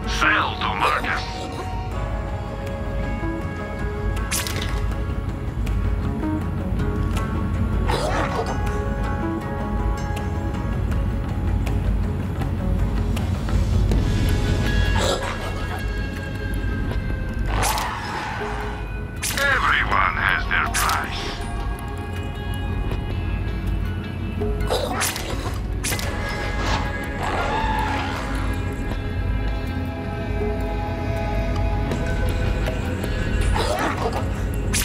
sell to Marcus. Everyone has their price.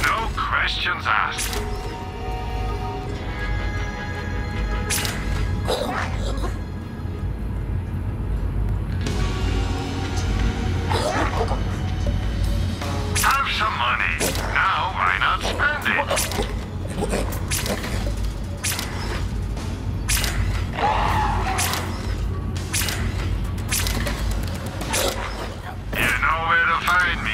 No questions asked. Have some money. Now why not spend it? You know where to find me.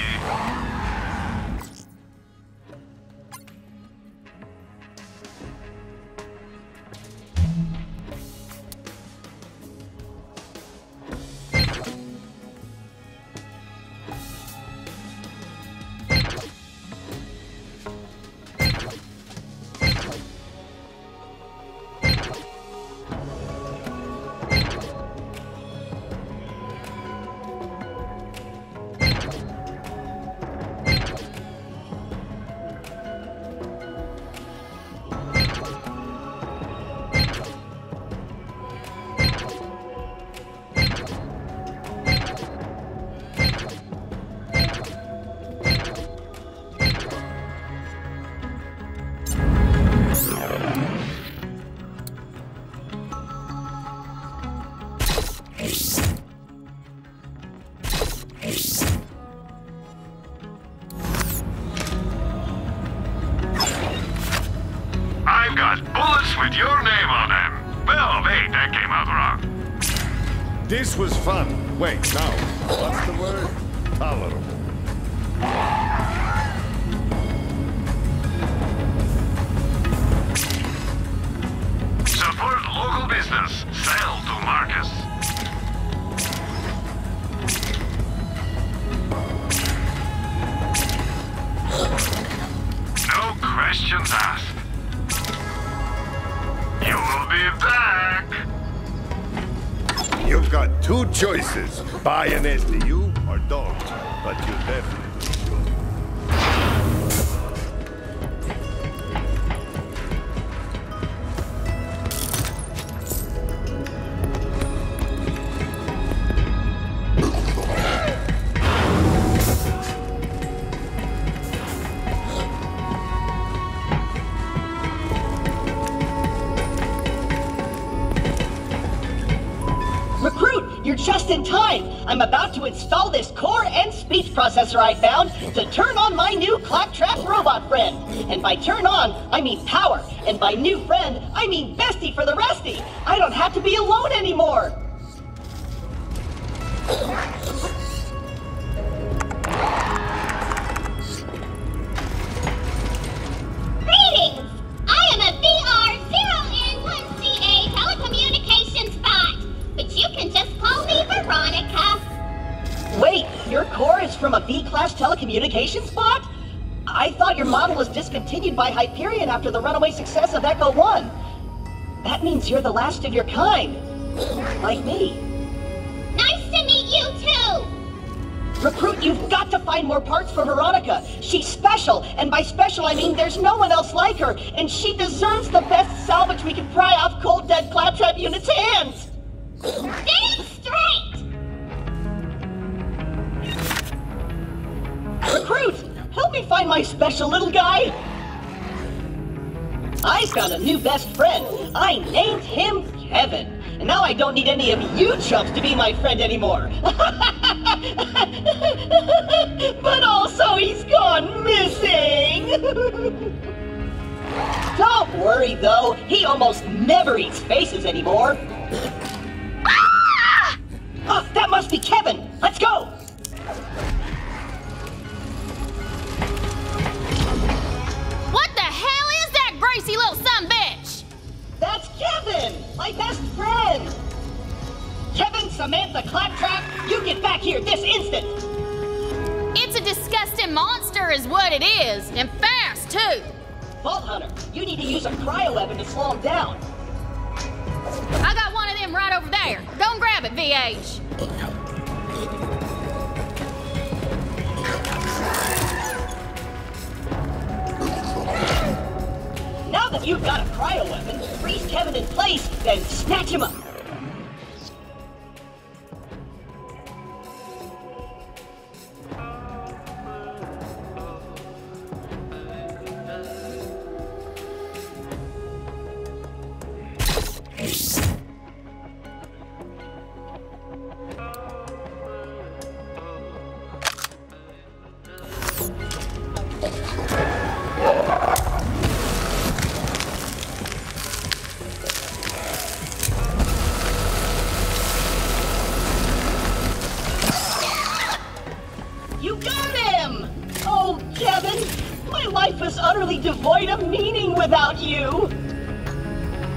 I've got bullets with your name on them. Well, wait, that came out wrong. This was fun. Wait, now, what's the word? Tolerable. Support local business. Sell to Marcus. No questions asked. You will be back. You've got two choices. Buy an SDU or don't. But you definitely should. Recruit, you're just in time. I'm about to install this core and speech processor I found to turn on my new claptrap robot friend. And by turn on, I mean power. And by new friend, I mean bestie for the restie. I don't have to be alone anymore. Greetings! I am a VR0N1CA telecommunications bot, but you can just call me Veronica. Wait, your core is from a B-class telecommunications bot? I thought your model was discontinued by Hyperion after the runaway success of Echo 1. That means you're the last of your kind. Like me. Nice to meet you too! Recruit, you've got to find more parts for Veronica. She's special, and by special I mean there's no one else like her, and she deserves the best salvage we can pry off cold dead claptrap unit's hands. Damn straight! Recruit, help me find my special little guy. I found a new best friend. I named him Kevin. And now I don't need any of you chumps to be my friend anymore. But also he's gone missing. Don't worry though, he almost never eats faces anymore. Ah! Oh, that must be Kevin. Let's go. What the hell is that greasy little sumbitch? That's Kevin, my best friend. Kevin Samantha Claptrap, you get back here this instant! It's a disgusting monster is what it is, and fast, too. Vault Hunter, you need to use a cryo-weapon to slow him down. I got one of them right over there. Go and grab it, VH. Now that you've got a cryo-weapon, freeze Kevin in place, then snatch him up. You got him! Oh, Kevin, my life is utterly devoid of meaning without you!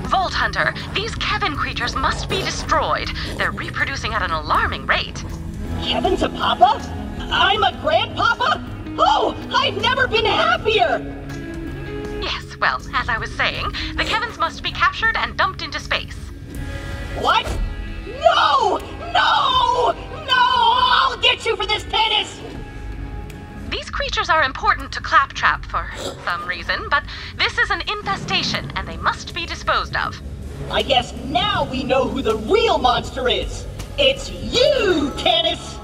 Vault Hunter, these Kevin creatures must be destroyed. They're reproducing at an alarming rate. Kevin's a papa? I'm a grandpapa? Oh, I've never been happier! Yes, well, as I was saying, the Kevins must be captured and dumped into space. What? No! No! No! I'll get you for this tennis! These creatures are important to Claptrap for some reason, but this is an infestation, and they must be disposed of. I guess now we know who the real monster is! It's you, Tennis!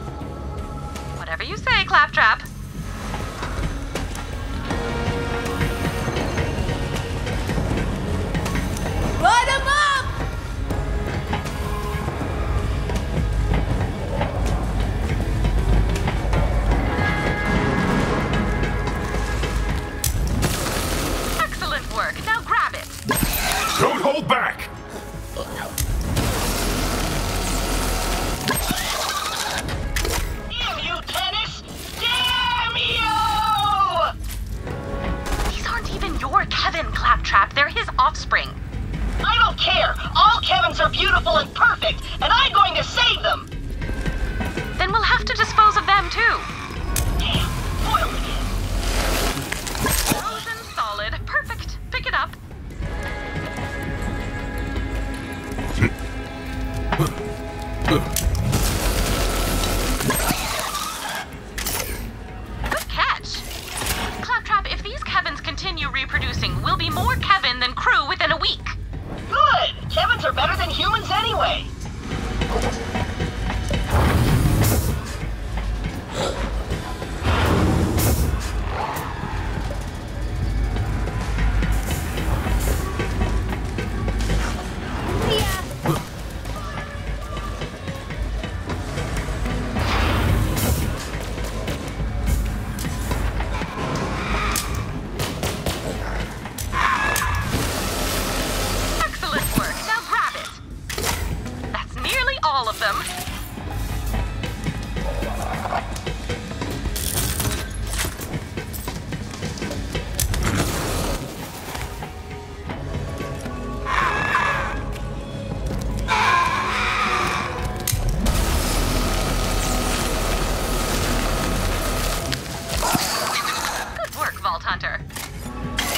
Whatever you say, Claptrap. Light him up! Excellent work. Now grab it. Don't hold back! Damn you, Tennis! Damn you! These aren't even your Kevin, Claptrap. They're his offspring. I don't care! All Kevins are beautiful and perfect, and I'm going to save them! Then we'll have to dispose of them, too. Damn, foiled again. Frozen solid. Perfect. Pick it up. Good catch. Claptrap, if these Kevins continue reproducing, we'll be more Kevin than crew within a week. Good! Kevins are better than humans anyway! Excellent work. Now grab it. That's nearly all of them. Good work, Vault Hunter.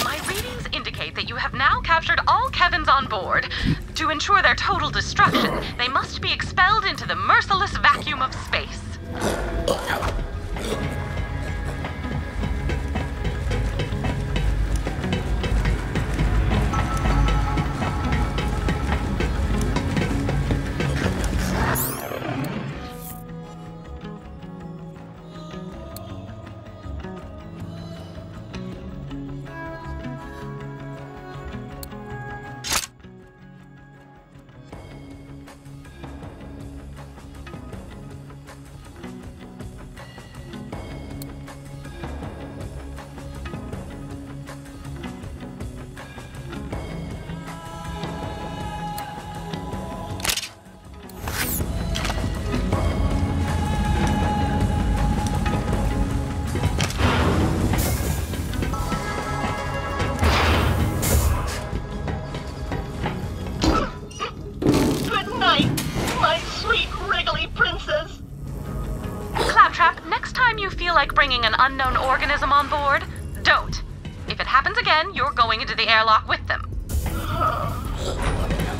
My readings indicate that you have now captured all Kevins on board. To ensure their total destruction, they must be expelled into the merciless vacuum of space. time you feel like bringing an unknown organism on board, don't. If it happens again, you're going into the airlock with them.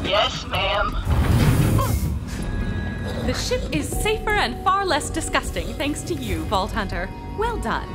Yes, ma'am. The ship is safer and far less disgusting thanks to you, Vault Hunter. Well done.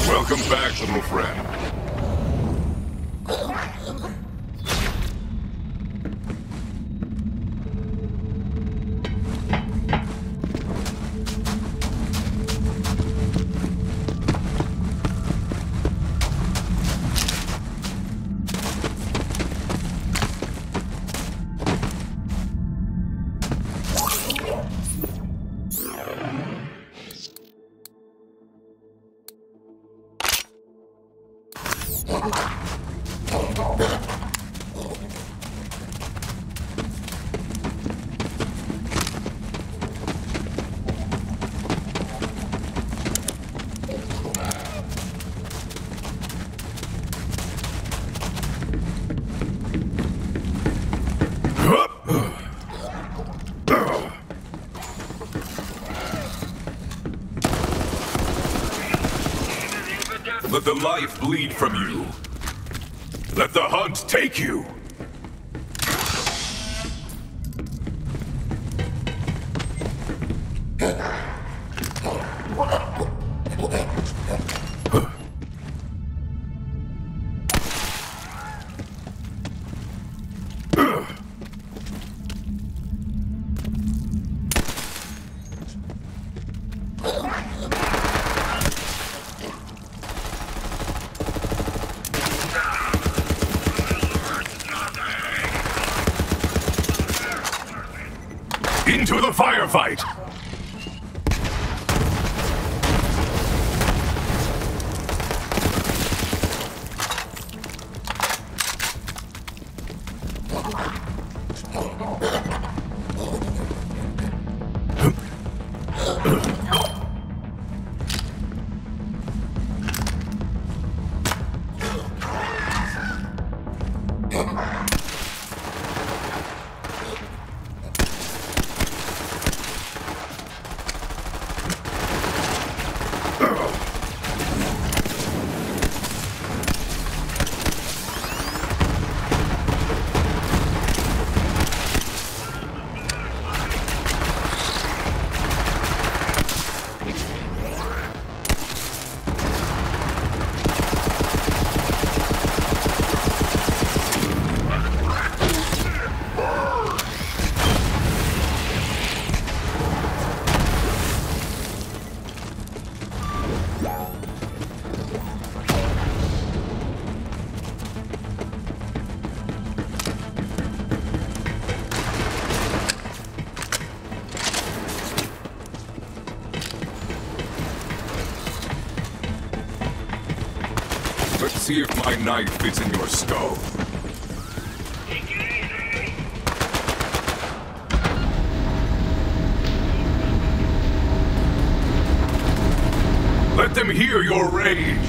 Welcome back, little friend. Let the life bleed from you. Let the hunt take you. Into the firefight! see if my knife fits in your skull. Let them hear your rage!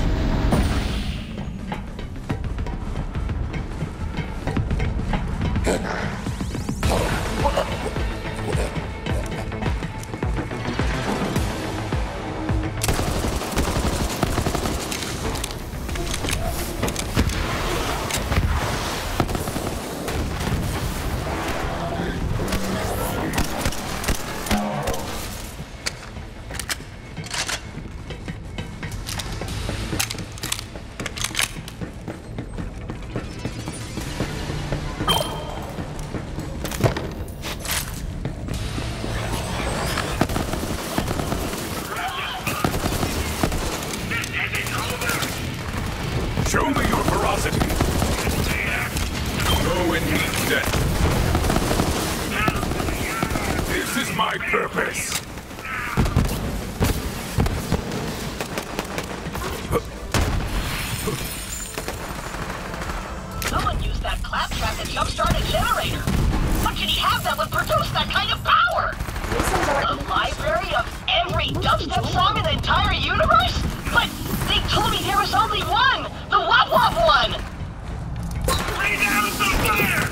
Show me your ferocity! Go and meet death! This is my purpose! Someone used that claptrap to jumpstart a generator! What could he have that would produce that kind of power? A library of every dubstep song in the entire universe? But they told me there was only one! The Wop Wop one! Lay down some fire!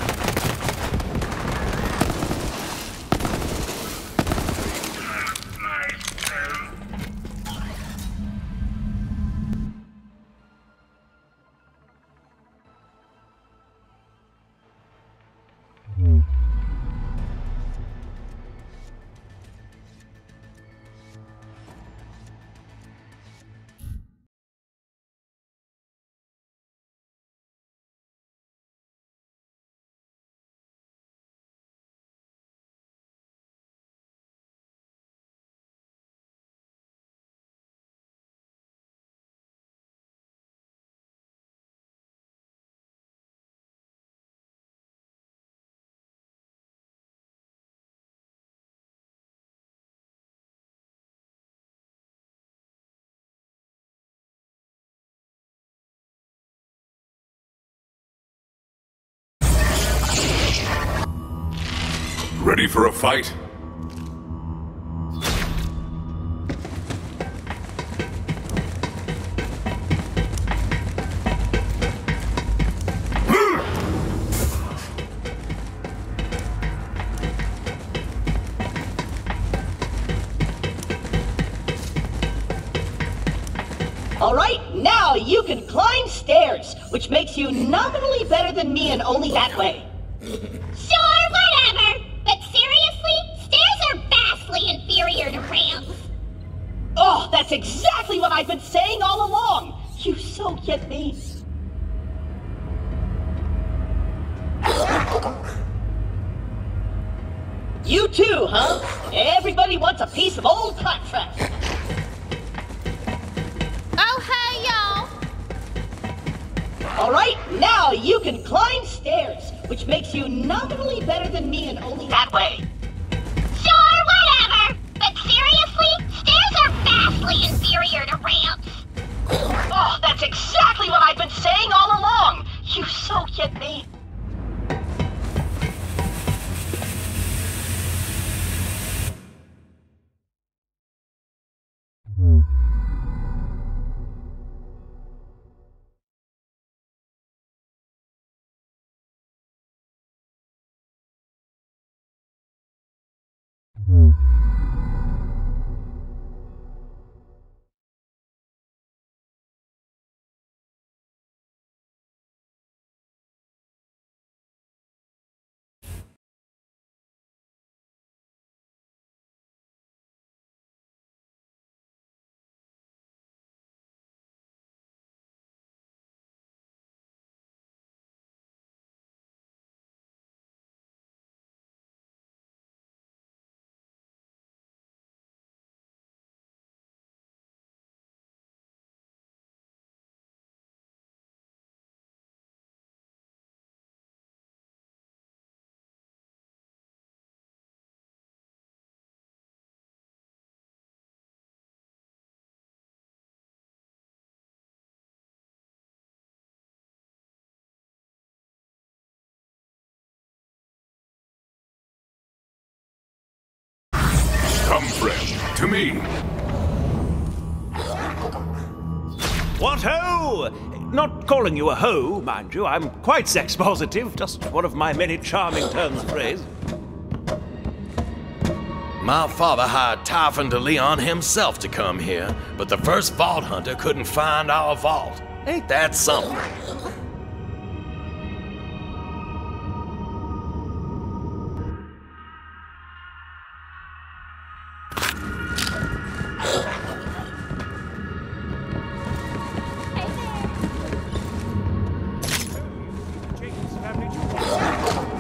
Ready for a fight? Alright, now you can climb stairs, which makes you nominally better than me and only that way. Sure, whatever. But seriously, stairs are vastly inferior to ramps. Oh, that's exactly what I've been saying all along! You so get me. You too, huh? Everybody wants a piece of old claptrap. Oh, hey, y'all. Alright, now you can climb stairs, which makes you nominally better than me and only that way. Sure, whatever. But seriously, stairs are vastly inferior to ramps. Oh, that's exactly what I've been saying all along! You so get me. to me. What ho! Not calling you a hoe, mind you. I'm quite sex positive. Just one of my many charming turns of phrase. My father hired Typhon de Leon himself to come here, but the first vault hunter couldn't find our vault. Ain't that something?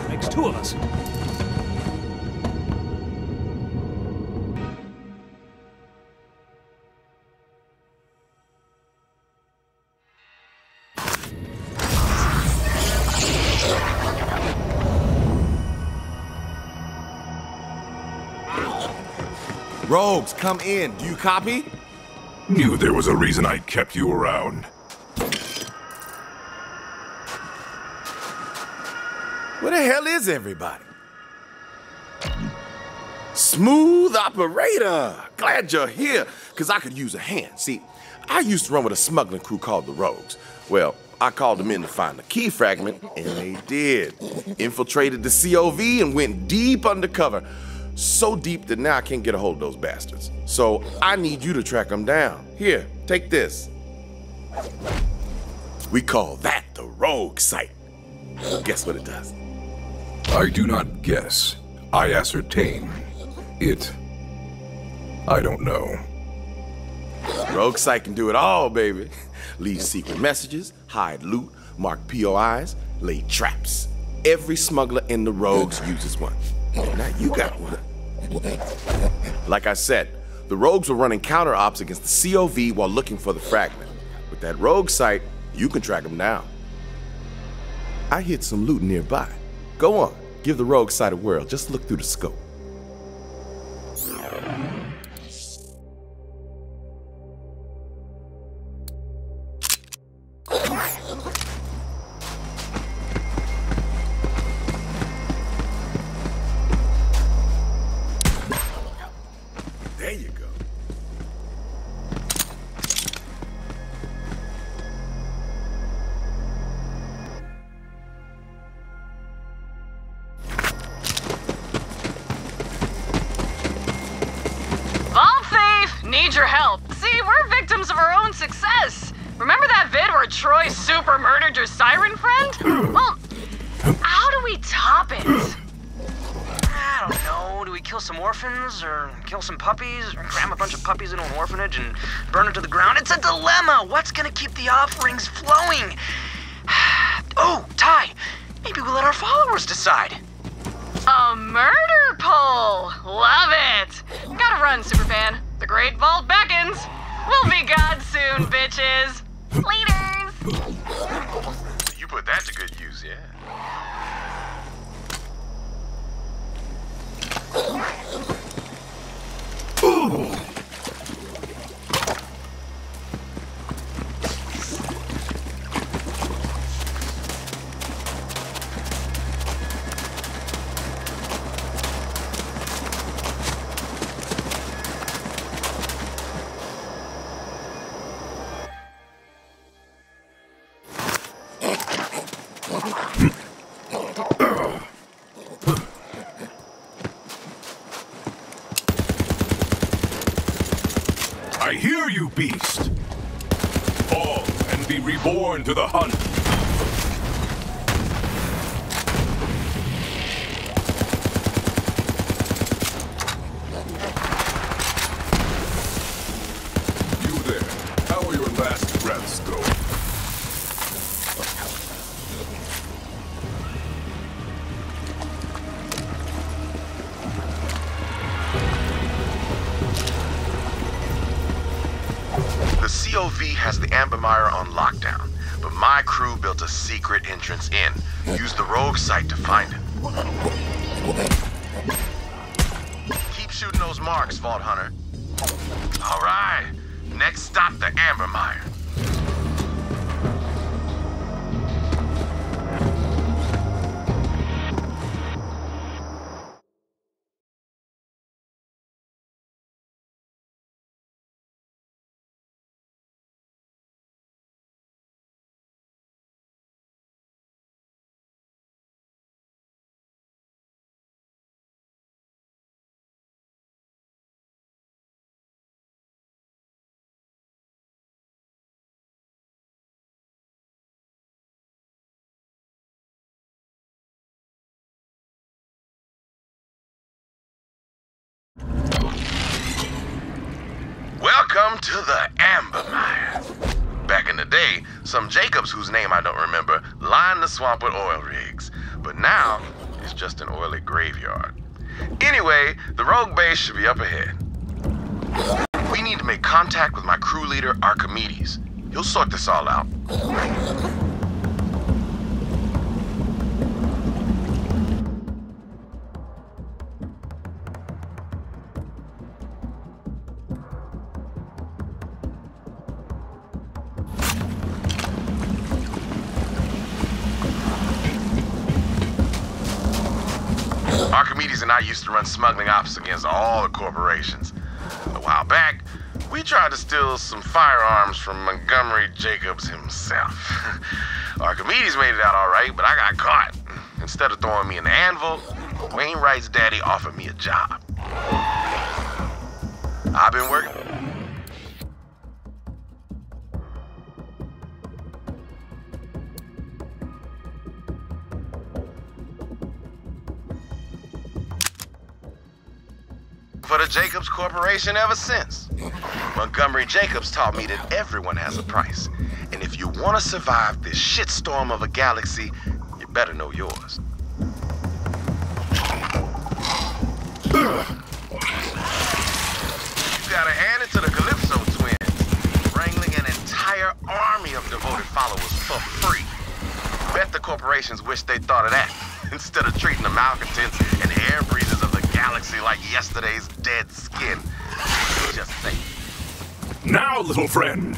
Makes two of us. Rogues, come in. Do you copy? Knew there was a reason I kept you around. Where the hell is everybody? Smooth operator. Glad you're here, because I could use a hand. See, I used to run with a smuggling crew called the Rogues. Well, I called them in to find the key fragment, and they did. Infiltrated the COV and went deep undercover. So deep that now I can't get a hold of those bastards. So I need you to track them down. Here, take this. We call that the Rogue Site. Guess what it does? I do not guess. I ascertain. I don't know. Rogue Site can do it all, baby. Leave secret messages, hide loot, mark POIs, lay traps. Every smuggler in the Rogues uses one. Now you got one. Like I said, the Rogues were running counter ops against the COV while looking for the fragment. With that Rogue Site, you can track them down. I hid some loot nearby. Go on, give the Rogue Site a whirl. Just look through the scope. There you go. Vault thief! Need your help. See, we're victims of our own success. Remember that vid where Troy super murdered your siren friend? Well, how do we top it? I don't know. Do we kill some orphans, or kill some puppies, or cram a bunch of puppies into an orphanage and burn it to the ground? It's a dilemma. What's gonna keep the offerings flowing? Oh, Ty, maybe we'll let our followers decide. A murder poll! Love it! Gotta run, Superfan. The Great Vault beckons. We'll be gods soon, bitches. Laters! You put that to good use, yeah. I hear you, beast. Fall and be reborn to the hunt. You there, how are your last breaths going? The COV has the Amber Mire on lockdown, but my crew built a secret entrance in. Use the Rogue Site to find it. Keep shooting those marks, Vault Hunter. All right, next stop, the Amber Mire. Welcome to the Amber Mine. Back in the day, some Jacobs whose name I don't remember lined the swamp with oil rigs. But now, it's just an oily graveyard. Anyway, the rogue base should be up ahead. We need to make contact with my crew leader, Archimedes. He'll sort this all out. Archimedes and I used to run smuggling ops against all the corporations. A while back, we tried to steal some firearms from Montgomery Jacobs himself. Archimedes made it out all right, but I got caught. Instead of throwing me in the anvil, Wainwright's daddy offered me a job. I've been working. For the Jacobs Corporation ever since. Montgomery Jacobs taught me that everyone has a price. And if you want to survive this shitstorm of a galaxy, you better know yours. You gotta hand it to the Calypso twins, wrangling an entire army of devoted followers for free. Bet the corporations wish they thought of that, instead of treating the malcontents and air breathers of the galaxy like yesterday's dead skin. Just think. Now, little friend.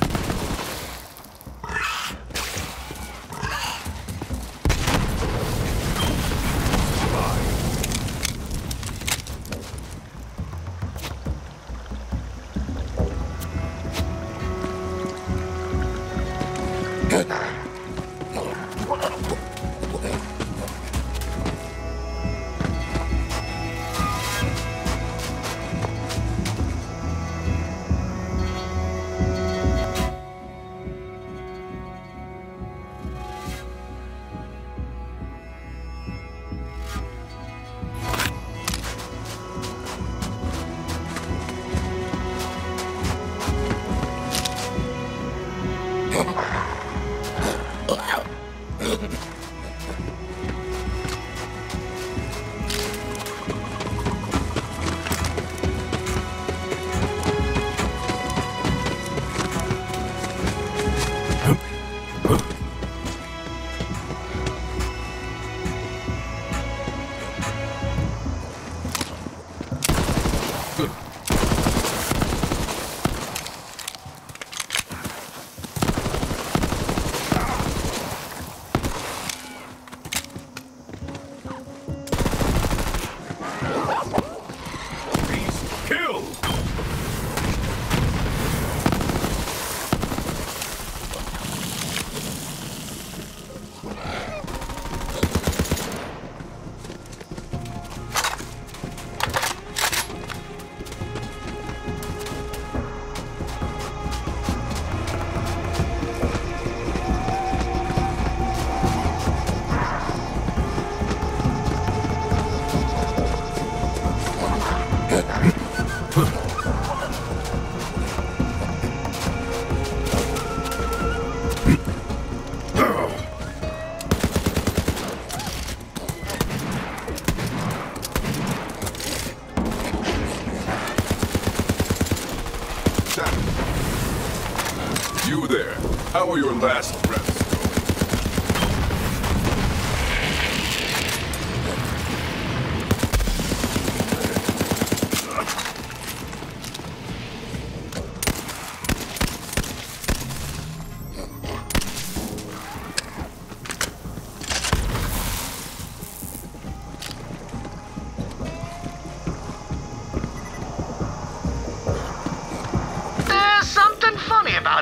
You there. How are your last breaths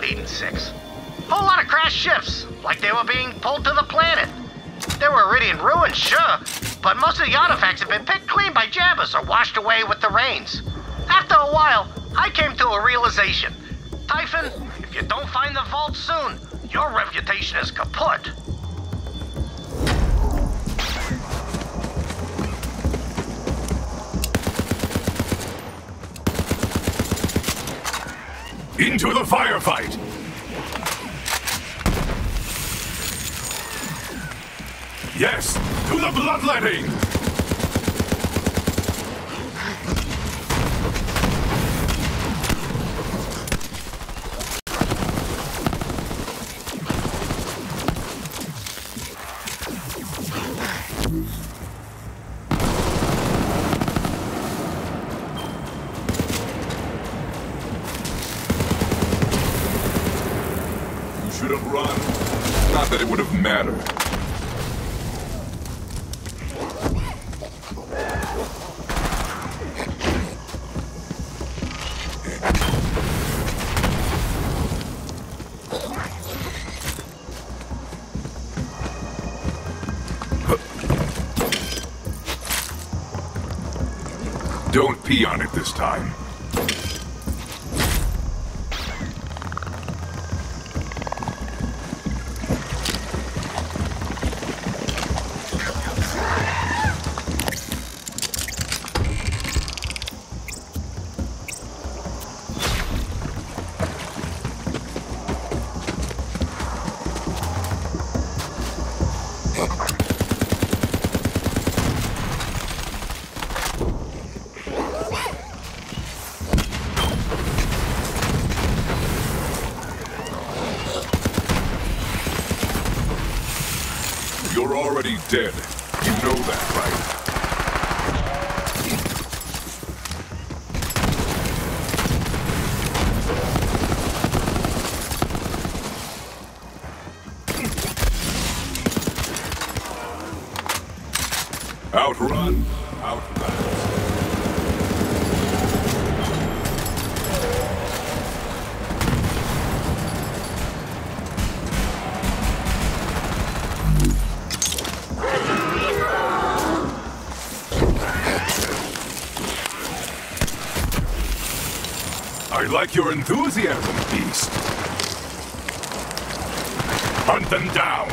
Eden 6. Whole lot of crashed ships, like they were being pulled to the planet. They were already in ruins, sure, but most of the artifacts have been picked clean by jabbers or washed away with the rains. After a while, I came to a realization. Typhon, if you don't find the vault soon, your reputation is kaput. To the firefight! Yes, to the bloodletting! You should have run. Not that it would have mattered. Don't pee on it this time. You're already dead. You know that, right? Outrun, outlast. I like your enthusiasm, beast. Hunt them down.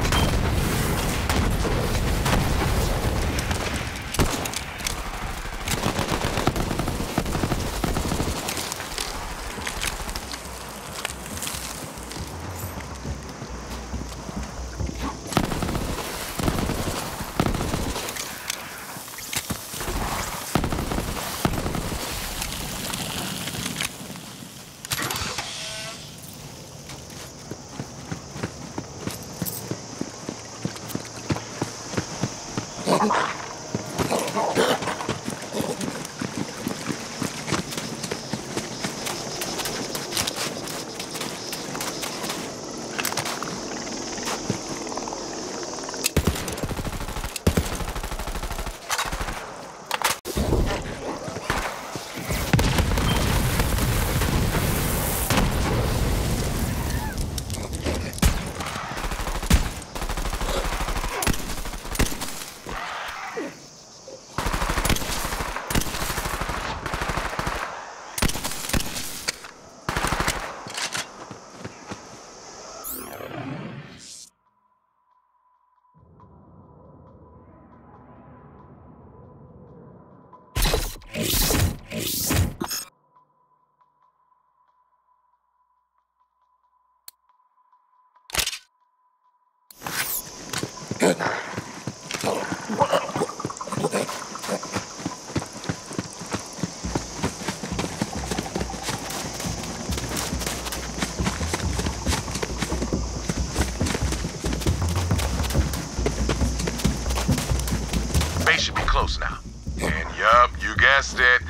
Base should be close now. And yup, you guessed it.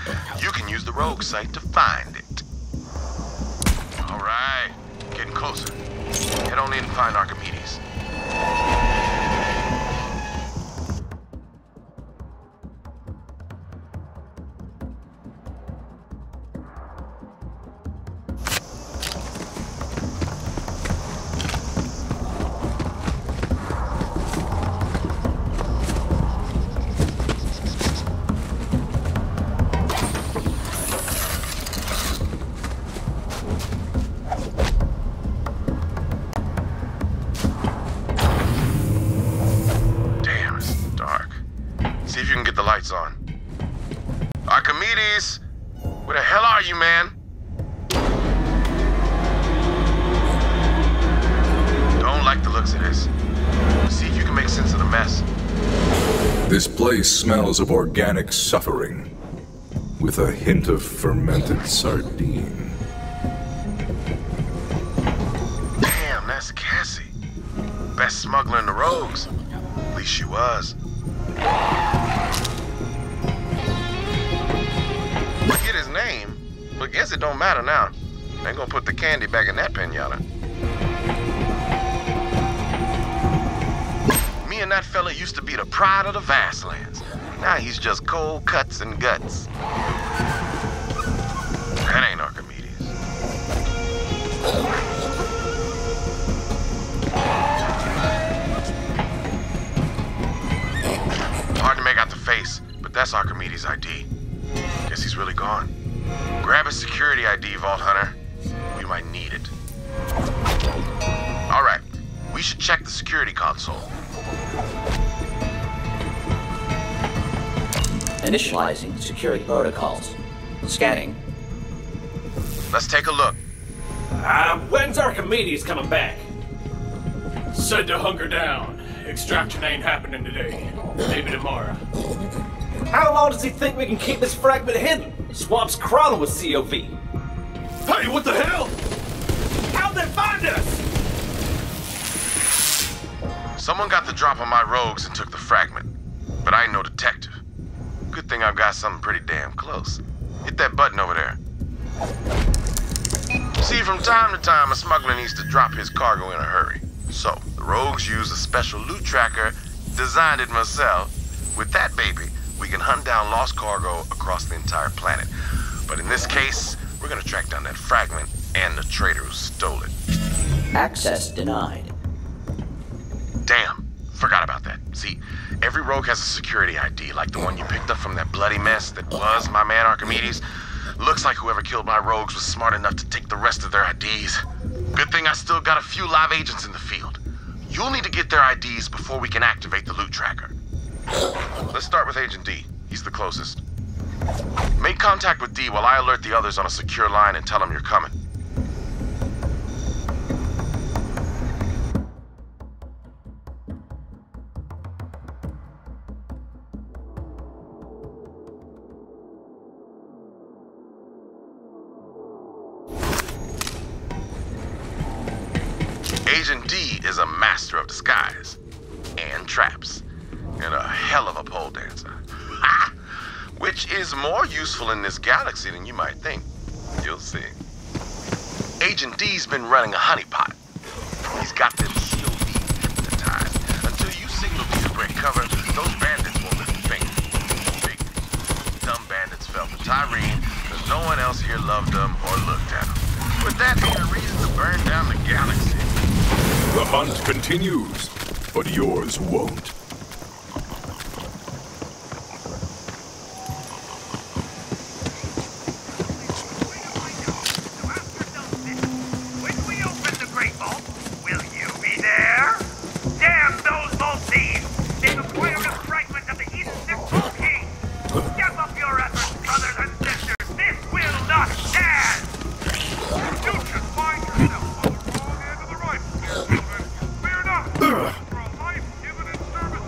You can use the rogue site to find it. All right, getting closer. Head on in and find Archimedes. On. Archimedes! Where the hell are you, man? like the looks of this. See if you can make sense of the mess. This place smells of organic suffering, with a hint of fermented sardine. Damn, that's Cassie. Best smuggler in the rogues. At least she was. Forget his name, but guess it don't matter now. Ain't gonna put the candy back in that pinata. Me and that fella used to be the pride of the Vastlands. Now he's just cold cuts and guts. That ain't Archimedes. Hard to make out the face, but that's Archimedes' ID. Guess he's really gone. Grab his security ID, Vault Hunter. We might need it. All right, we should check the security console. Initializing security protocols. Scanning. Let's take a look. When's Archimedes coming back? Said to hunker down. Extraction ain't happening today. Maybe tomorrow. How long does he think we can keep this fragment hidden? Swamp's crawling with COV. Hey, what the hell? How'd they find us? Someone got the drop on my rogues and took the fragment. But I ain't no detective. Good thing I've got something pretty damn close. Hit that button over there. See, from time to time, a smuggler needs to drop his cargo in a hurry. So, the rogues use a special loot tracker, designed it myself. With that baby, we can hunt down lost cargo across the entire planet. But in this case, we're gonna track down that fragment and the traitor who stole it. Access denied. Damn, forgot about that. See, every rogue has a security ID, like the one you picked up from that bloody mess that was my man Archimedes. Looks like whoever killed my rogues was smart enough to take the rest of their IDs. Good thing I still got a few live agents in the field. You'll need to get their IDs before we can activate the loot tracker. Let's start with Agent D. He's the closest. Make contact with D while I alert the others on a secure line and tell them you're coming. Agent D is a master of disguise and traps, and a hell of a pole dancer. Ha! Which is more useful in this galaxy than you might think. You'll see. Agent D's been running a honeypot. He's got them COV hypnotized. Until you signal me to break cover, those bandits won't lift a finger. Big dumb bandits fell for Tyrene because no one else here loved them or looked at them. But that ain't a reason to burn down the galaxy. The hunt continues, but yours won't. When we open the Great Vault, will you be there? Damn those vault thieves! They've acquired a fragment of the Eden Vault King! Step up your efforts, brothers and sisters! This will not stand! You should find yourself on the wrong end of the rifle, gentlemen. Fear not! For a life given in service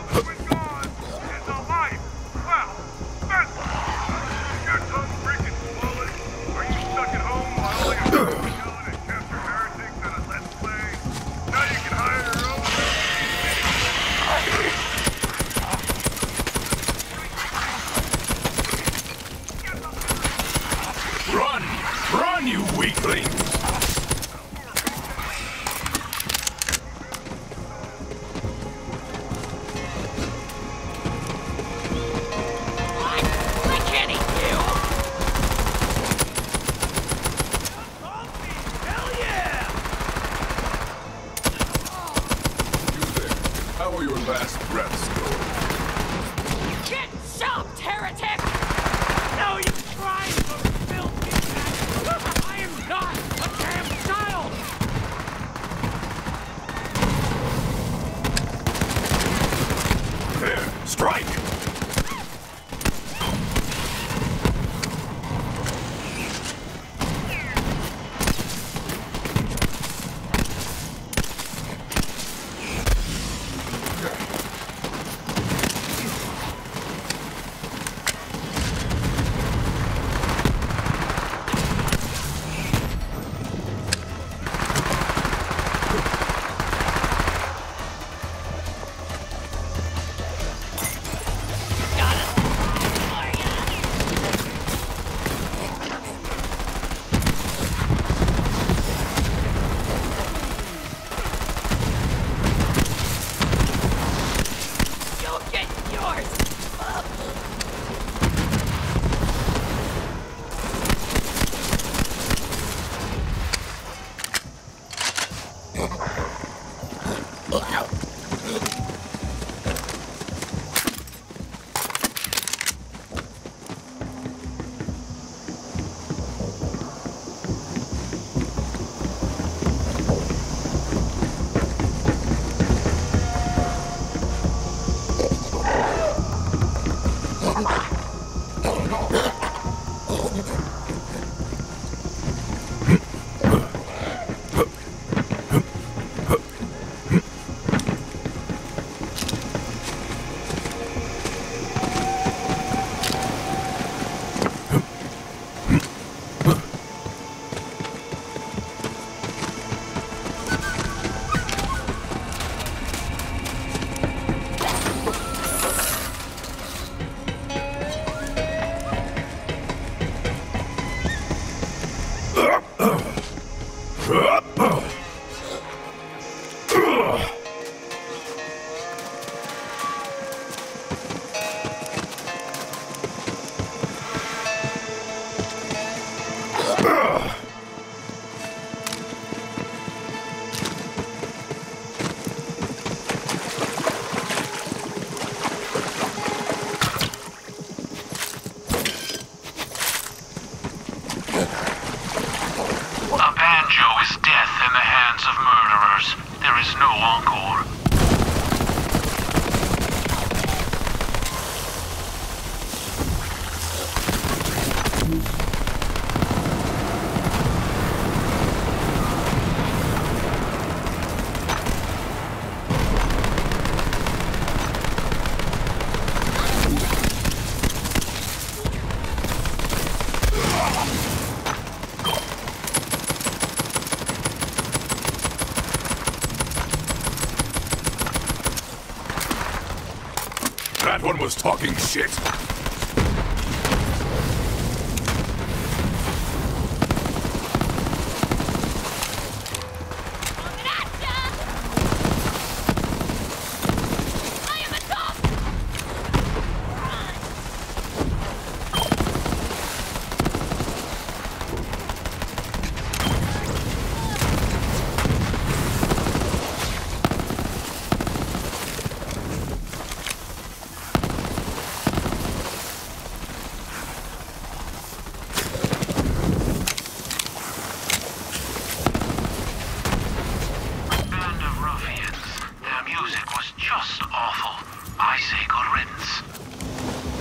was talking shit.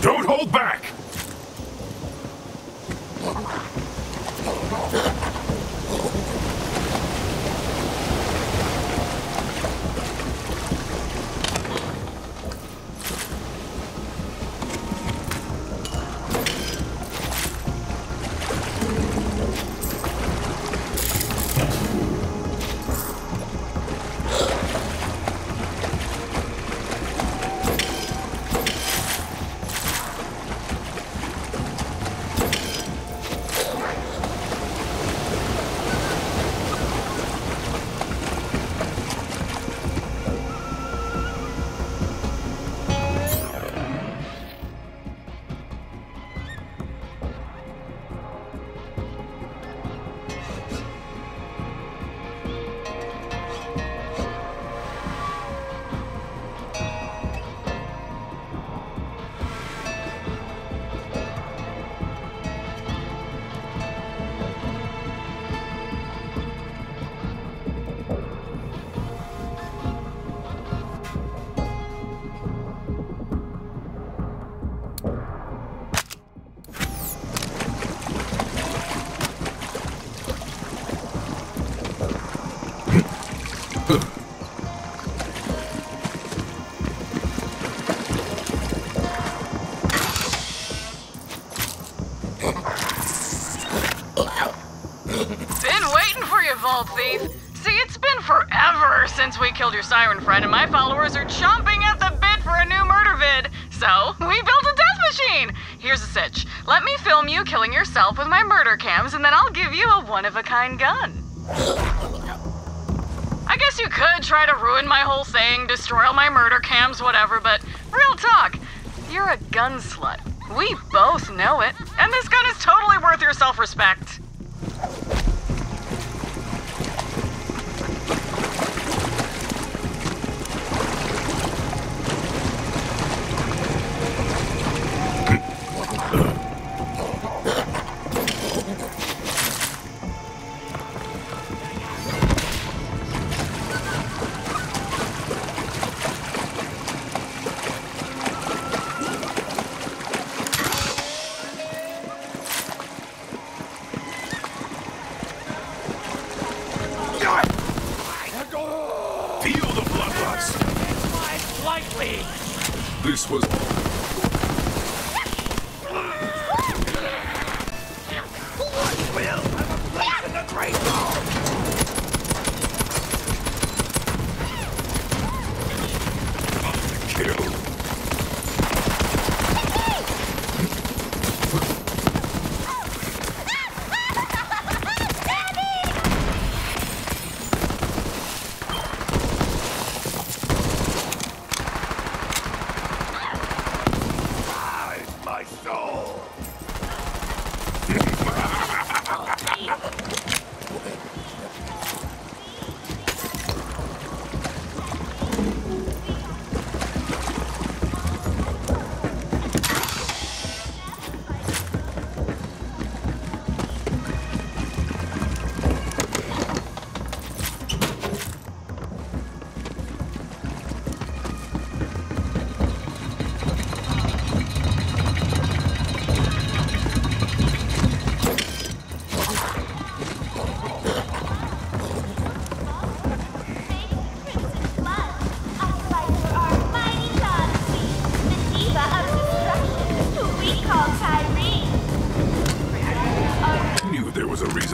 Don't hold back! Vault Thief. See, it's been forever since we killed your siren friend, and my followers are chomping at the bit for a new murder vid. So, we built a death machine. Here's a sitch. Let me film you killing yourself with my murder cams, and then I'll give you a one-of-a-kind gun. I guess you could try to ruin my whole thing, destroy all my murder cams, whatever, but real talk, you're a gun slut. We both know it, and this gun is totally worth your self-respect. This was...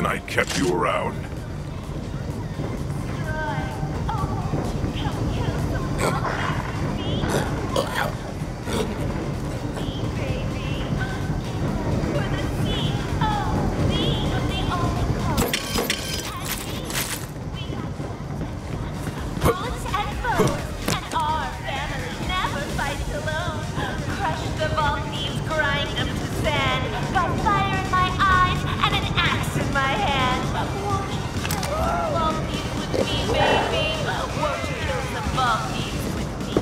I kept you around. The vault thieves grind them to sand. Got fire in my eyes and an axe in my hand. Won't you kill some vault thieves with me, baby? Won't you kill some vault thieves with me?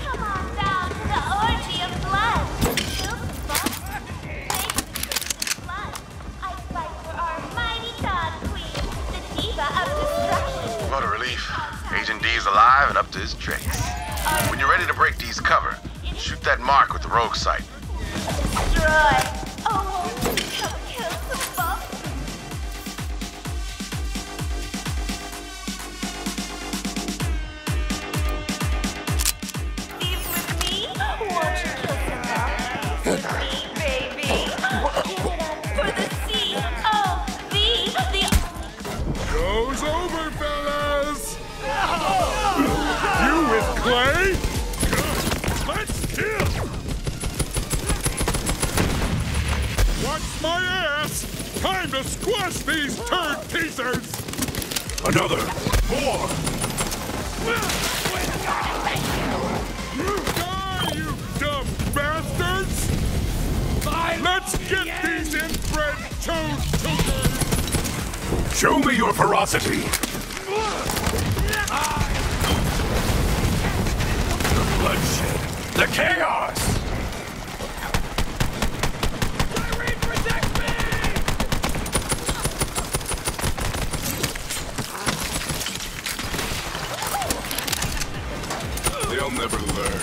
Come on down to the orgy of blood. Kill some vault thieves. Make the crimson blood. I fight for our mighty god queen, the diva of destruction. What a relief. Agent D's alive and up to his tricks. When you're ready to break D's cover, shoot that mark with the rogue sight. Destroy. Oh, won't you come kill some vault thieves with me? Won't you kill some vault thieves with me, baby? Give it up for the C-O-V, Show's over, fellas! You with Clay? Let's kill! Watch my ass! Time to squash these turd teasers! Another! More! Die, you dumb bastards! Let's get these inbred toad tookers! Show me your ferocity! The bloodshed! The chaos! They'll never learn.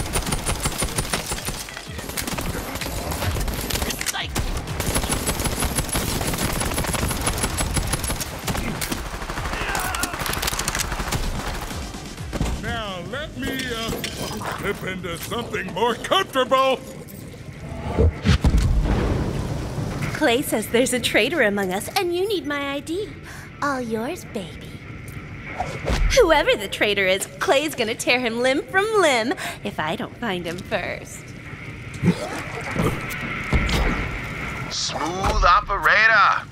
Now let me, slip into something more comfortable! Clay says there's a traitor among us, and you need my ID. All yours, baby. Whoever the traitor is, Clay's gonna tear him limb from limb if I don't find him first. Smooth operator!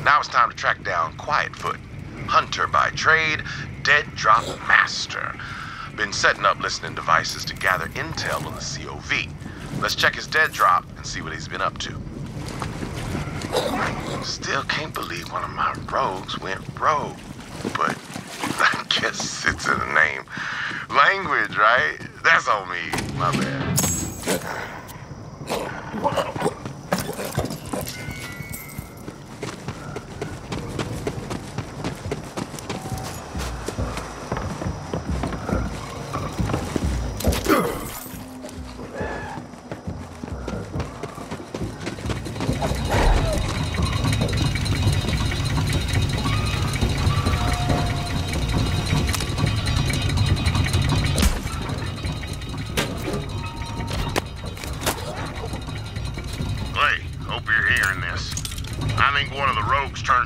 Now it's time to track down Quietfoot. Hunter by trade, dead drop master. Been setting up listening devices to gather intel on the COV. Let's check his dead drop and see what he's been up to. Still can't believe one of my rogues went rogue, but I guess it's in the name. Language, right? That's on me. My bad.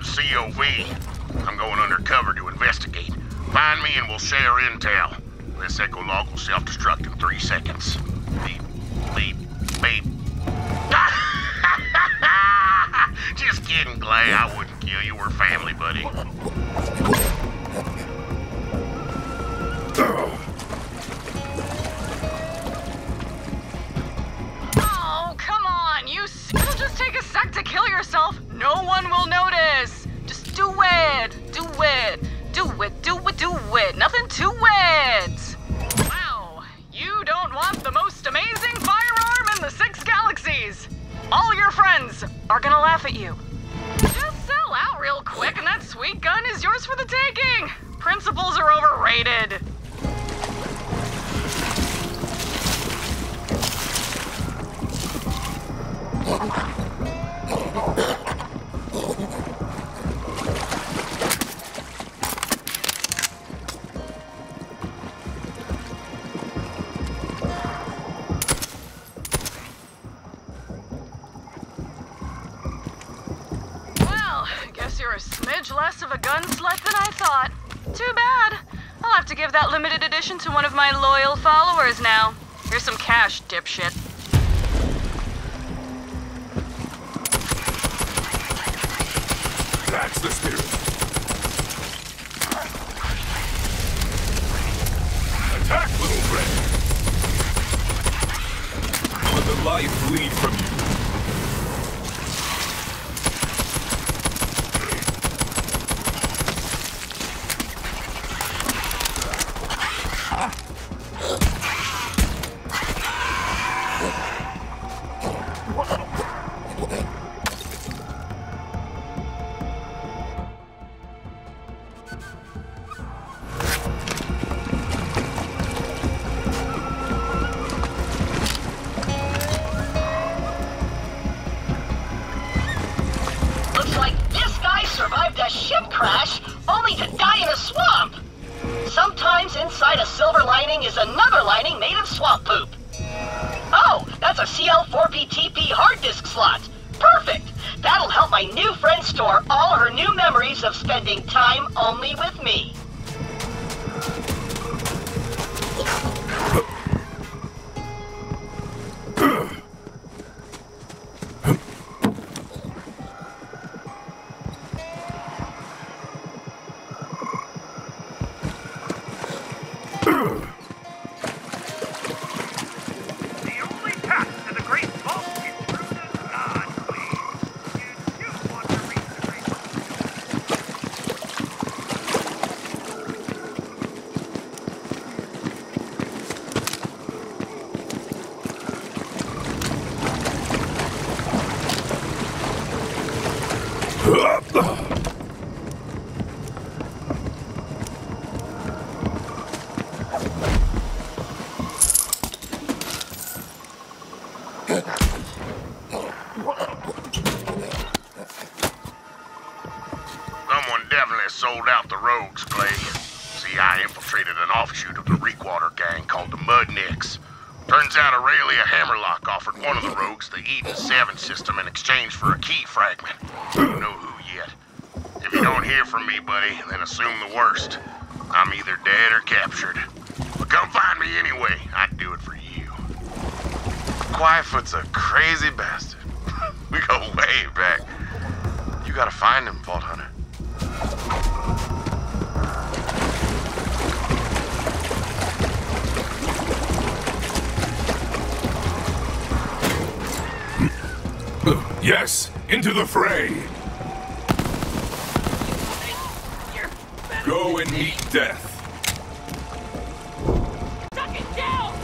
COV. I'm going undercover to investigate. Find me and we'll share intel. This echo log will self-destruct in 3 seconds. Beep, beep, beep. Just kidding, Clay. I wouldn't kill you. We're family, buddy. Oh, come on. It'll just take a sec to kill yourself. No one will notice. Just do it. Do it. Do it. Do it. Do it. Nothing to it. Wow. You don't want the most amazing firearm in the 6 galaxies. All your friends are gonna laugh at you. Just sell out real quick and that sweet gun is yours for the taking. Principles are overrated. You're a smidge less of a gun slut than I thought. Too bad. I'll have to give that limited edition to one of my loyal followers now. Here's some cash, dipshit. That's the spirit. Attack, little friend! Let the life bleed from you. Looks like this guy survived a ship crash, only to die in a swamp. Sometimes inside a silver lining is another lining made of swamp poop. Oh, that's a CL4PTP hard disk slot. Perfect! That'll help my new friend store all her new memories of spending time only with me. Someone definitely sold out the rogues, Clay. See, I infiltrated an offshoot of the Reekwater gang called the Mudnicks. Turns out Aurelia Hammerlock offered one of the rogues the Eden 7 system in exchange for a key fragment. Don't know who yet. If you don't hear from me, buddy, then assume the worst. I'm either dead or captured. But come find me anyway. I'd do it for you. Quietfoot's a crazy bastard. We go way back. You gotta find him, Vault Hunter. Yes, into the fray. Go and meet death. Tuck it down!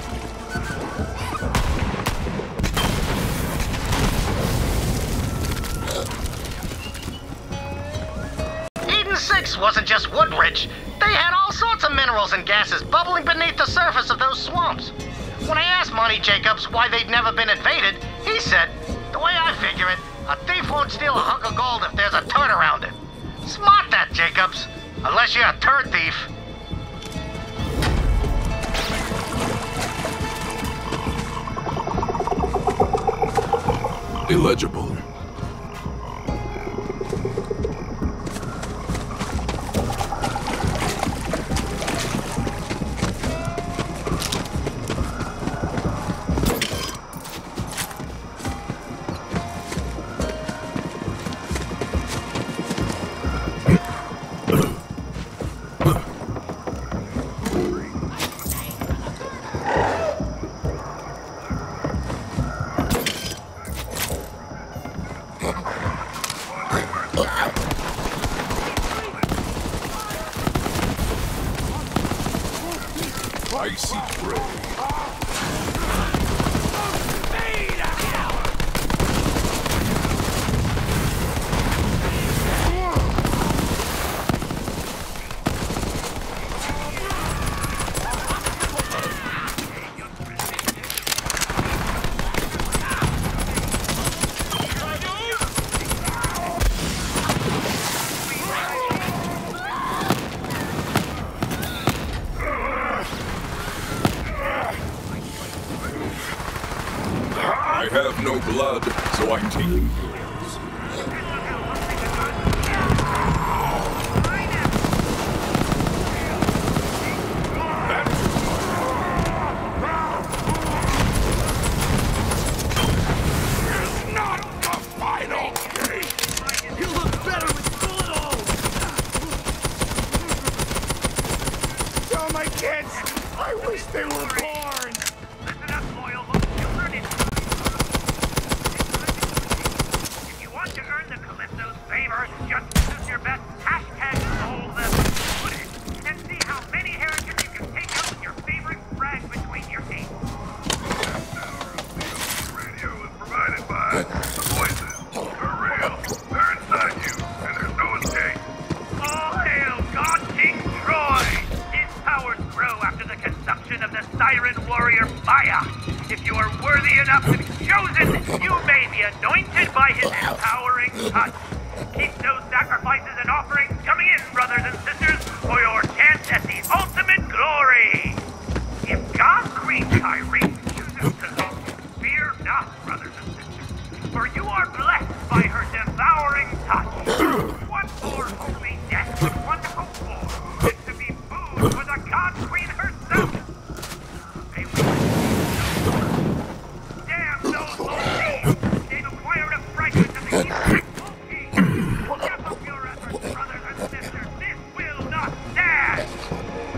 Eden 6 wasn't just wood rich. They had all sorts of minerals and gases bubbling beneath the surface of those swamps. When I asked Monty Jacobs why they'd never been invaded, he said, the way I figure it, a thief won't steal a hunk of gold if there's a turd around it. Smart that, Jacobs. Unless you're a turd thief. Illegible. Icy prey. I have no blood, so I'm taking yours. It's not the final game! You look better with bullet holes! Tell my kids I wish Siren Warrior Maya. If you are worthy enough to be chosen, you may be anointed by his empowering touch. Keep those sacrifices and offerings coming in, brothers and sisters, for your chance at the ultimate glory. If God Queen Tyree chooses to lead you, fear not, brothers and sisters, for you are blessed by her devouring touch. What more holy death and wonderful form than to be food for the God Queen herself? May we damn those old thieves! They've acquired a fragment of the Eastern Step up your efforts, brothers and sisters. This will not stand!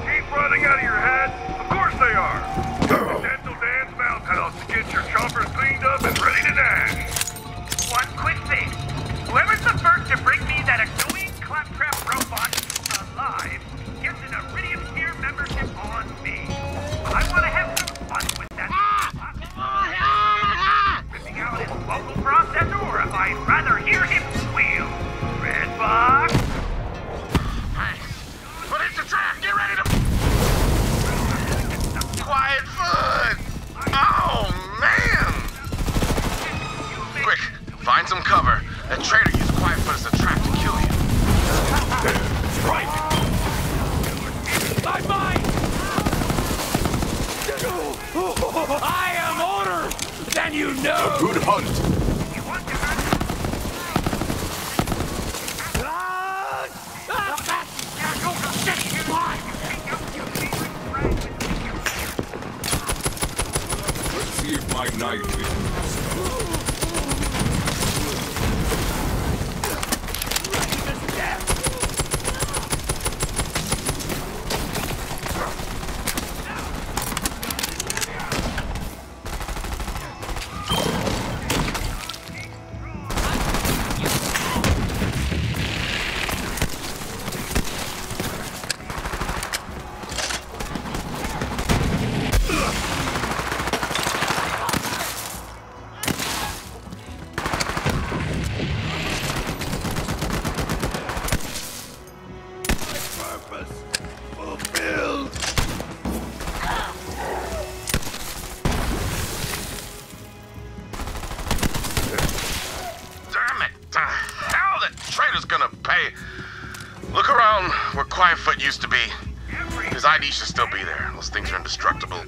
Keep running out of your head? Of course they are! The dental dance mouth house to get your choppers cleaned up and ready to dash. One quick thing. Whoever's the first to bring me that annoying claptrap robot alive gets an Iridium tier membership on me. I want to have some fun with that. Ripping out his vocal processor, or if I'd rather hear him squeal. Red box. Put it to track! Get ready to... Quiet foot! Oh, man! Quick, find some cover. That traitor used Quiet Foot as a trap to kill you. Strike! Bye-bye! I am older than you know! A good hunt! Let's see if my knife is... Used to be. His ID should still be there. Those things are indestructible.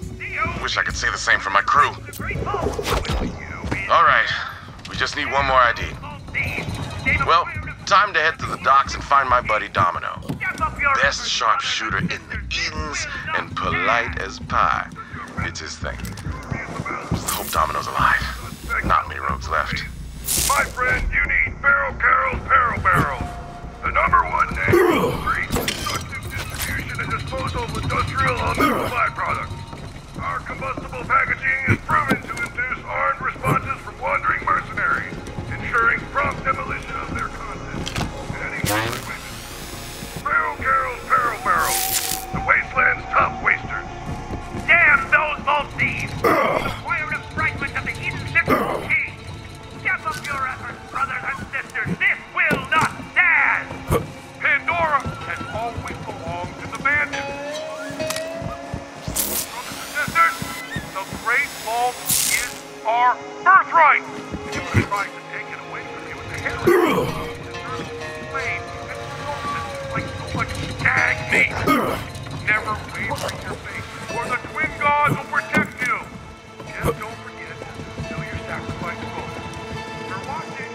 Wish I could say the same for my crew. Alright, we just need one more ID. Well, time to head to the docks and find my buddy Domino. Best sharpshooter in the Edens and polite as pie. It's his thing. Just hope Domino's alive. Not many rogues left. My friend, you need Barrel Carol's Barrel Barrel. The #1 name for constructive distribution and disposal of industrial unlawful byproducts. Our combustible packaging is proven to induce armed responses from wandering mercenaries, ensuring prompt demolition of their contents. Any Barrel Carol's Barrel Barrel, the wasteland's top wasters. Damn those vault thieves! Acquired a fragment of the Eden Sixth key. Step up your efforts, brothers and sisters. This will not stand! Pandora has always belonged to the bandits. Brothers and sisters, the Great Vault is our birthright. If you would have tried to take it away from you with the heritage, slain and salted like stag meat. Never waver in your faith, or the twin gods will protect you. Just don't forget to fill your sacrifice book. You're watching.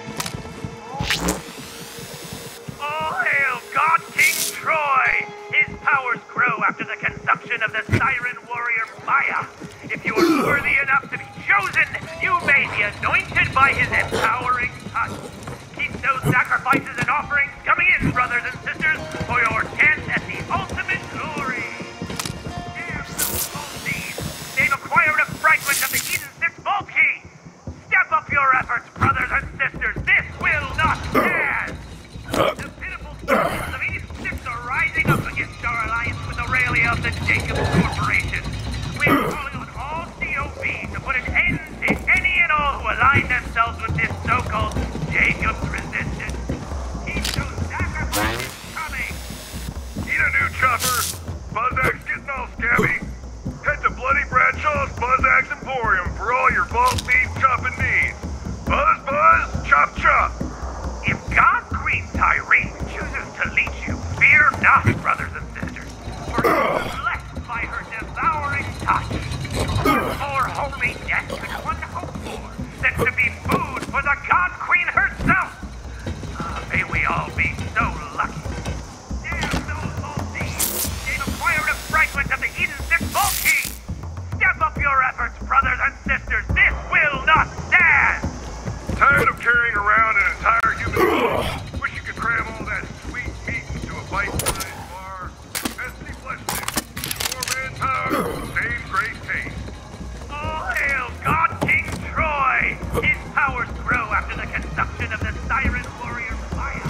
All hail God King Troy! His powers grow after the consumption of the Siren Warrior Maya. If you are worthy enough to be chosen, you may be anointed by his empowering touch. Keep those sacrifices and offerings coming in, brothers and sisters, for your chance at the ultimate glory. Damn those vault thieves! They've acquired a fragment of the Eden Sixth vault key. Step up your efforts, brothers and sisters. This will not stand. The pitiful souls of Eden Six are rising up against our alliance with Aurelia of the Jacobs Corporation. We are calling on all COV to put an end to any and all who align themselves with this so-called Jacobs resistance. Keep those only death could one hope for than to be food for the God Queen herself. May we all be so lucky. Damn those Vault thieves! They've acquired a fragment of the Eden 6 Vault Key! Step up your efforts, brothers and sisters! This will not stand! Tired of carrying around an entire human being? Wish you could cram all that sweet meat into a bite-sized bar? Pesky flesh sticks. More manpower, same great taste. All hail God King Troy! His powers grow after the consumption of the Siren Warrior fire.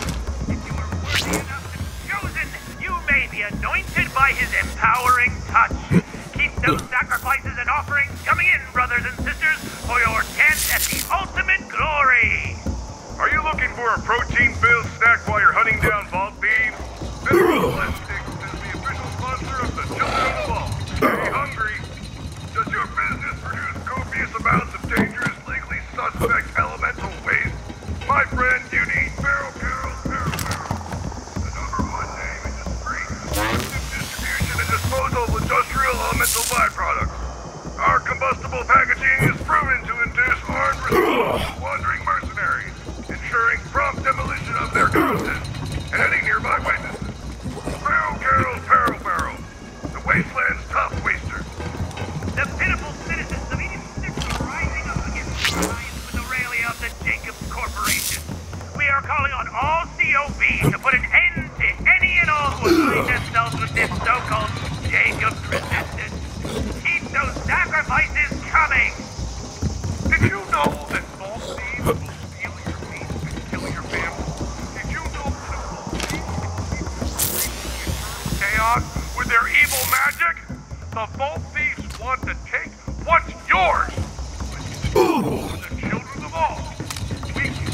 If you are worthy enough to be chosen, you may be anointed by his empowering touch. Keep those sacrifices and offerings coming in, brothers and sisters, for your chance at the ultimate glory! Are you looking for a protein-filled snack while you're hunting down vault thieves? Mineral Flesh Sticks is the official sponsor of the Children of the Vault. Stay hungry. Does your business produce copious amounts of dangerous, legally suspect elemental waste? My friend, you need Feral Carol's Feral Barrel. The #1 name in the street. Distribution and disposal of industrial elemental byproducts. Our combustible packaging is proven to induce armed response to wandering mercenaries, ensuring prompt demolition of their content and any nearby witnesses. Feral Carol's Feral Barrel, the wasteland's top waster. The pitiful citizens of Eden 6 are rising up against the alliance with Aurelia of the Jacobs Corporation. We are calling on all COB to put an end to any and all who align themselves with this so-called Jacobs resistance. Keep those sacrifices coming! Did you know that Vault thieves will steal your meat and kill your family? Did you know that Vault thieves will keep chaos with their evil magic? The Vault thieves want to take what's yours! The children of all, we can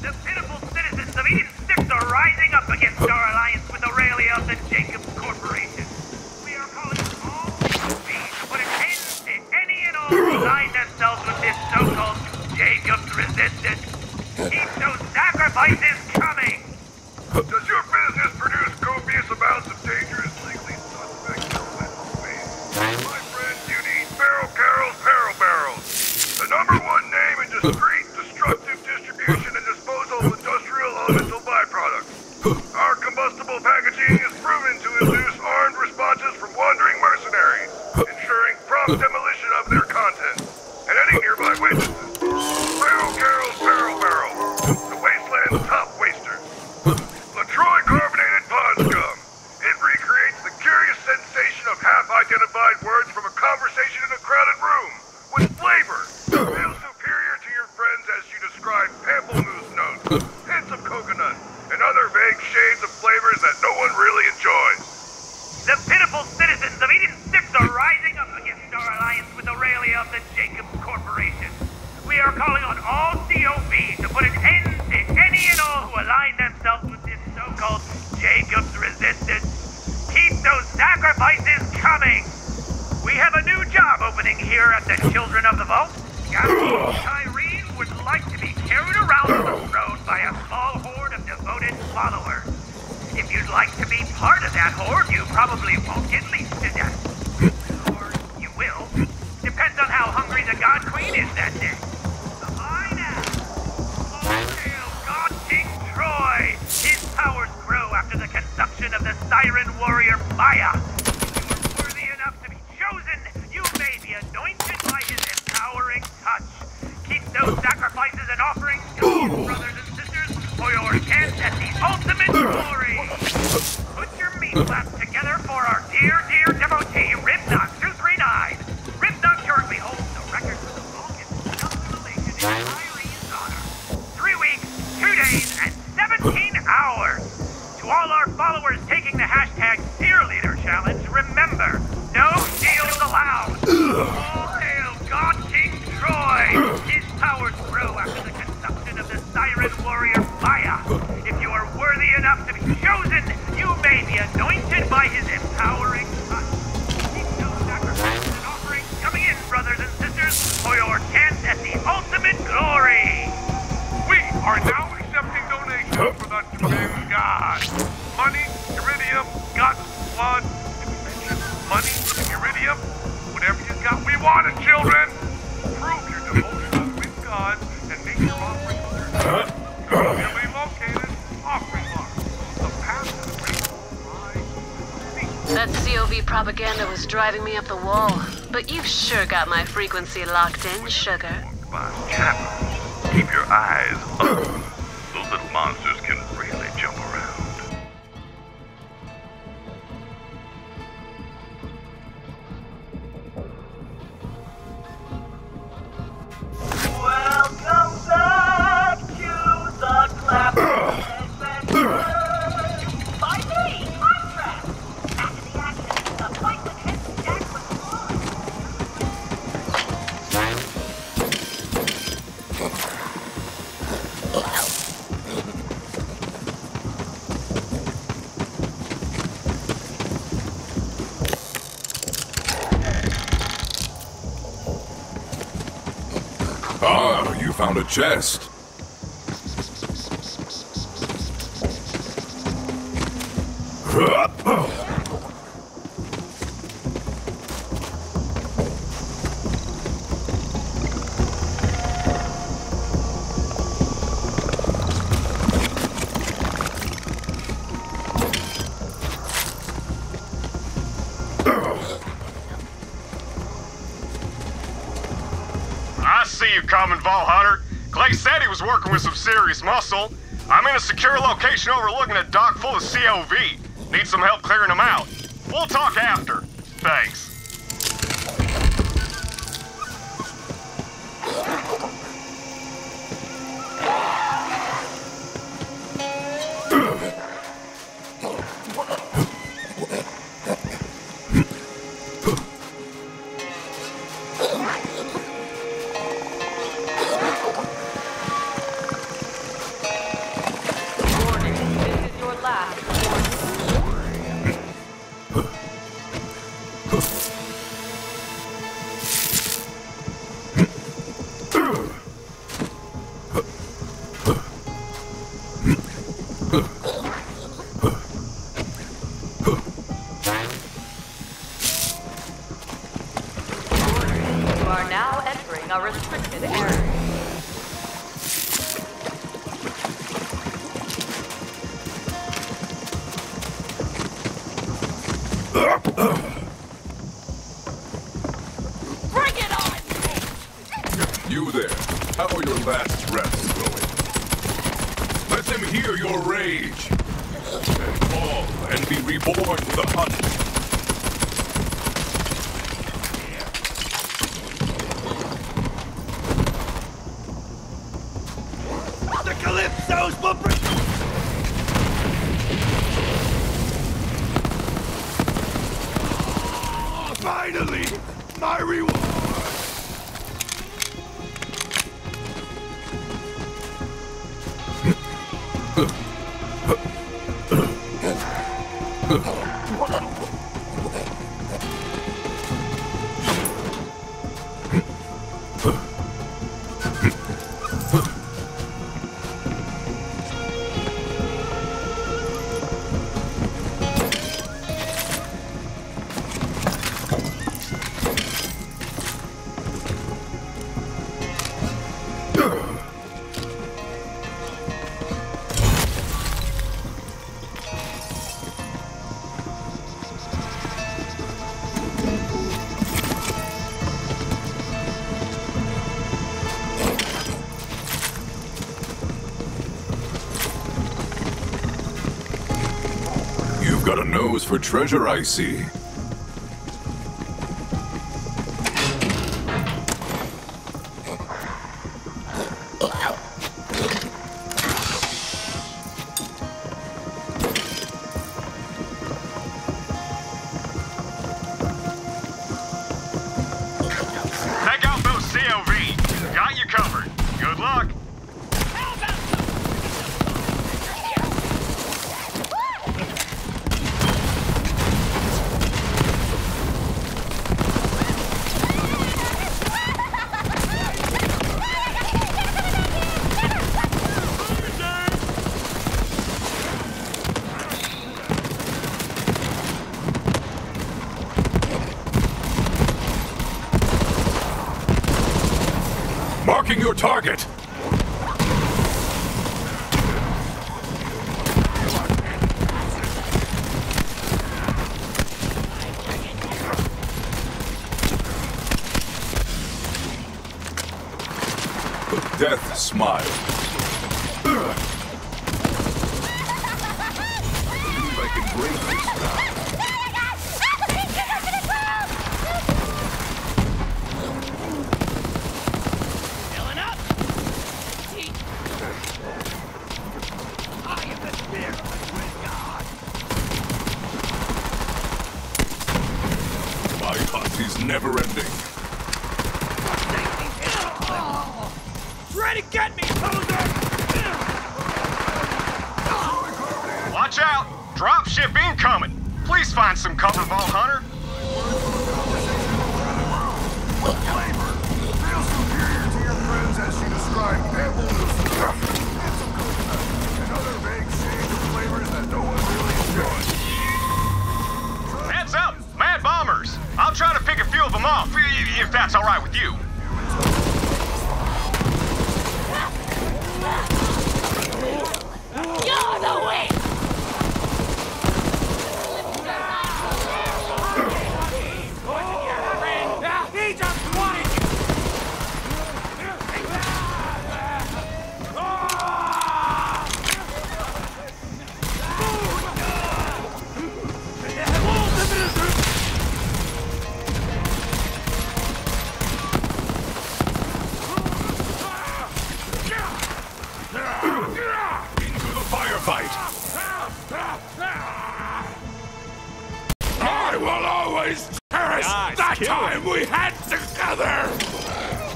The pitiful citizens of Eden 6 are rising up against our alliance with Aurelia of the Jacobs Corporation. We are calling on all COB to put an end to any and all who align themselves with this so-called Jacobs resistance. Keep those sacrifices coming! Does your business produce copious amounts of dangerous, legally suspect elemental waste? My friend, you need Feral Carol's Feral Barrels, the #1 name in discreet, destructive distribution and disposal of industrial elemental byproducts. Our combustible packaging is proven to induce armed responses from wandering mercenaries, ensuring prompt demolition of their content and any nearby witnesses. Feral Carol's Feral Barrel, the wasteland's top waster. Latroy carbonated pond scum. It recreates the curious sensation of half-identified words from a conversation in a crowded room with flavor. Feels superior to your friends as you describe pamplemousse notes, hints of coconut, and other vague shades of flavors that no one really enjoys. The pitiful citizens of Eden 6 are rising up against our alliance with Aurelia of the Jacobs Corporation. We are calling on all COB to put an end to any and all who align themselves with this so-called Jacobs resistance. Keep those sacrifices coming! We have a new job opening here at the Children of the Vault. Tyreen would like to be carried around the throne by a small horde of devoted followers. If you'd like to be part of that horde, you probably won't get leased to death. Or you will. Depends on how hungry the God Queen is that day. I now. All hail God King Troy! His powers grow after the consumption of the Siren Warrior Maya. If you are worthy enough to be chosen, you may be anointed by his empowering touch. Keep those sacrifices and offerings coming, brothers and sisters, for your chance at the ultimate glory. Put your meat flaps together for our dear, dear devotee, Ribknock 239. Ribknock currently holds the record for the longest self-immolation in Irene's honor. 3 weeks, 2 days, and 17 hours. To all our followers taking the hashtag #DearLeaderChallenge, driving me up the wall, but you've sure got my frequency locked in, sugar. Keep your eyes open. Those little monsters can really jump around. Welcome back to the Clap Adventure. By me, Claptrap. Back in the action. The fight with Head Stack was Ah, you found a chest. I see you coming, Vault Hunter. Clay said he was working with some serious muscle. I'm in a secure location overlooking a dock full of COV. Need some help clearing them out. We'll talk after. Thanks. You are now entering a restricted area. Bring it on! You there, how are your last breaths going? Let them hear your rage. And fall and be reborn to the hunt. The Calypsos will bring... Finally, my reward! You've got a nose for treasure, I see. Take out those COV. Got you covered. Good luck. Marking your target. Death smile. I can break this now. Filling up! I am the spirit of the twin god! My hunt is never ending. Try to get me, poser! Watch out! Dropship incoming! Please find some cover, Vault Hunter. Feel superior to your friends as you describe ample and other vague shades of flavors that no one really enjoys. Heads up! Mad bombers! I'll try to pick a few of them off, if that's alright with you. You're the win! He just wanted you! Into the firefight. I will always cherish that time we had together!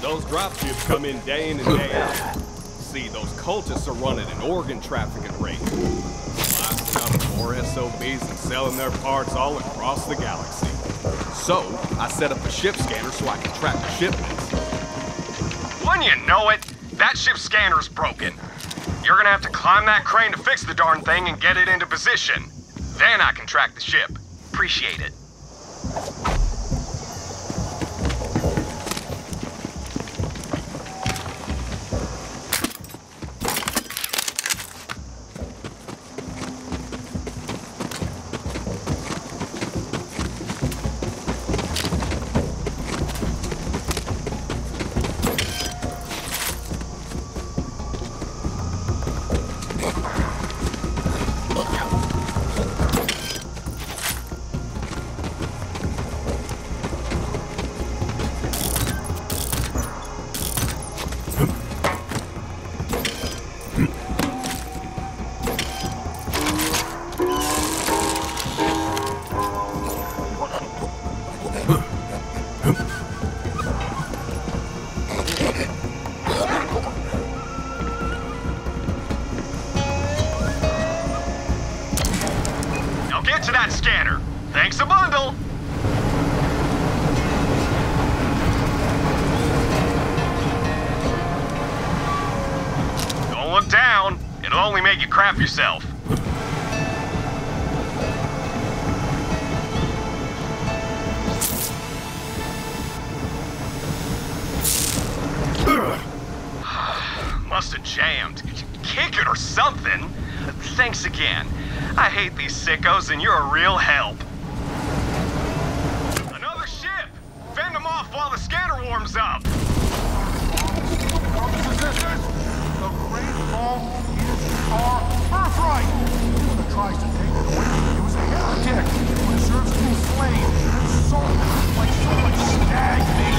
Those dropships come in day in and day out. See, those cultists are running an organ trafficking ring. Blasting up more SOBs and selling their parts all across the galaxy. So, I set up a ship scanner so I can track the shipments. Wouldn't you know it? That ship scanner's broken. You're gonna have to climb that crane to fix the darn thing and get it into position. Then I can track the ship. Appreciate it. Now get to that scanner. Thanks a bundle. Don't look down. It'll only make you crap yourself. Must have jammed. Kick it or something. Thanks again. I hate these sickos and you're a real help. Another ship! Fend them off while the scanner warms up. The great vault is our birthright! Anyone that tries to take it away from you is a heretic who deserves to be slain and sold like so much stag meat.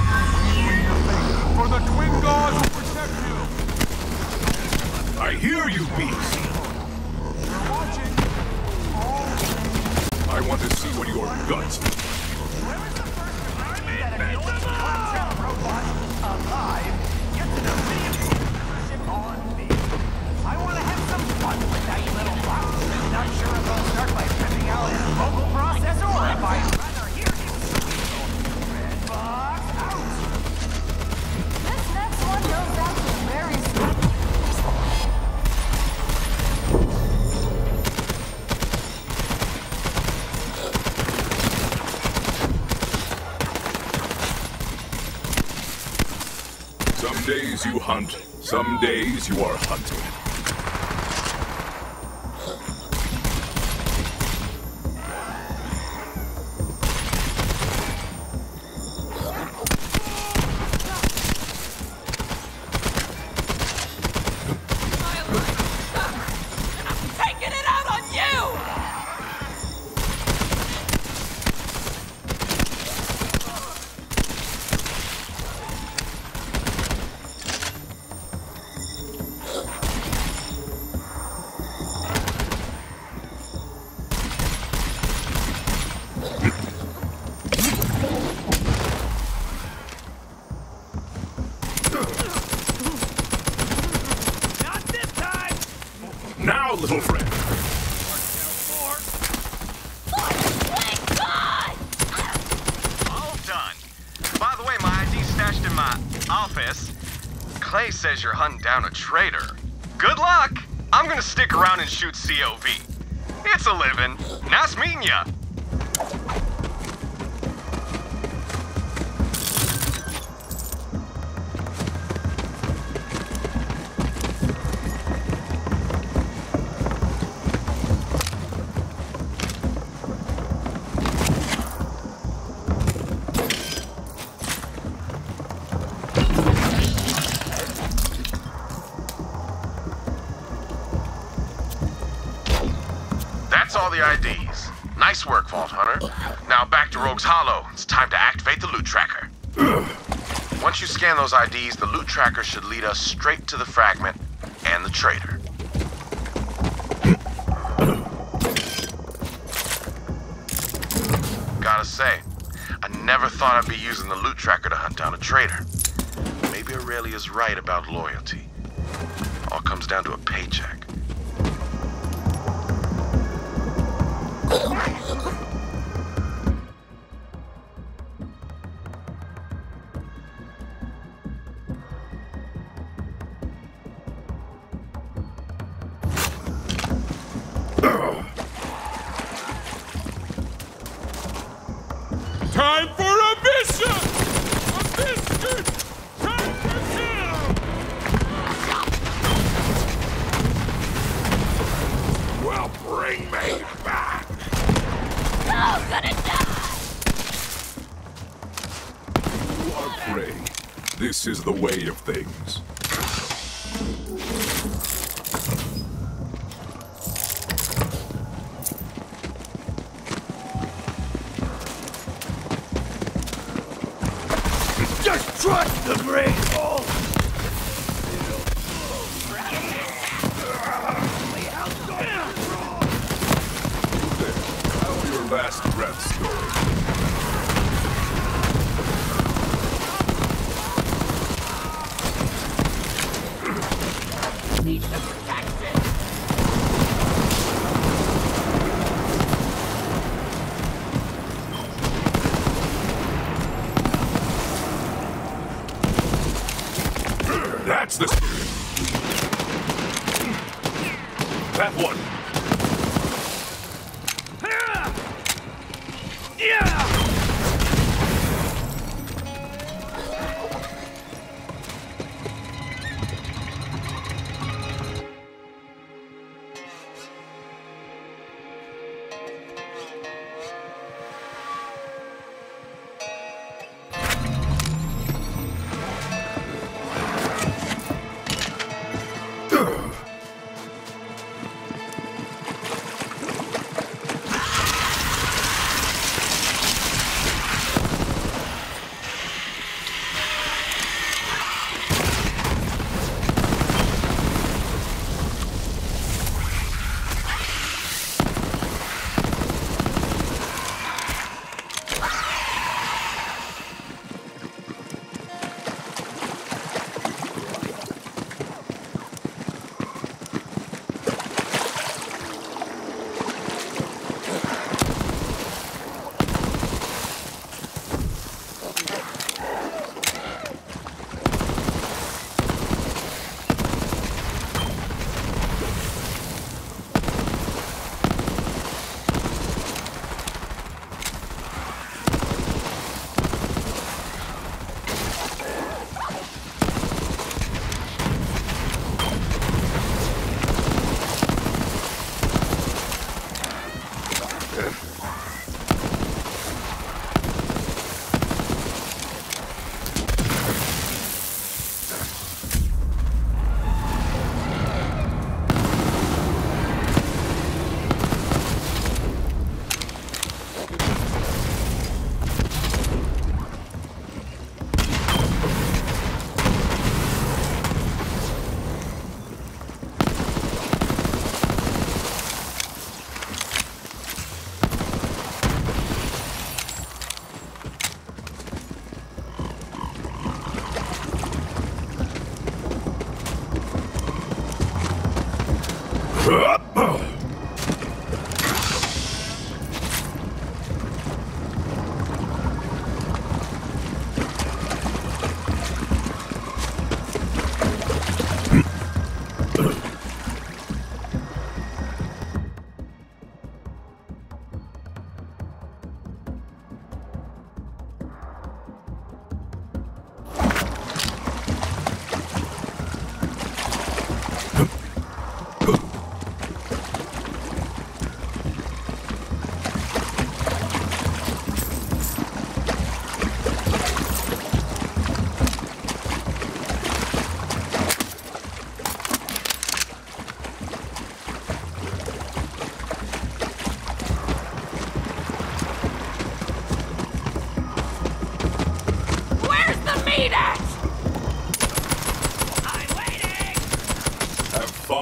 Never waver in your faith, for the twin gods will protect you! I hear you, beast. You're watching. I want to see what your guts. Whoever's the first to remind me that an old claptrap robot alive gets an immediate ship on me. I want to have some fun with that little box. Not sure if I'll start by ripping out his vocal processor or if I'd rather hear him squeal. Red box out. This next one goes out to very special. Some days you hunt, some days you are hunted. little friend. All done. By the way, my ID's stashed in my office. Clay says you're hunting down a traitor. Good luck! I'm gonna stick around and shoot COV. It's a living. Nice meeting ya. That's all the IDs. Nice work, Vault Hunter. Now back to Rogue's Hollow. It's time to activate the loot tracker. Once you scan those IDs, the loot tracker should lead us straight to the fragment and the traitor. Gotta say, I never thought I'd be using the loot tracker to hunt down a traitor. Maybe Aurelia's right about loyalty. All comes down to a paycheck. Time for a mission! A biscuit! Time for some! Well, bring me back! No, gonna die! What pray? This is the way of things. Just trust the Great Ball! How are your last breaths going? Need the protection! That's the spirit. That one.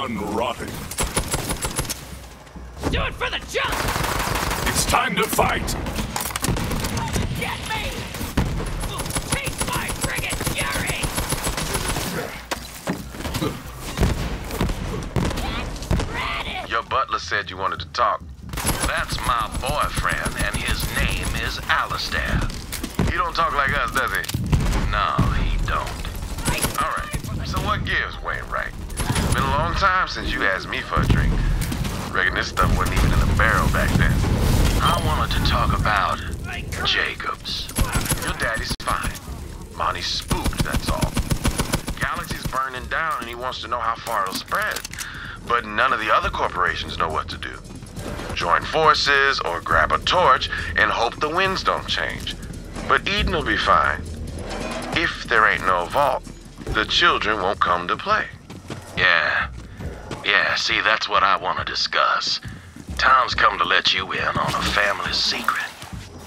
done rotting. Do it for the jump! It's time to fight! Get me! Taste my friggin' fury! Your butler said you wanted to talk. That's my boyfriend, and his name is Alistair. He don't talk like us, does he? No, he don't. Alright, so what gives, Wainwright? Been a long time since you asked me for a drink. Reckon this stuff wasn't even in the barrel back then. I wanted to talk about Jacobs. Your daddy's fine. Monty's spooked, that's all. Galaxy's burning down and he wants to know how far it'll spread. But none of the other corporations know what to do. Join forces or grab a torch and hope the winds don't change. But Eden will be fine. If there ain't no vault, the children won't come to play. Yeah, see, that's what I want to discuss. Tom's come to let you in on a family secret.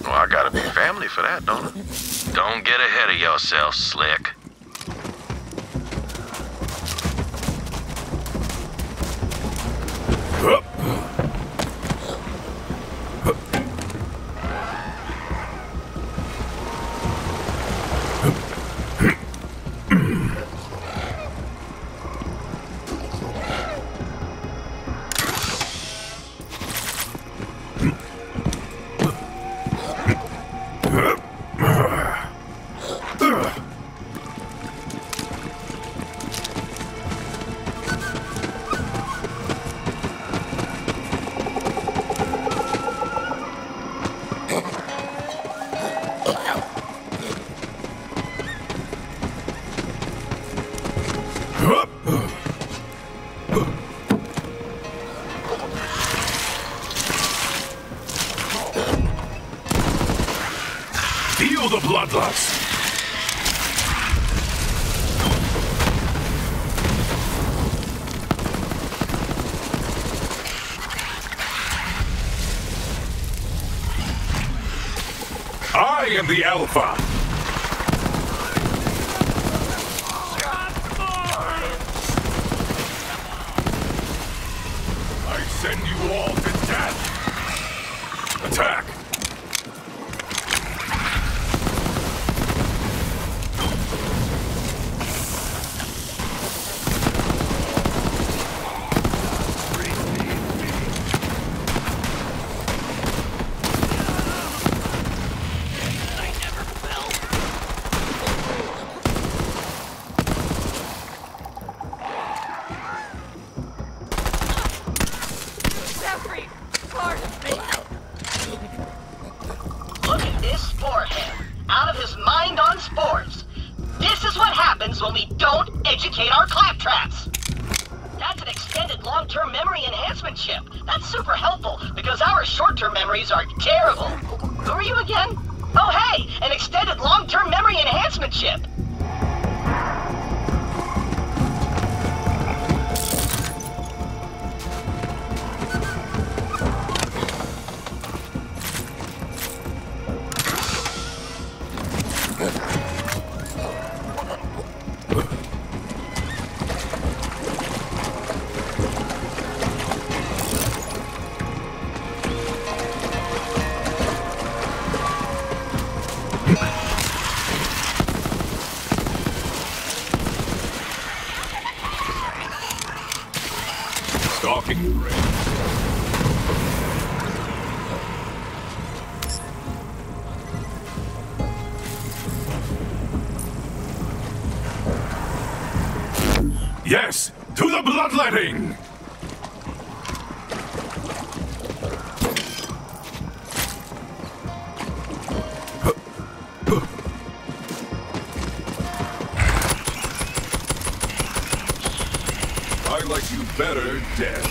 Well, I gotta be family for that, don't I? Don't get ahead of yourself, Slick. Feel the bloodlust! I am the Alpha! I send you all to death! Attack! Look at this sporehead, out of his mind on spores. This is what happens when we don't educate our claptraps. That's an extended long-term memory enhancement chip. That's super helpful because our short-term memories are terrible. Who are you again? Oh hey, an extended long-term memory enhancement chip. Stalking range. Yes, to the bloodletting! I like you better dead.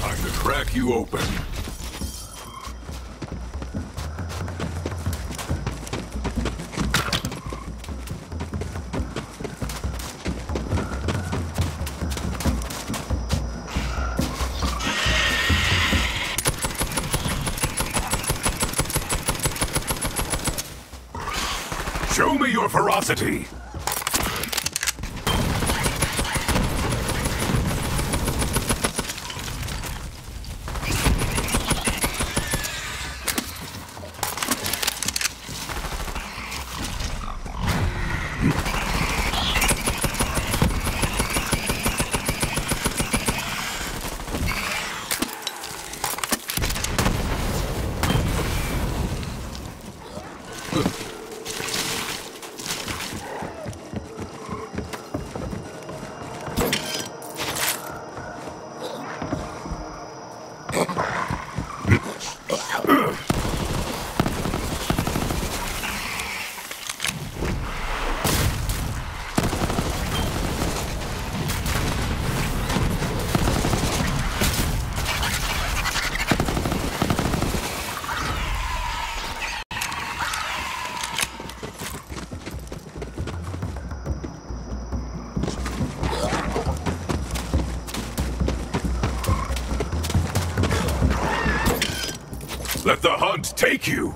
Time to crack you open. Show me your ferocity! Let the hunt take you!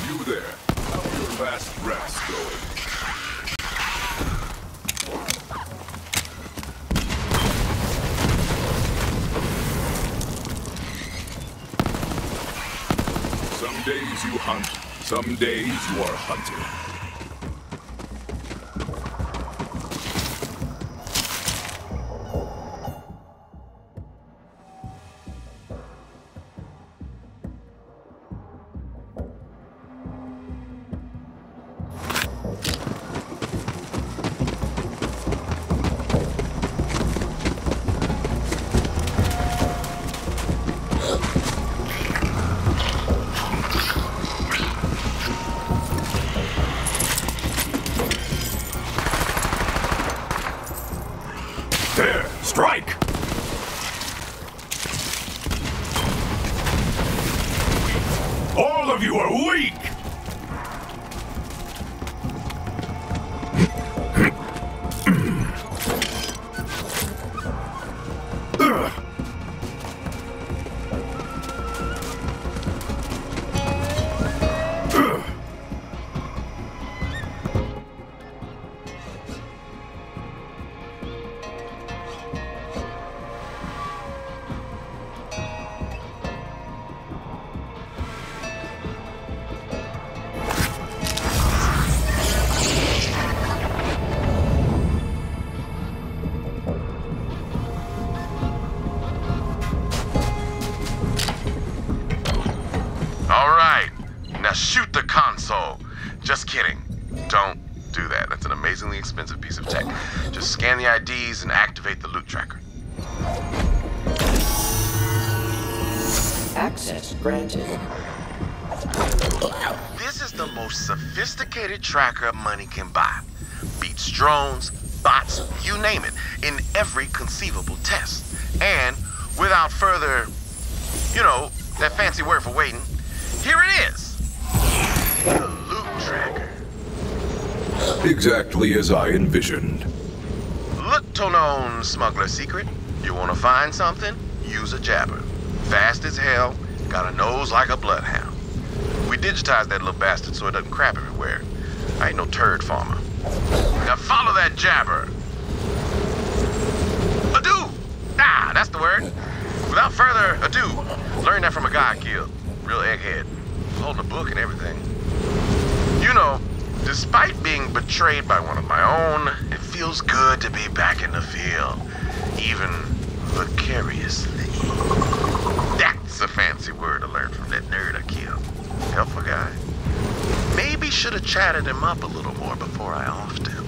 You there, how's your last rest going? Some days you hunt, some days you are hunted. There! Strike! All of you are weak! Shoot the console. Just kidding. Don't do that. That's an amazingly expensive piece of tech. Just scan the IDs and activate the loot tracker. Access granted. This is the most sophisticated tracker money can buy. Beats drones, bots, you name it, in every conceivable test. And without further, that fancy word for waiting, here it is. The loot tracker. Exactly as I envisioned. Little known smuggler secret. You want to find something? Use a jabber. Fast as hell, got a nose like a bloodhound. We digitized that little bastard so it doesn't crap everywhere. I ain't no turd farmer. Now follow that jabber. Ado! Ah, that's the word. Without further ado, learn that from a guy I killed. Real egghead. Holding a book and everything. Despite being betrayed by one of my own, it feels good to be back in the field. Even vicariously. That's a fancy word I learned from that nerd I killed. Helpful guy. Maybe should have chatted him up a little more before I offed him.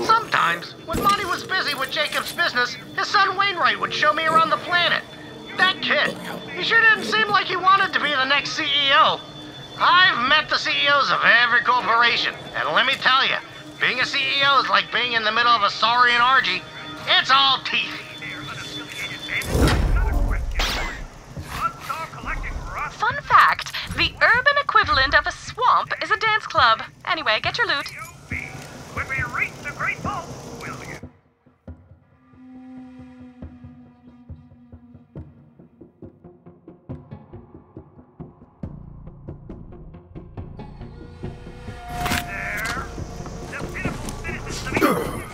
Sometimes, when Monty was busy with Jacob's business, his son Wainwright would show me around the planet. That kid, he sure didn't seem like he wanted to be the next CEO. I've met the CEOs of every corporation, and let me tell you, being a CEO is like being in the middle of a saurian orgy. It's all teeth. Fun fact, the urban equivalent of a swamp is a dance club. Anyway, get your loot. When we reach the Great Vault, will you? There, the pitiful citizens of England.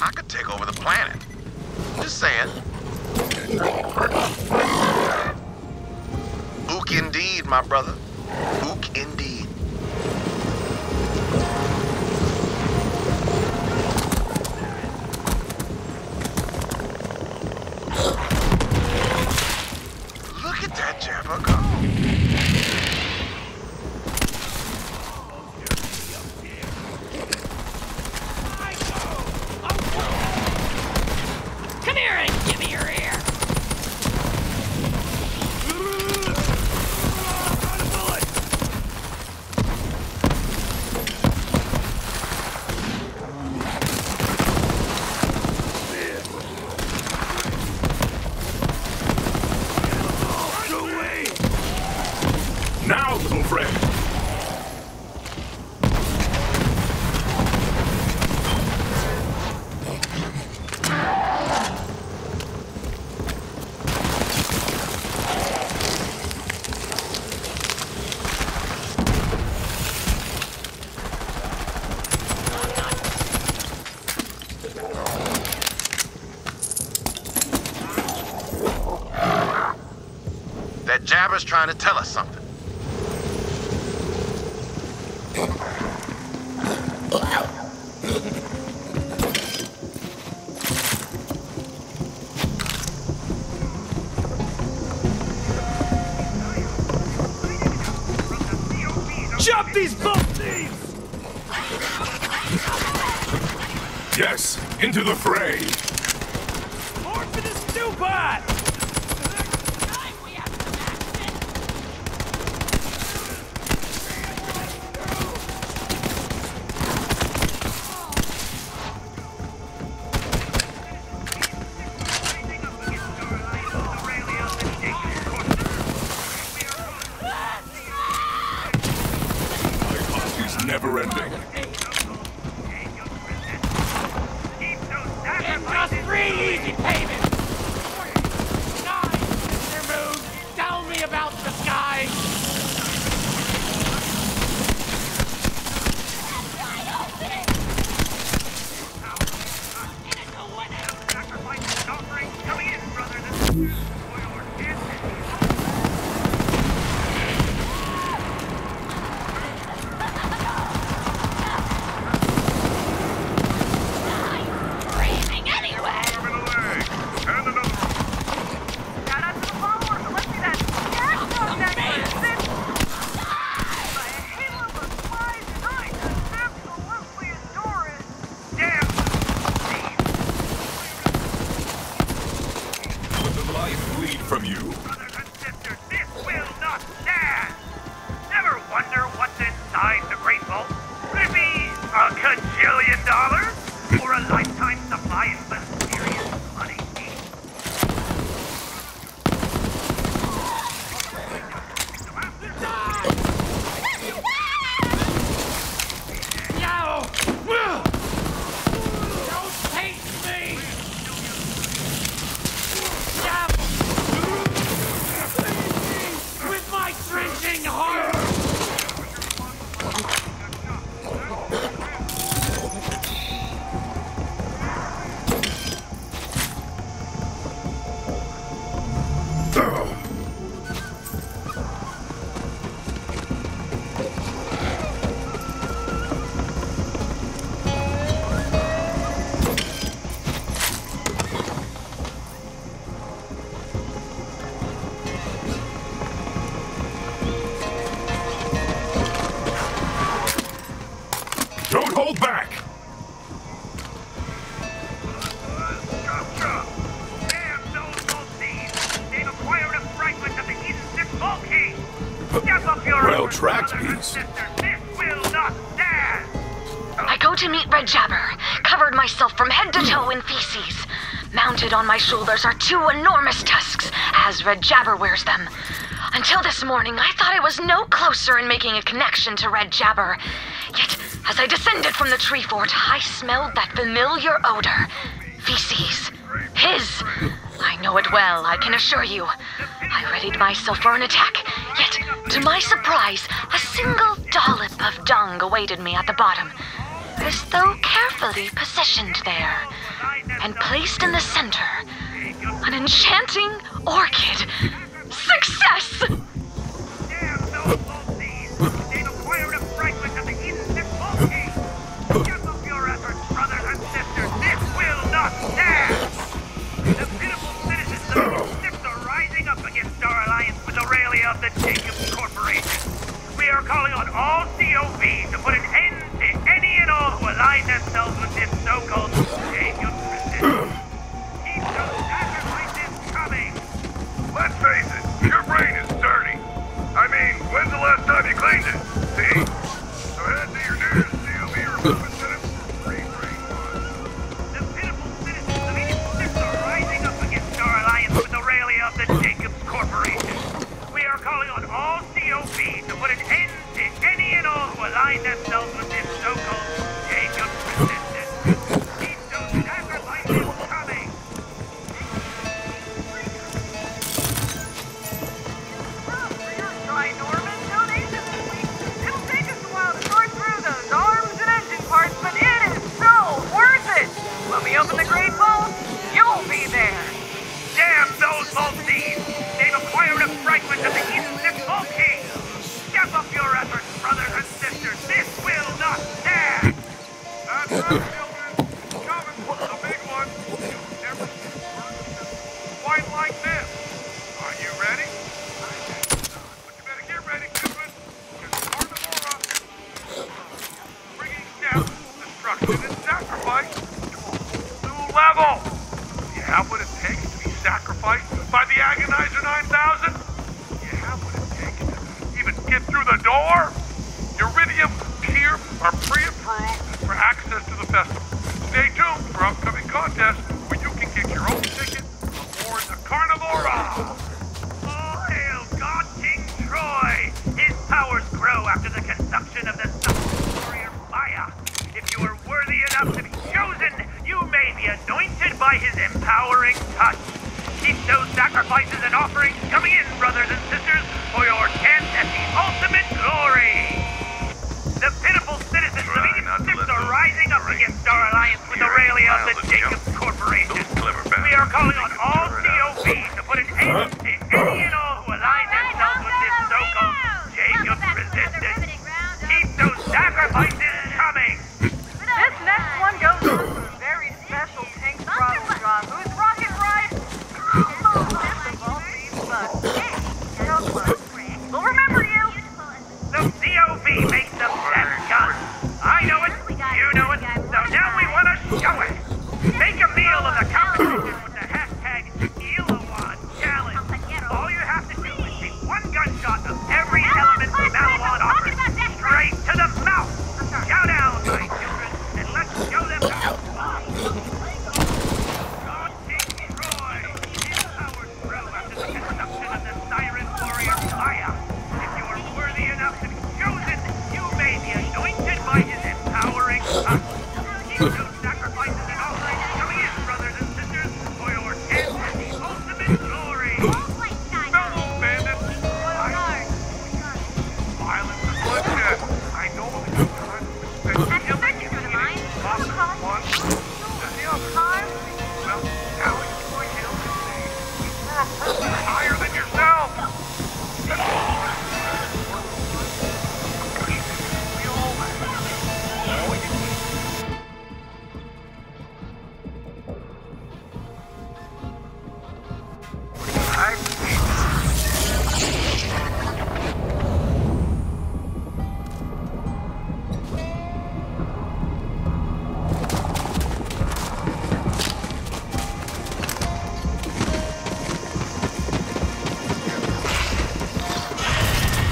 I could take over the planet. Just saying. Ook indeed, my brother. Ook indeed. Look at that Jabba go. Now, little friend. That Jabba's trying to tell us something. Jump these both thieves! Yes, into the fray. More for the stew pot! Never ending. It's just free easy payment. Sky, Mr. Moon, tell me about the sky. inside the Great Vault? Could it be a cajillion dollars? Or a lifetime supply of mysterious money? Don't take me! With my drenching heart! Don't hold back! Damn those vault thieves! They've acquired a fragment of the Eden 6 Vault Key! Step up your Well tracked, piece. This will not stand! I go to meet Red Jabber, covered myself from head to toe in feces. Mounted on my shoulders are two enormous tusks, as Red Jabber wears them. Until this morning, I thought I was no closer in making a connection to Red Jabber. Yet, as I descended from the tree fort, I smelled that familiar odor. Feces. His. I know it well, I can assure you. I readied myself for an attack, yet, to my surprise, a single dollop of dung awaited me at the bottom, as though carefully positioned there, and placed in the center, an enchanting orchid. Success! Damn those vault thieves! They've acquired a fragment of the Eden 6 Vault Key! Step up your efforts, brothers and sisters! This will not stand! The pitiful citizens of Eden 6 are rising up against our alliance with Aurelia of the Jacobs Corporation. We are calling on all COV to put an end to any and all who align themselves with this so-called Jacobs resistance. Keep those sacrifices coming! Let's face it, your brain is dirty. I mean, when's the last time you cleaned it? See? So head to your nearest COV representative for free brainwash. The pitiful citizens of Eden 6 are rising up against our alliance with Aurelia of the Jacobs Corporation. We are calling on all COV to put an end to any and all who align themselves with this so-called Jacobs resistance. Keep those sacrifices coming! Norman donation this week. It'll take us a while to sort through those arms and engine parts, but it is so worth it. When we open the Great Vault, you'll be there. Damn those vault thieves! They've acquired a fragment of the Eden 6 Vault Key! Step up your efforts, brothers and sisters! This will not stand! That's right, children. Coming, the big one. You've never seen quite like this. Are you ready? Ready, children. Bringing death, destruction, and sacrifice to a whole new level. Do you have what it takes to be sacrificed by the Agonizer 9000? Do you have what it takes to even get through the door? Uridium here are pre-approved for access to the festival. Stay tuned for upcoming contests where you can get your own ticket aboard the Carnivora. All hail God King Troy! His powers grow after the consumption of the Supreme Warrior Maya. If you are worthy enough to be chosen, you may be anointed by his empowering touch. Keep those sacrifices and offerings coming in, brothers and sisters, for your chance at the ultimate glory! The pitiful citizens of Eden 6 are rising up against our alliance with Aurelia of the Jacobs Corporation. We are calling on all COV to put an end to any and all who align themselves with this so-called Jacobs resistance. Keep those sacrifices coming! This next one goes to some very special pink throttle job who's rocking right. We'll remember you. The COV makes the best guns. I know it, you know it, so now we want to show it. Make a meal of the competition with the hashtag Elawad Challenge. All you have to do is take one gunshot of every element Malawad offers straight to No sacrifices and offerings coming in, brothers and sisters, for your death and the ultimate glory. No more bandits. Violence and bloodshed. I know that sometimes it's one and the other. Well, now it's going to help you see you're a person higher than yourself. We all have.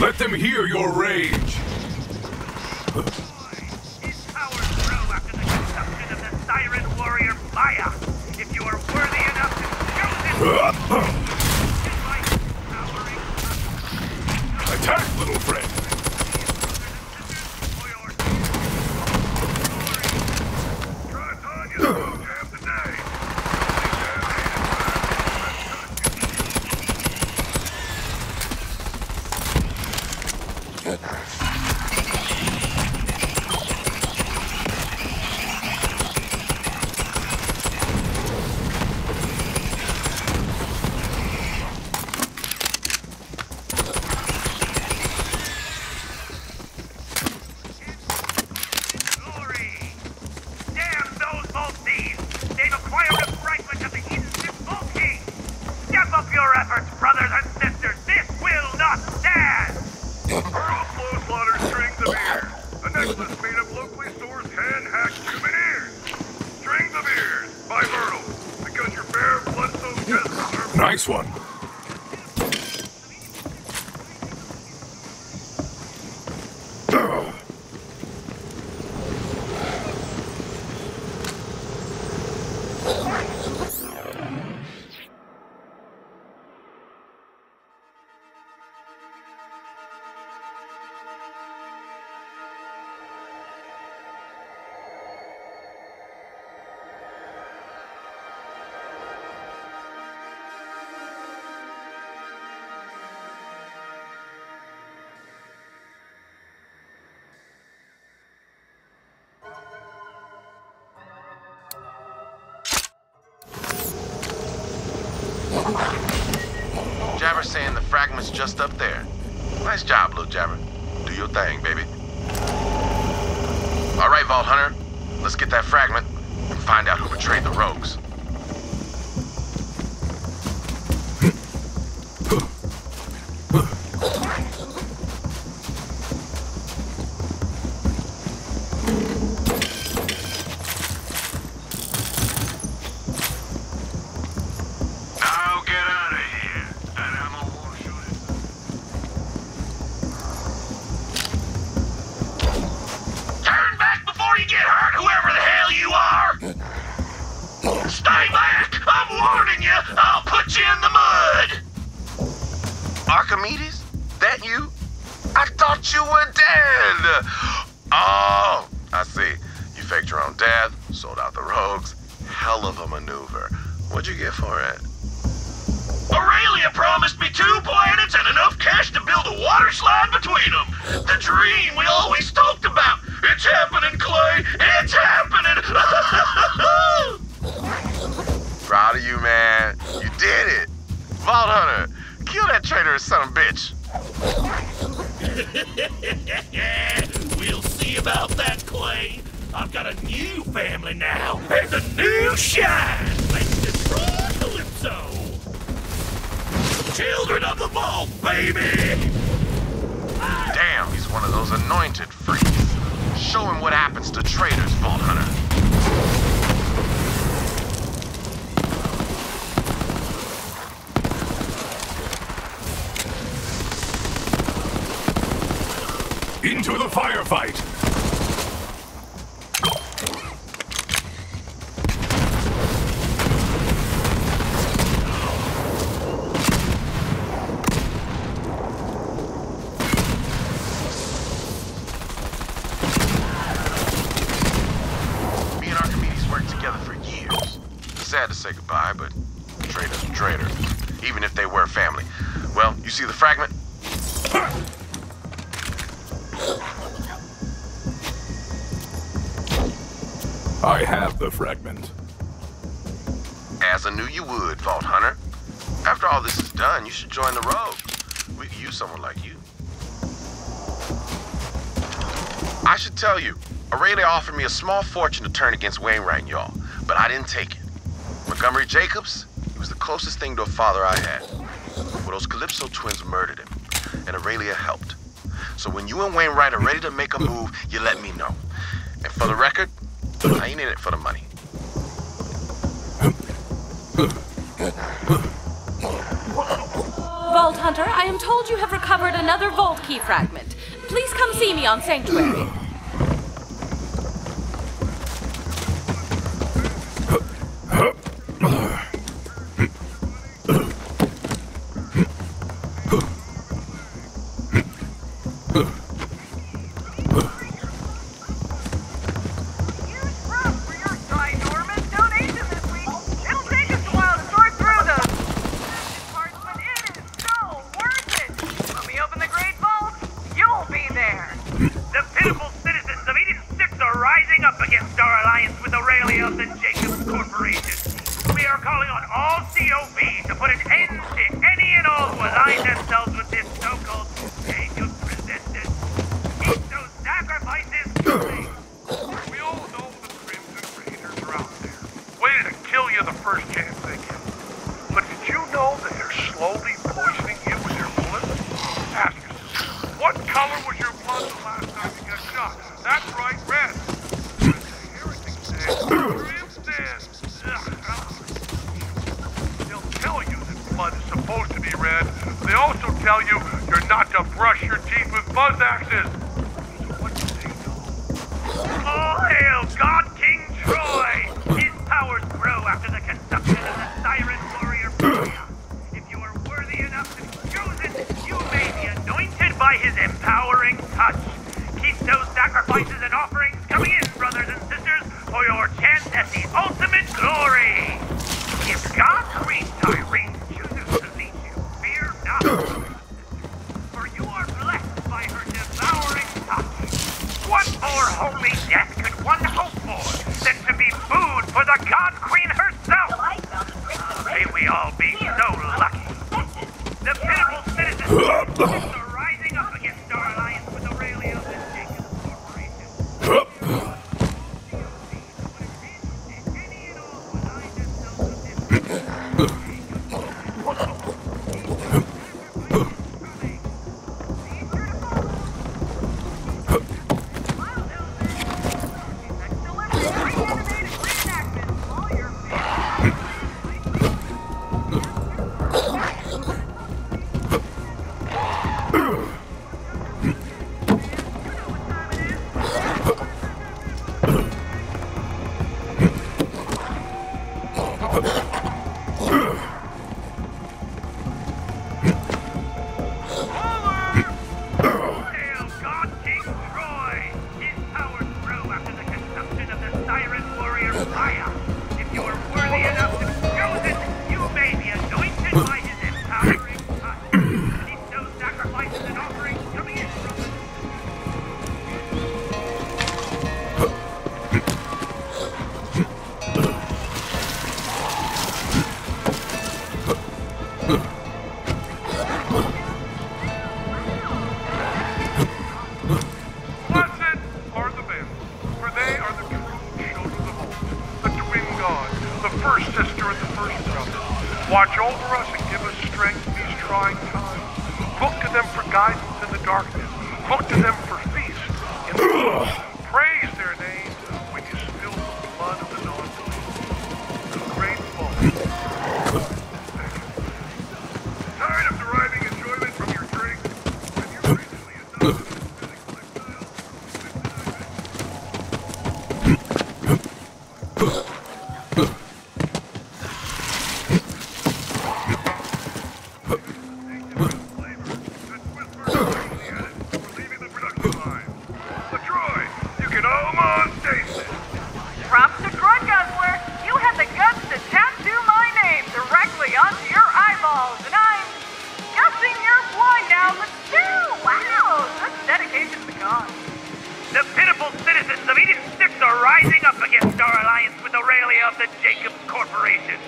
Let them hear your rage. His powers grow after the consumption of the Siren Warrior Maya. If you are worthy enough to choose it, Attack, little friend. Nice one. Jabber's saying the fragment's just up there. Nice job, little Jabber. Do your thing, baby. All right, Vault Hunter. Let's get that fragment and find out who betrayed the rogues. Stay back! I'm warning you! I'll put you in the mud! Archimedes? That you? I thought you were dead! Oh, I see. You faked your own death, sold out the rogues. Hell of a maneuver. What'd you get for it? Aurelia promised me 2 planets and enough cash to build a water slide between them. The dream we always talked about. It's happening, Clay! It's happening! Proud of you, man. You did it. Vault Hunter, kill that traitorous son of a bitch. We'll see about that, Clay. I've got a new family now, and a new shine. Let's destroy Calypso. Children of the Vault, baby! Damn, he's one of those anointed freaks. Show him what happens to traitors, Vault Hunter. Into the firefight! Me and say goodbye, but a traitor's a traitor, even if they were family. Well, you see the fragment? I have the fragment. As I knew you would, Vault Hunter. After all this is done, you should join the Rogues. We could use someone like you. I should tell you, Aurelia offered me a small fortune to turn against Wainwright and y'all, but I didn't take it. Montgomery Jacobs, he was the closest thing to a father I had. Well, those Calypso twins murdered him, and Aurelia helped. So when you and Wainwright are ready to make a move, you let me know. And for the record, I ain't in it for the money. Vault Hunter, I am told you have recovered another vault key fragment. Please come see me on Sanctuary. Watch over us and give us strength in these trying times. Look to them for guidance in the darkness. Look to them for feast in the sun. Praise their names when you spill the blood of the non-believers. The great fall. Tired of deriving enjoyment from your drink? When you're recently adopted Props to Drug Guzzler! You had the guts to tattoo my on. The pitiful citizens of Eden 6 are rising up against our alliance with Aurelia of the Jacobs Corporation.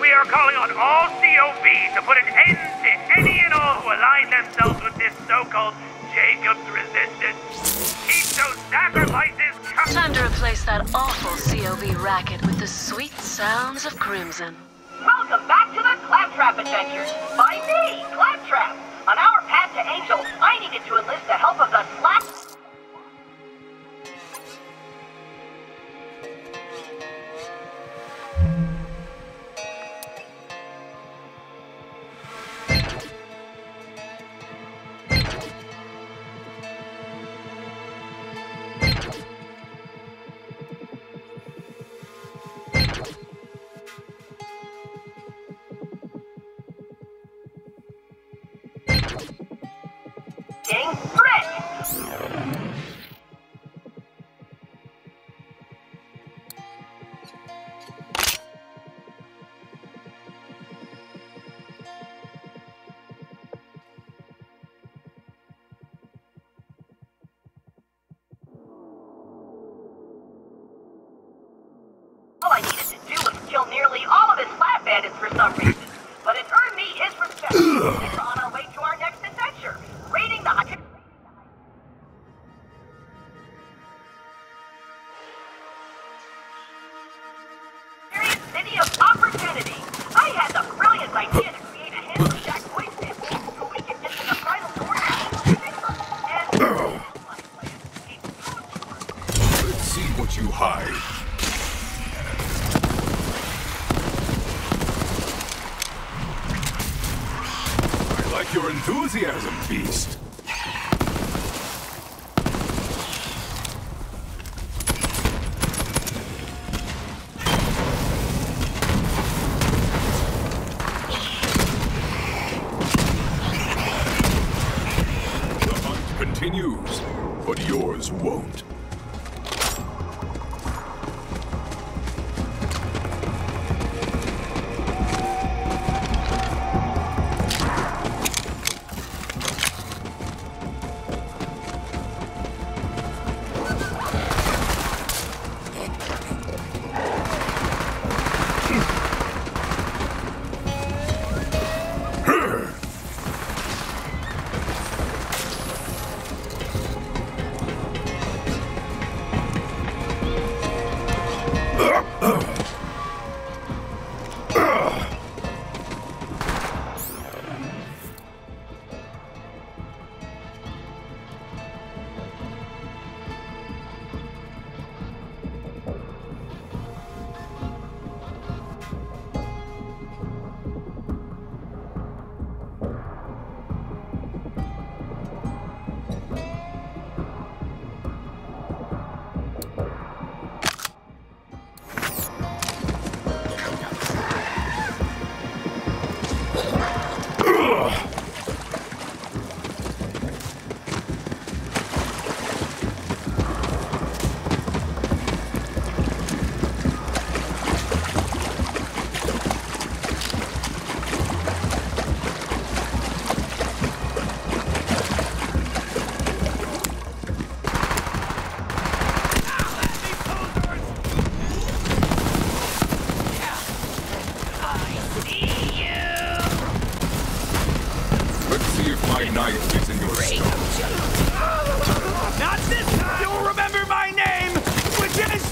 We are calling on all COV to put an end to any and all who align themselves with this so-called Jacobs resistance. Keep those sacrifices coming. Time to replace that awful COV racket with the sweet sounds of Crimson. Welcome back to the Claptrap Adventures by me, Claptrap. On our path to Angel, I needed to enlist the help of the Slap. King Frick! All I needed to do was kill nearly all of his lab bandits for some reason, but it earned me his respect. And we're on our way to our next adventure, raiding the City of Opportunity. I had the brilliant idea to create a Handle Shack voice sample so we could get to the final door and Let's see what you hide. I like your enthusiasm, Beast. Continues, but yours won't. Not this time! You'll remember my name, which is...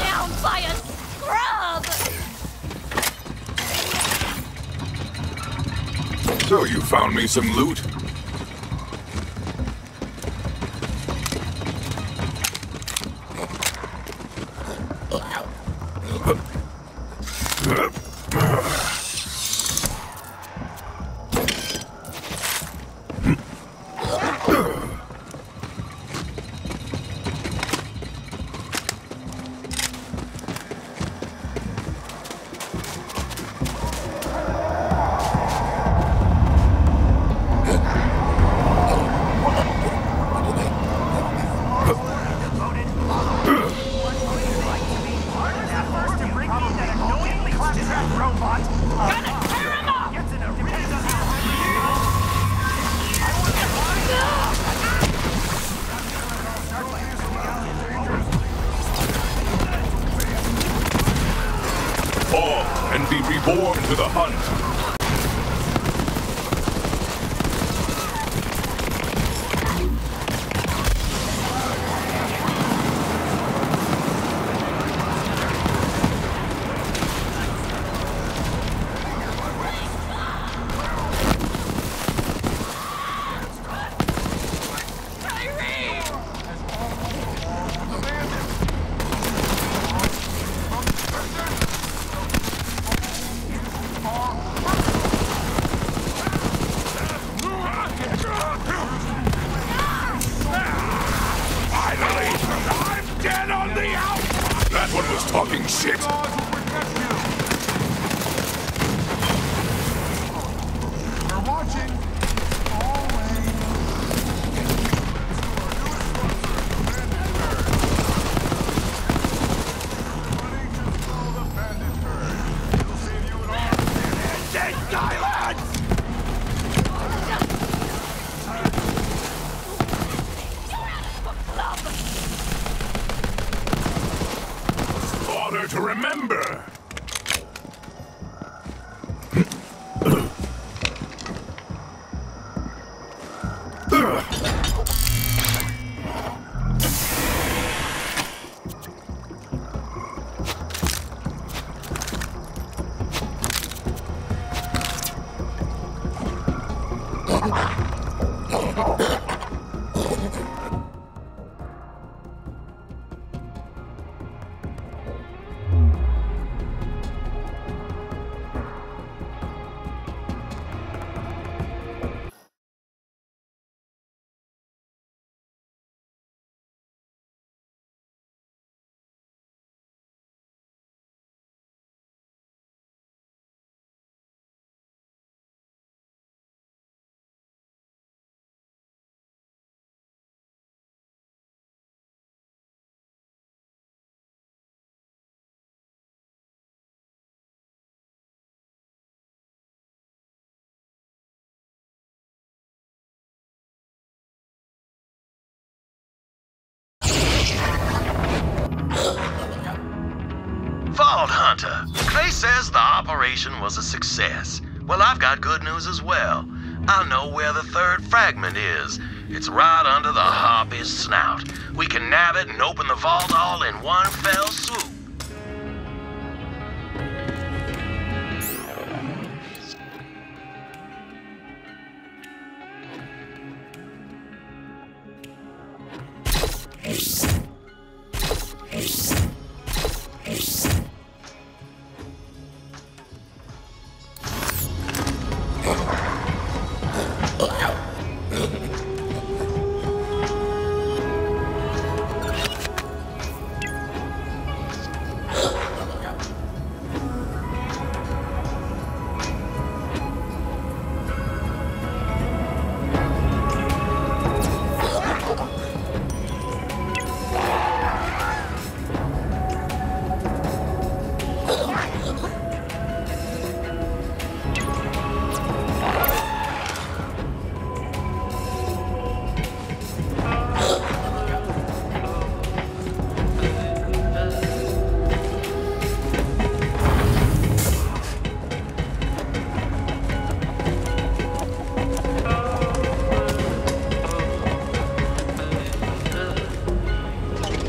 Down by a scrub! So you found me some loot? fucking shit! We're watching. Always. Harder to remember! Vault Hunter, Clay says the operation was a success. Well, I've got good news as well. I know where the third fragment is. It's right under the Harpy's snout. We can nab it and open the vault all in one fell swoop.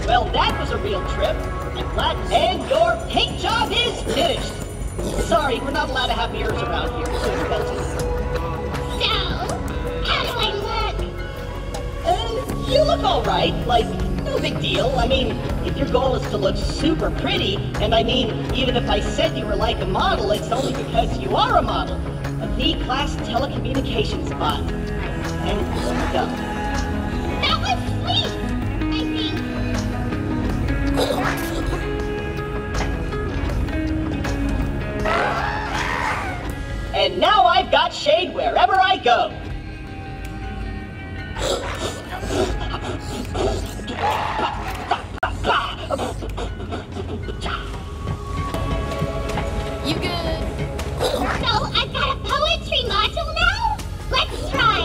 Well, that was a real trip. I'm glad, and your paint job is finished. Sorry, we're not allowed to have mirrors around here. It's too expensive. So, how do I look? You look all right. Like, no big deal. I mean, if your goal is to look super pretty, and I mean, even if I said you were like a model, it's only because you are a model. A V-class telecommunications bot. And dumb. That was sweet, I think. And now I've got shade wherever I go. You good? So I've got a poetry module now? Let's try.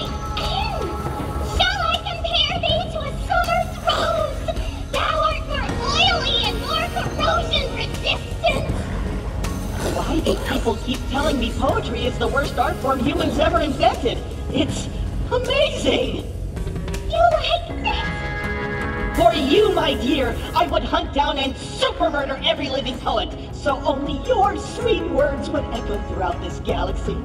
Shall I compare thee to a summer's rose? Thou art more oily and more corrosion resistant. Why do people keep telling me poetry is the worst art form humans ever invented? It's amazing! You like this? For you, my dear, I would hunt down and super murder every living poet, so only your sweet words would echo throughout this galaxy.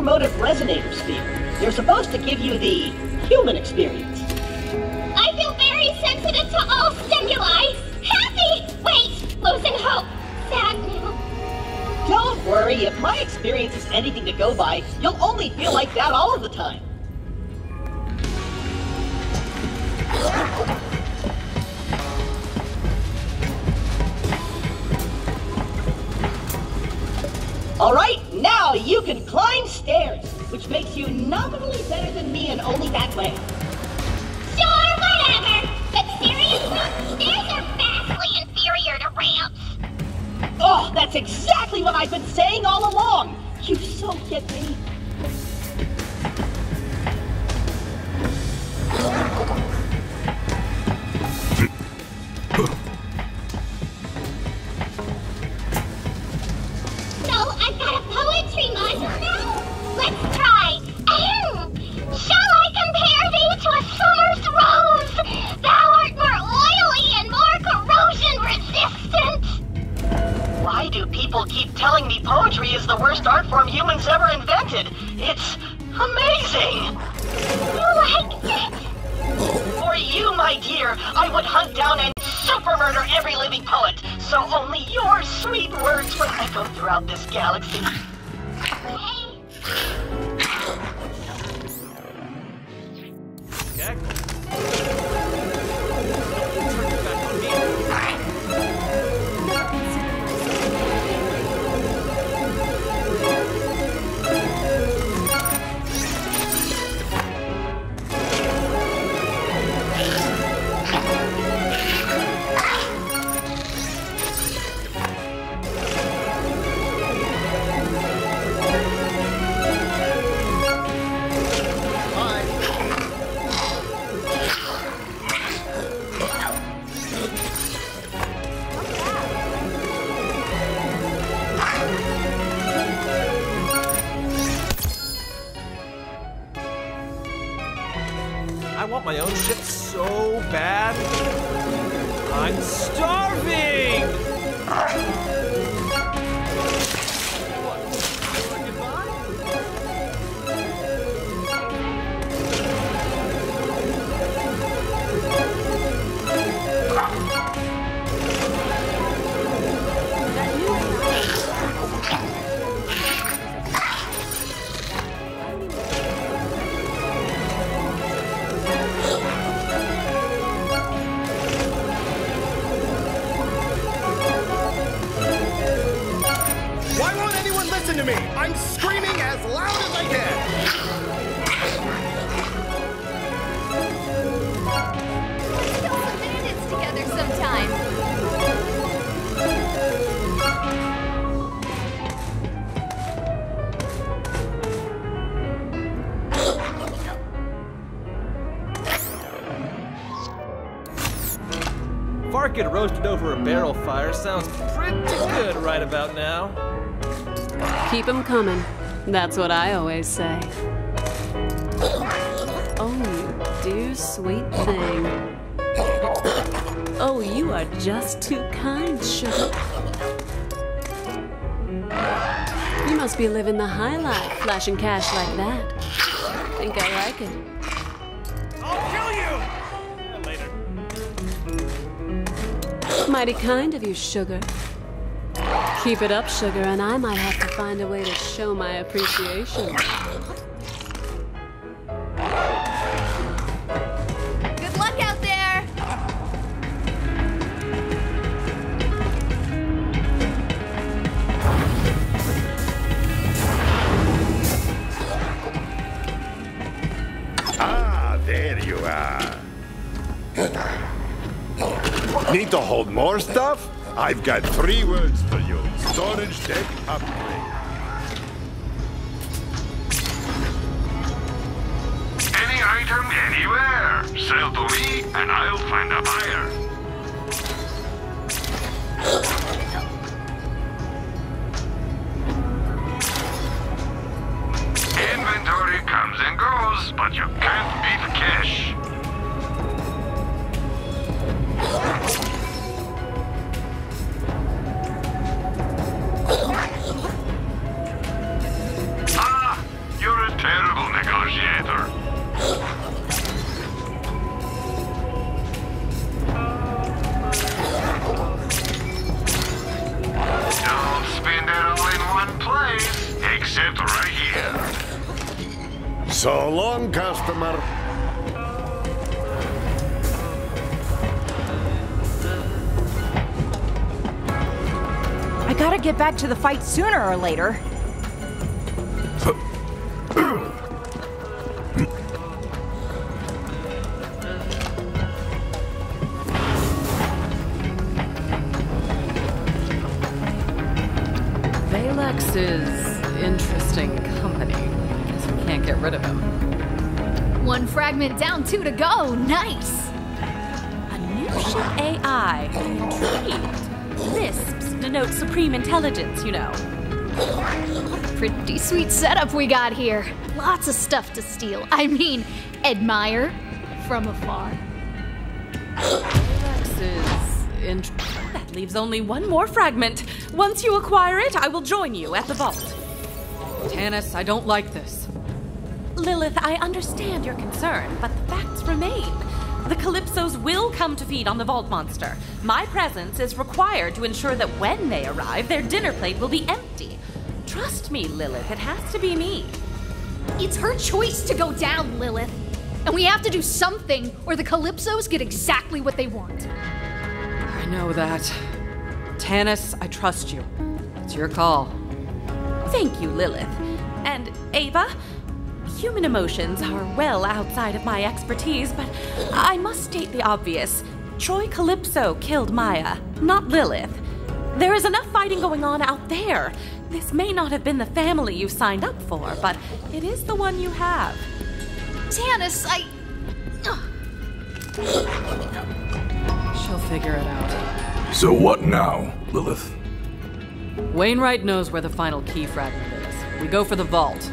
hypermotive resonator sphere. They're supposed to give you the human experience. I feel very sensitive to all stimuli. Happy! Wait! Losing hope. Sad now. Don't worry, if my experience is anything to go by, you'll only feel like that all of the time. Alright, now you can climb stairs, which makes you nominally better than me and only that way. Sure, whatever. But seriously, stairs are vastly inferior to ramps. Oh, that's exactly what I've been saying all along! You so get me. So, I've got a poetry module now? Let's try. Shall I compare thee to a summer's rose? Thou art more oily and more corrosion resistant. Why do people keep telling me poetry is the worst art form humans ever invented? It's amazing! You like it? For you, my dear, I would hunt down and super murder every living poet, so only your sweet words will echo throughout this galaxy. I want my own ship so bad. I'm starving! Why won't anyone listen to me? I'm screaming as loud as I can. Let's kill some bandits together sometime. Farkid roasted over a barrel fire sounds pretty good right about now. Keep 'em coming. That's what I always say. Oh, you dear sweet thing. Oh, you are just too kind, sugar. You must be living the high life, flashing cash like that. Think I like it. I'll kill you! Mighty kind of you, sugar. Keep it up, sugar, and I might have to find a way to show my appreciation. Good luck out there! Ah, there you are. Need to hold more stuff? I've got 3 words for you. Storage deck upgrade. Any item anywhere. Sell to me and I'll find a buyer. Inventory comes and goes, but you can't beat cash. Ah, you Wrong customer. I gotta get back to the fight sooner or later. Valex is interesting company. I guess we can't get rid of him. One fragment down, 2 to go. Nice. A new ship AI. I'm intrigued. Lisps denote supreme intelligence, you know. Pretty sweet setup we got here. Lots of stuff to steal. I mean, admire from afar. Valex is that leaves only one more fragment. Once you acquire it, I will join you at the vault. Tanis, I don't like this. Lilith, I understand your concern, but the facts remain. The Calypsos will come to feed on the vault monster. My presence is required to ensure that when they arrive, their dinner plate will be empty. Trust me, Lilith, it has to be me. It's her choice to go down, Lilith. And we have to do something, or the Calypsos get exactly what they want. I know that. Tanis, I trust you. It's your call. Thank you, Lilith. And Ava? Human emotions are well outside of my expertise, but I must state the obvious. Troy Calypso killed Maya, not Lilith. There is enough fighting going on out there. This may not have been the family you signed up for, but it is the one you have. Tanis, She'll figure it out. So what now, Lilith? Wainwright knows where the final key fragment is. We go for the vault.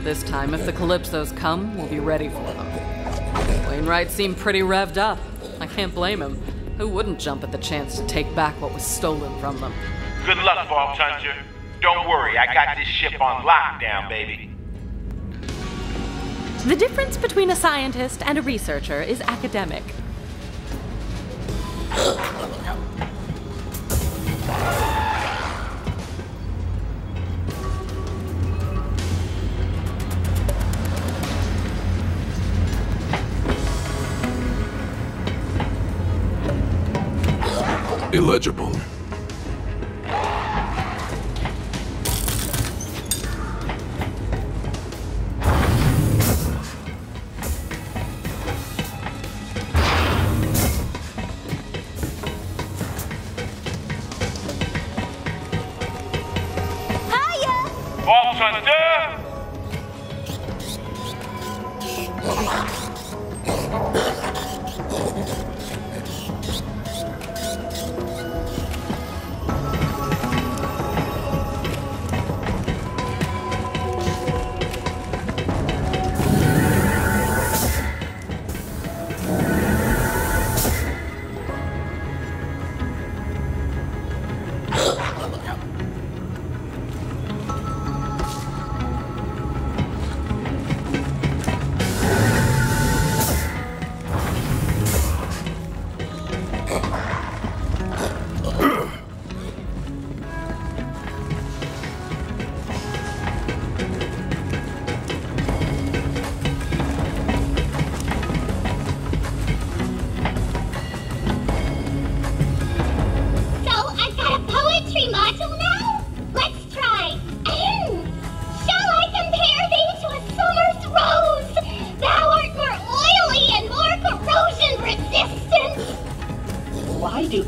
This time, if the Calypsos come, we'll be ready for them. Wainwright seemed pretty revved up. I can't blame him. Who wouldn't jump at the chance to take back what was stolen from them? Good luck, Vault Hunter. Don't worry, I got this ship on lockdown, baby. The difference between a scientist and a researcher is academic. Illegible. Vault Hunter!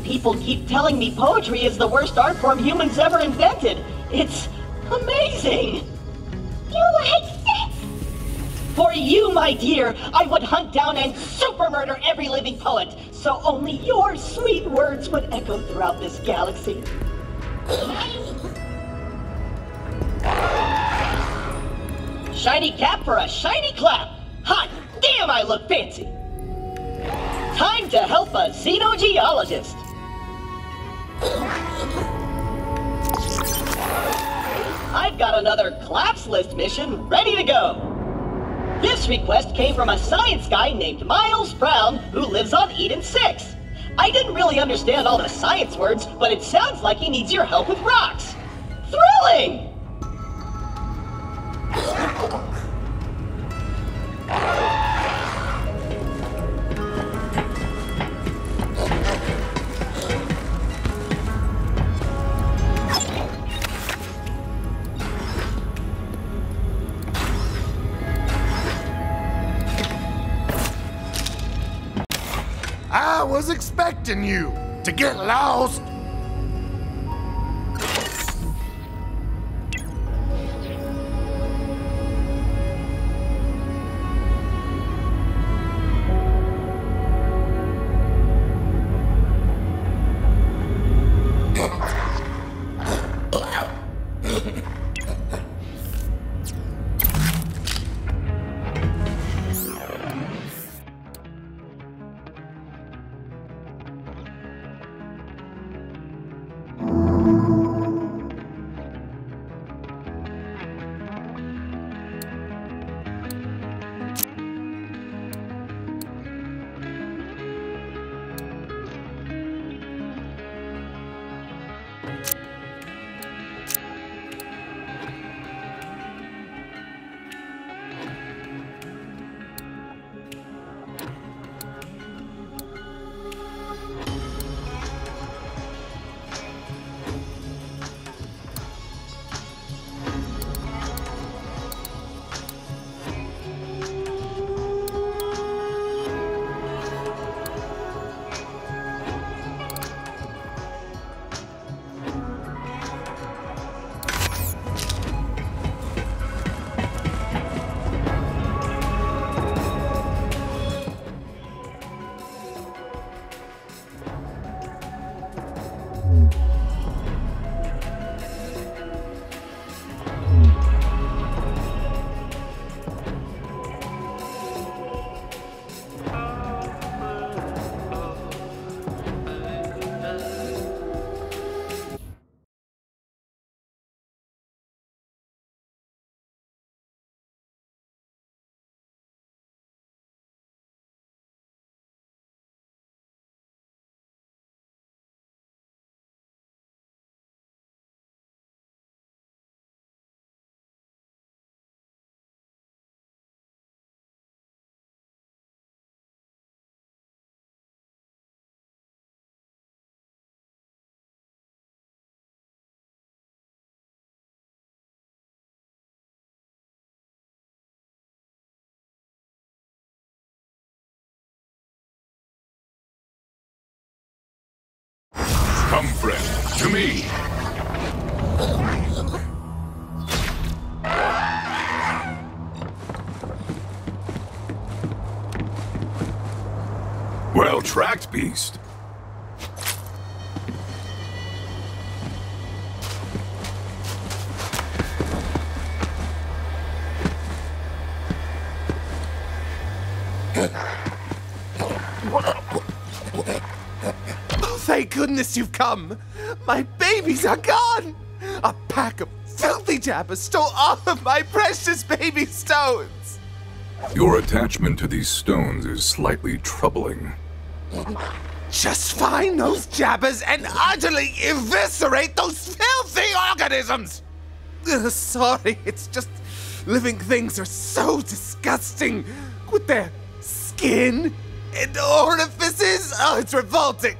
People keep telling me poetry is the worst art form humans ever invented. It's amazing. You like sex? For you, my dear, I would hunt down and super murder every living poet, so only your sweet words would echo throughout this galaxy. Shiny cap for a shiny clap. Hot damn, I look fancy. Time to help a xenogeologist. I've got another claps list mission ready to go. This request came from a science guy named Miles Brown who lives on Eden 6. I didn't really understand all the science words, but it sounds like he needs your help with rocks. Thrilling! I was expecting you to get lost. Come, friend, to me. Well tracked, beast. Thank goodness you've come! My babies are gone! A pack of filthy jabbers stole all of my precious baby stones! Your attachment to these stones is slightly troubling. Just find those jabbers and utterly eviscerate those filthy organisms! Sorry, it's just living things are so disgusting with their skin and orifices. Oh, it's revolting.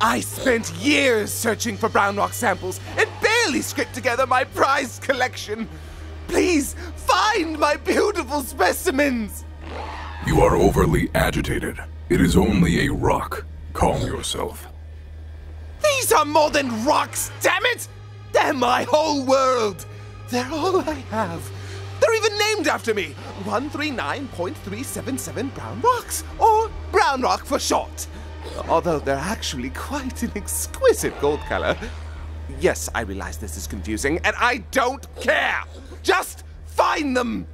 I spent years searching for brown rock samples and barely scraped together my prized collection. Please, find my beautiful specimens! You are overly agitated. It is only a rock. Calm yourself. These are more than rocks, damn it! They're my whole world! They're all I have. They're even named after me. 139.377 brown rocks, or brown rock for short. Although they're actually quite an exquisite gold color. Yes, I realize this is confusing, and I don't care! Just find them!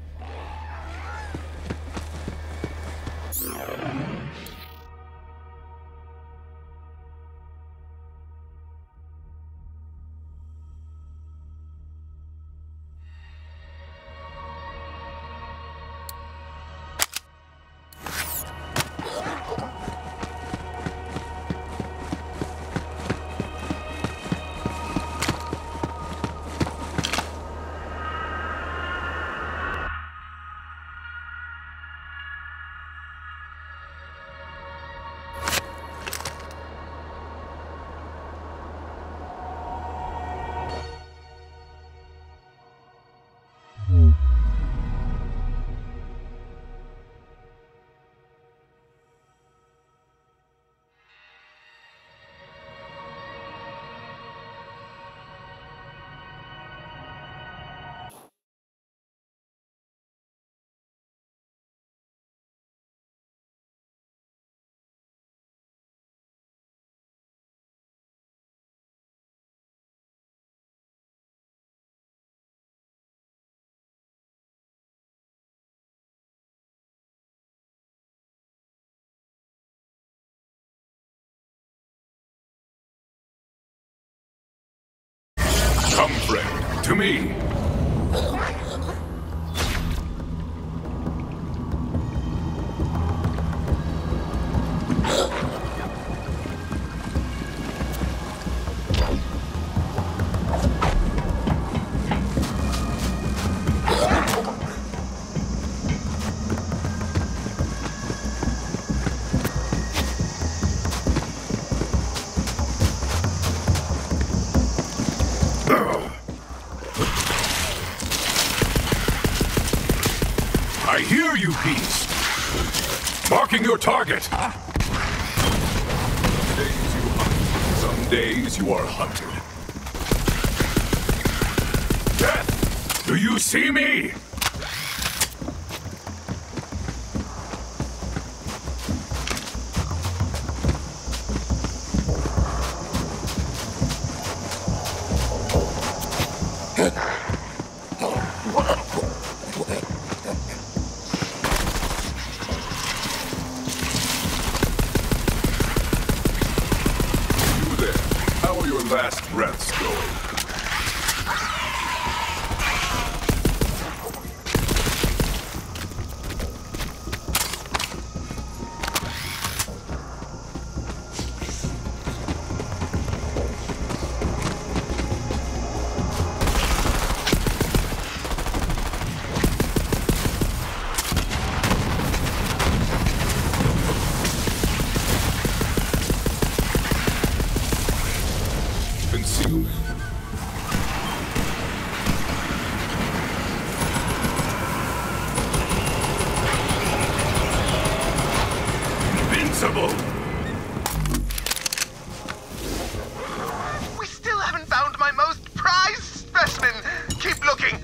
me. I hear you, beast. Marking your target. Some days you are hunted. Death! Do you see me? Last breaths going. Invincible! We still haven't found my most prized specimen. Keep looking.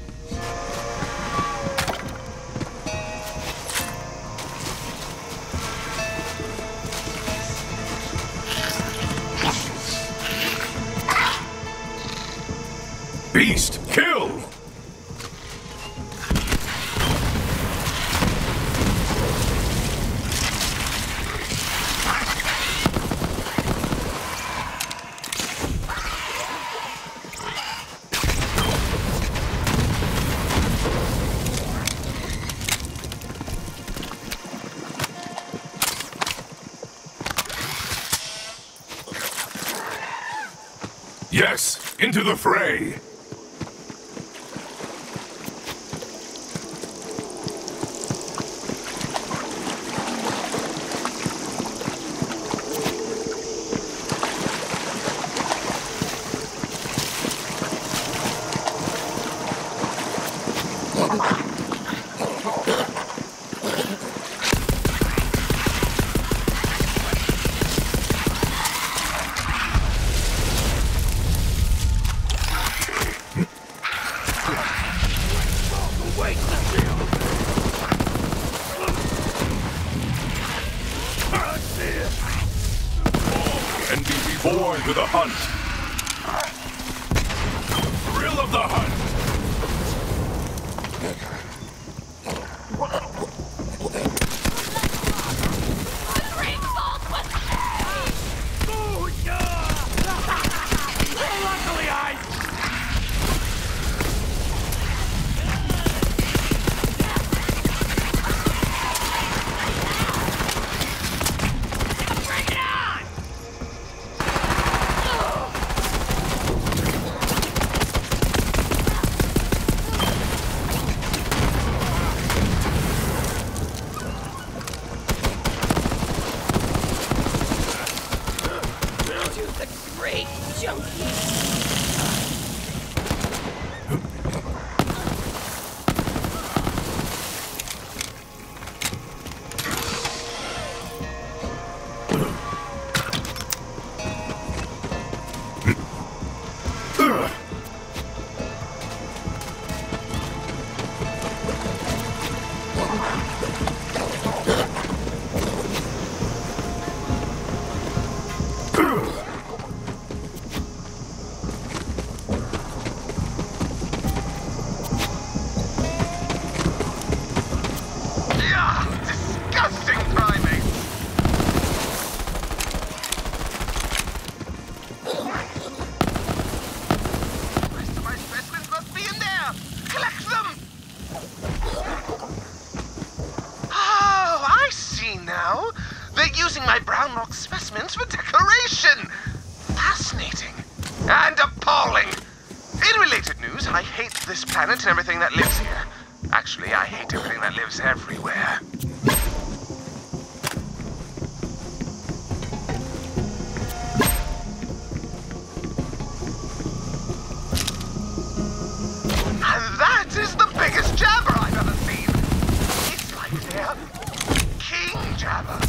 Beast, kill! Yes, into the fray! And be reborn to the hunt. Thrill of the hunt. Luckily, Great junkie. Rest of my specimens must be in brown rock specimens for decoration. Fascinating. And appalling. In related news, I hate this planet and everything that lives here. Actually, I hate everything that lives everywhere. And that is the biggest jabber I've ever seen. It's like they're king jabber.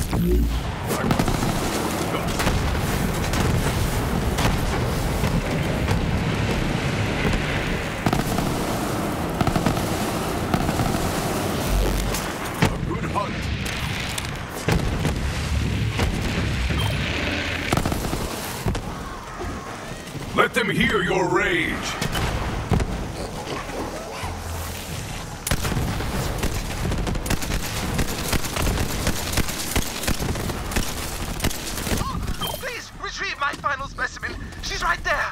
Let them hear your rage! Please, retrieve my final specimen. She's right there.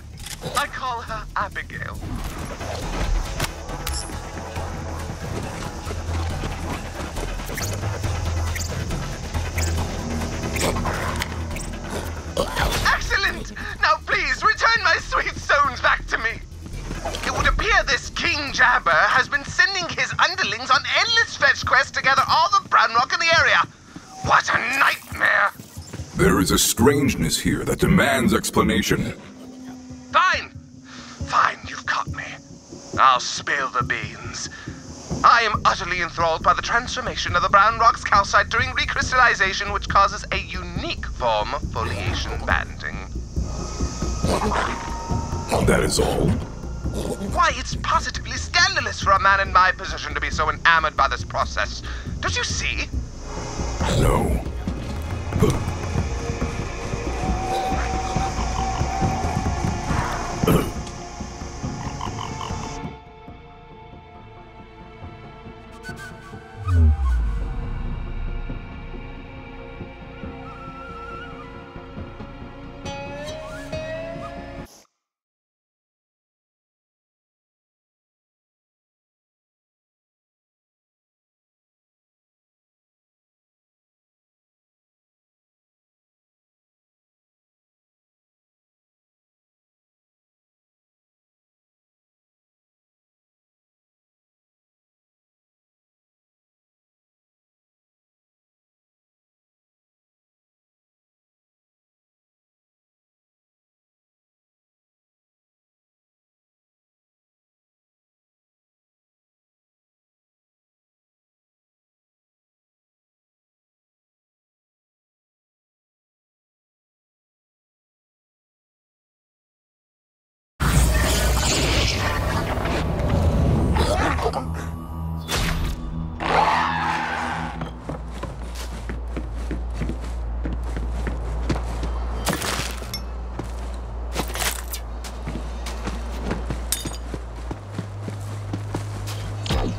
I call her Abigail. Excellent! Now please, return my sweet stones back to me. It would appear this King Jabber has been sending his underlings on endless fetch quests to gather all the brown rock in the area. What a nightmare! There is a strangeness here that demands explanation. Fine! Fine, you've caught me. I'll spill the beans. I am utterly enthralled by the transformation of the brown rock's calcite during recrystallization, which causes a unique form of foliation banding. That is all? Why, it's positively scandalous for a man in my position to be so enamored by this process. Don't you see? No.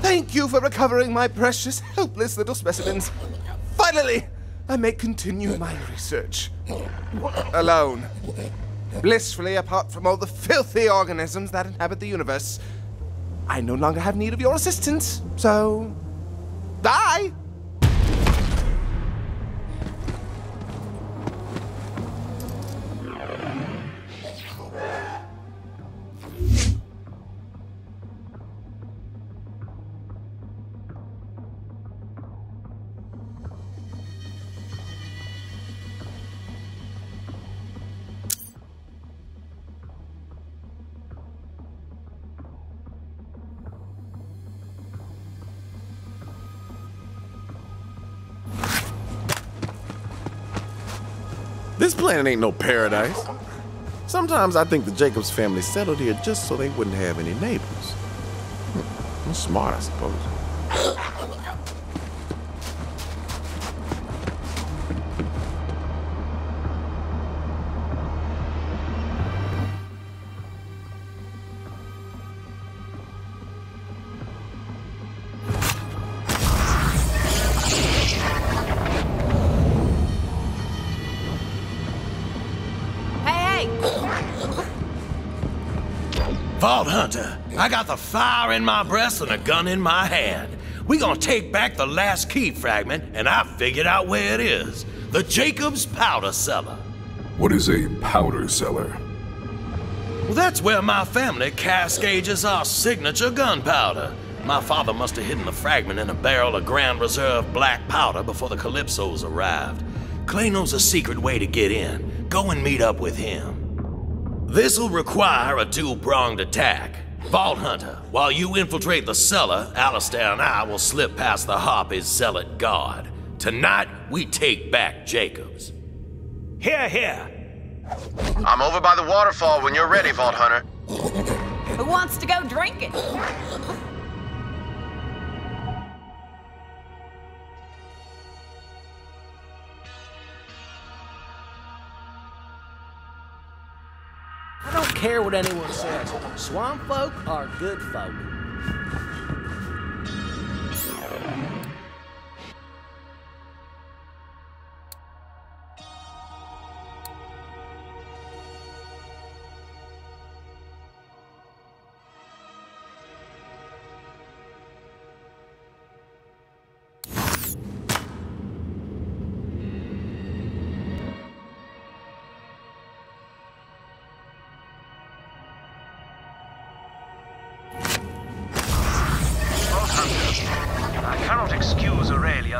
Thank you for recovering my precious, helpless little specimens. Finally, I may continue my research. Alone. Blissfully apart from all the filthy organisms that inhabit the universe. I no longer have need of your assistance, so... bye! This planet ain't no paradise. Sometimes I think the Jacobs family settled here just so they wouldn't have any neighbors. Smart, I suppose. Vault Hunter, I got the fire in my breast and a gun in my hand. We gonna take back the last key fragment, and I figured out where it is. the Jacobs Powder Cellar. What is a powder cellar? Well, that's where my family cascades our signature gunpowder. My father must have hidden the fragment in a barrel of Grand Reserve black powder before the Calypsos arrived. Clay knows a secret way to get in. Go and meet up with him. This'll require a two-pronged attack. Vault Hunter, while you infiltrate the cellar, Alistair and I will slip past the Harpies' zealot guard. Tonight, we take back Jacobs. Here, here. I'm over by the waterfall when you're ready, Vault Hunter. Who wants to go drinking? I don't care what anyone says. Swamp folk are good folk.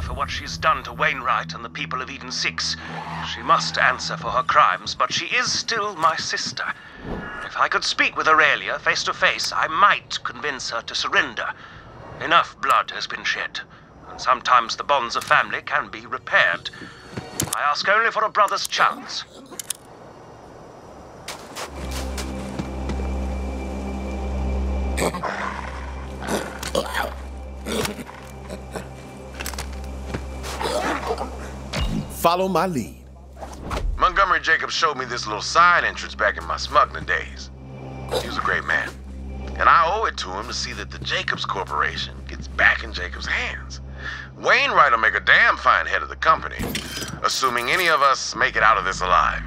For what she's done to Wainwright and the people of Eden 6. She must answer for her crimes, but she is still my sister. If I could speak with Aurelia face to face, I might convince her to surrender. Enough blood has been shed, and sometimes the bonds of family can be repaired. I ask only for a brother's chance. Follow my lead. Montgomery Jacobs showed me this little side entrance back in my smuggling days. He was a great man. And I owe it to him to see that the Jacobs Corporation gets back in Jacobs' hands. Wainwright will make a damn fine head of the company, assuming any of us make it out of this alive.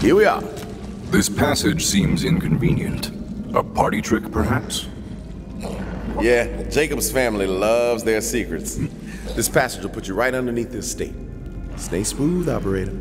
Here we are. This passage seems inconvenient. A party trick, perhaps? Yeah, Jacob's family loves their secrets. This passage will put you right underneath this estate. Stay smooth, operator.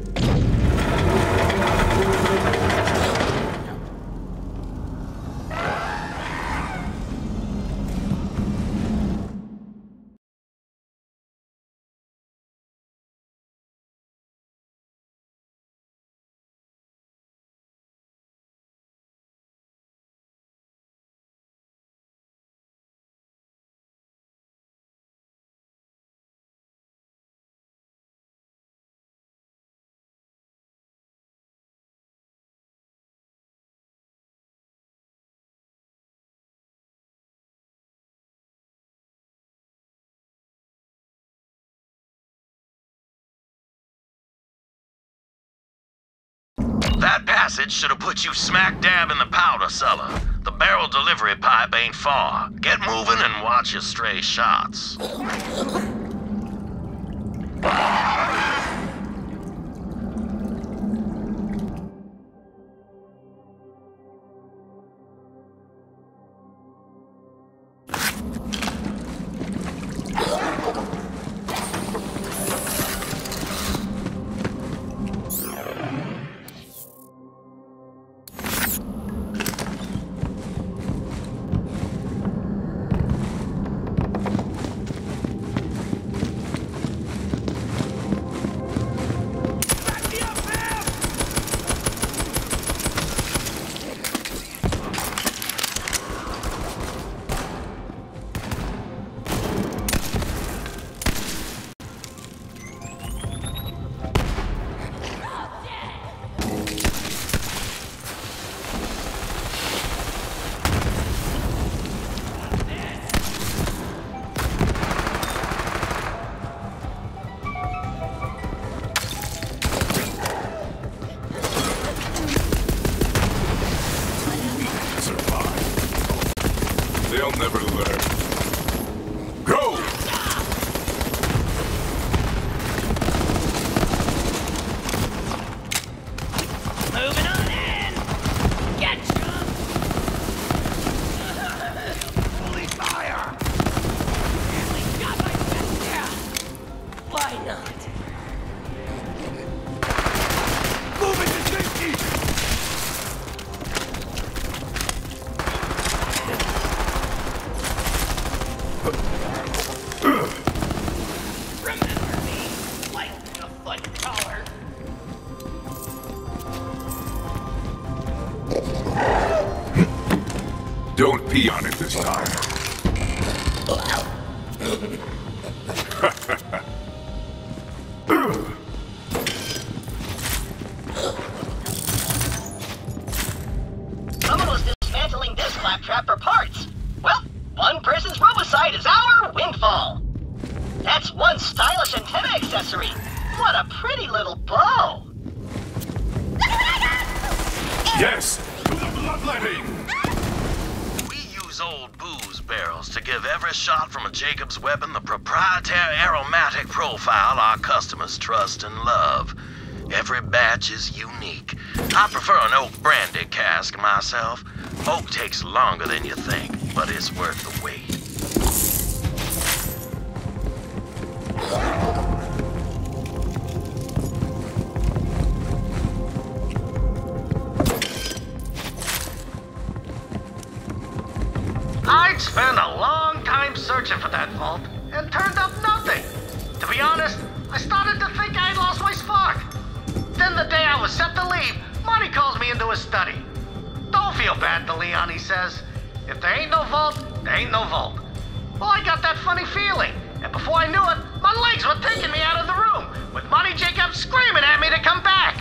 That passage should have put you smack dab in the powder cellar. The barrel delivery pipe ain't far. Get moving and watch your stray shots. Don't pee on it this time. Someone was dismantling this claptrap for parts. Well, one person's robocide is our windfall. That's one stylish antenna accessory. What a pretty little bow. Yes, to the bloodletting. We use old booze barrels to give every shot from a Jacob's weapon the proprietary aromatic profile our customers trust and love. Every batch is unique. I prefer an oak brandy cask myself. Oak takes longer than you think, but it's worth the wait. I'd spent a long time searching for that vault and turned up nothing. To be honest, I started to think I'd lost my spark. Then the day I was set to leave, Monty calls me into his study. Don't feel bad, DeLeon, he says. If there ain't no vault, there ain't no vault. Well, I got that funny feeling, and before I knew it, my legs were taking me out of the room, with Monty Jacobs screaming at me to come back.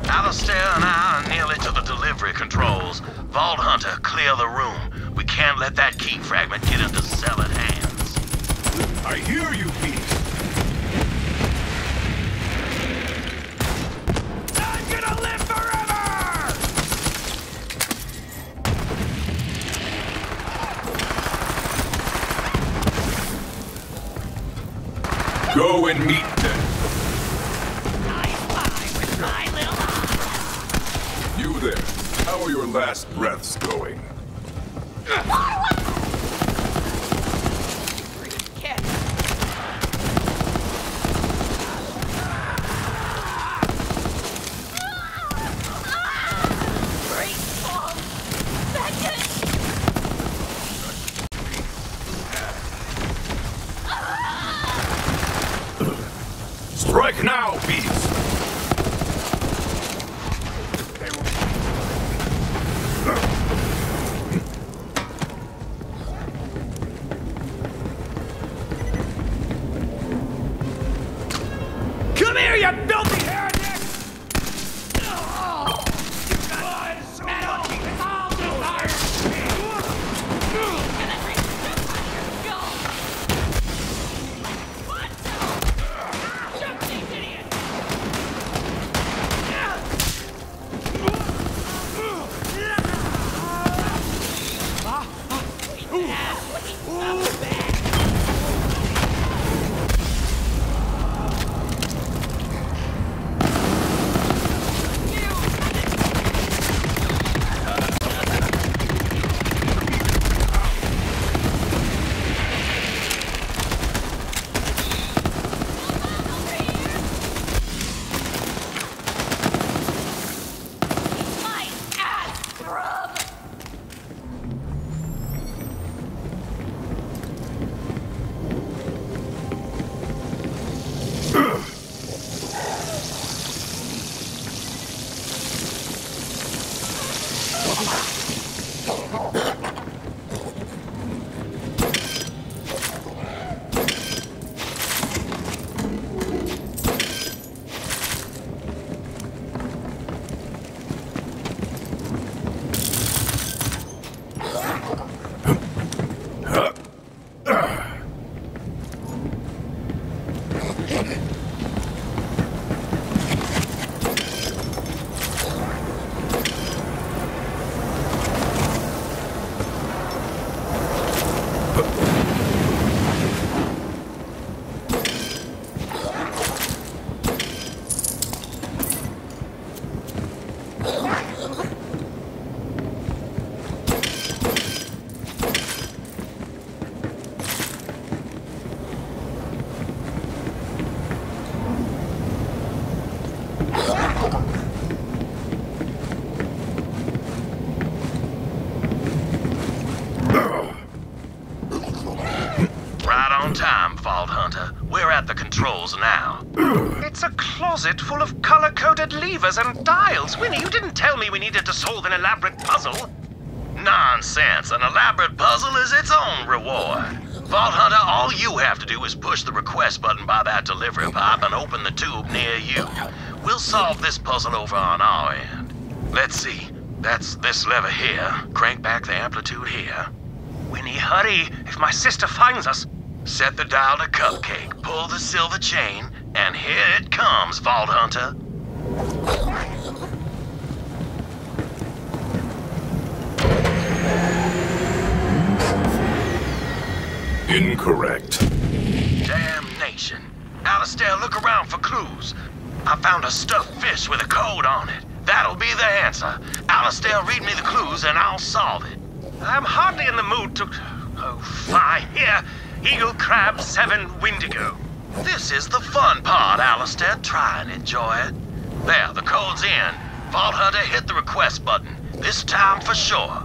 Alistair and I are nearly to the delivery controls. Vault Hunter, clear the room. We can't let that key fragment get into zealot hands. I hear you, beast. I'm gonna live forever! Go and meet them. You there. How are your last breaths going? Strike now, beast! Come here, you filthy heretic! cabinet full of color-coded levers and dials. Winnie, you didn't tell me we needed to solve an elaborate puzzle. Nonsense. An elaborate puzzle is its own reward. Vault Hunter, all you have to do is push the request button by that delivery pipe and open the tube near you. We'll solve this puzzle over on our end. Let's see. That's this lever here. Crank back the amplitude here. Winnie, hurry. If my sister finds us. Set the dial to Cupcake. Pull the silver chain. And here it comes, Vault Hunter. Incorrect. Damnation. Alistair, look around for clues. I found a stuffed fish with a code on it. That'll be the answer. Alistair, read me the clues and I'll solve it. I'm hardly in the mood to... Oh, fine. Here. Eagle, crab, 7, Windigo. This is the fun part, Alistair. Try and enjoy it. There, the code's in. Vault Hunter, hit the request button. This time for sure.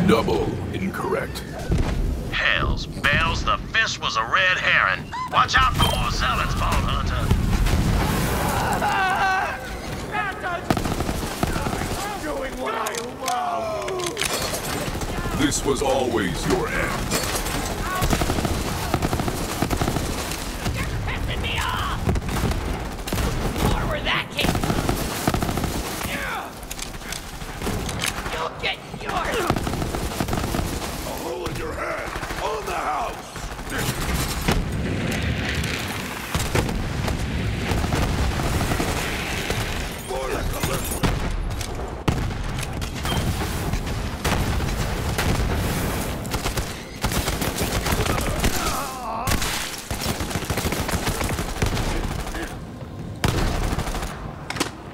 Double incorrect. Hells bells, the fish was a red herring. Watch out for more zealots, Vault Hunter. I'm doing what I love. This was always your end. You're pissing me off! More where that came from. You'll get yours! A hole in your head! On the house! More like a lift.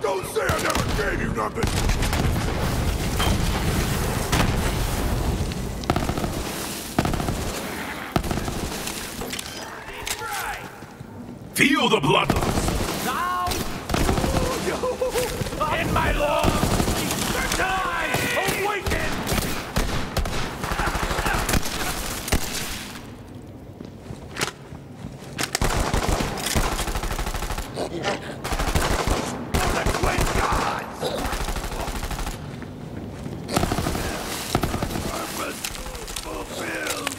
Don't say I never gave you nothing! Feel the bloodlust! Now! In my lord! Die! Awaken! The twin gods! Purpose fulfilled!